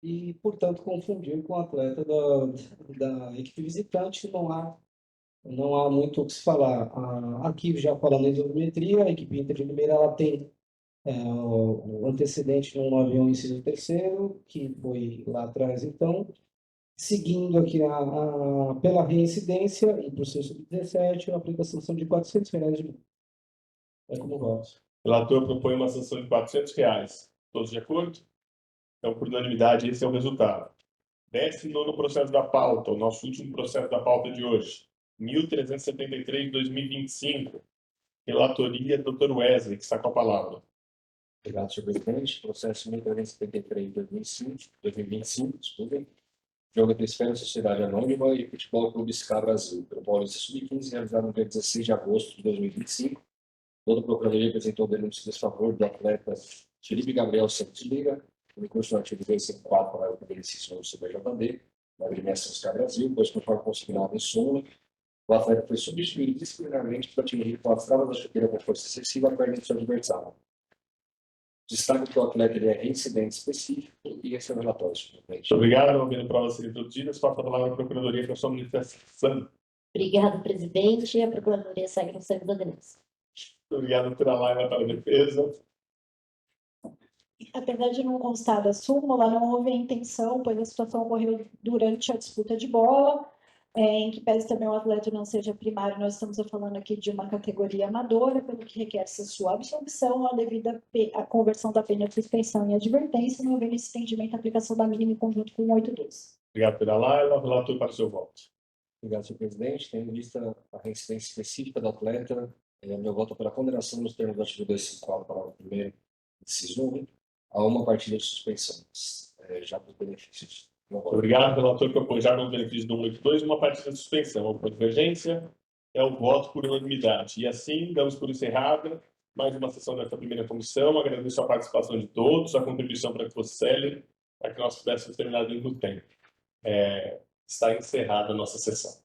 E, portanto, confundir com o atleta da equipe visitante, não há muito o que se falar. Aqui, já falando em dosimetria, a equipe Inter de Limeira ela tem o antecedente no 191, inciso 3º, que foi lá atrás, então, seguindo aqui pela reincidência, em processo de 17, a aplicação são de R$400 de multa. É como voto. O relator propõe uma sanção de R$400. Todos de acordo? Então, por unanimidade, esse é o resultado. 19º processo da pauta, o nosso último processo da pauta de hoje. 1373/2025. Relatoria, Dr. Wesley, que está com a palavra. Obrigado, senhor presidente. Processo 1373/2025, desculpem. Jogo entre Esfera Sociedade Anônima e Futebol Clube Scar Brasil, pelo Paulista Sub-15, realizado no dia 16 de agosto de 2025. Toda a Procuradoria apresentou denúncia em desfavor do atleta Felipe Gabriel Santos Lira, no curso do artigo 254, parágrafo 1, inciso 1 do CPJD, na agremiação Scar Brasil, pois, conforme consignado em súmula, o atleta foi substituído disciplinarmente por atingir com as travas da chuteira com força excessiva a perna de seu adversário. Destaque que o atleta ele é reincidente específico e esse é o relatório, senhor presidente. Muito obrigado. Não havendo provas a serem introduzidas, passo a palavra à Procuradoria para sua manifestação. Obrigado, presidente. A Procuradoria segue no serviço da denúncia. Obrigado, doutora Laila, pela defesa. Apesar de não constar da súmula, não houve a intenção, pois a situação ocorreu durante a disputa de bola, em que pese também o atleta não seja primário, nós estamos falando aqui de uma categoria amadora, pelo que requer-se a sua absolvição, a devida a conversão da pena de suspensão e advertência, não havendo esse entendimento, a aplicação da mínima em conjunto com o 8.2. Obrigado, doutora Laila. Relator, para o seu voto. Obrigado, senhor presidente. Tendo vista a reincidência específica do atleta, meu voto é pela condenação nos termos do artigo 254, parágrafo 1º, inciso 1, a uma partida de suspensão, já para os benefícios. Obrigado, relator, por apoiar no benefício do 182 uma partida de suspensão. Alguma divergência? É o voto por unanimidade. E assim, damos por encerrada mais uma sessão desta primeira comissão. Agradeço a participação de todos, a contribuição para que fosse célere, para que nós pudéssemos terminar dentro do tempo. Está encerrada a nossa sessão.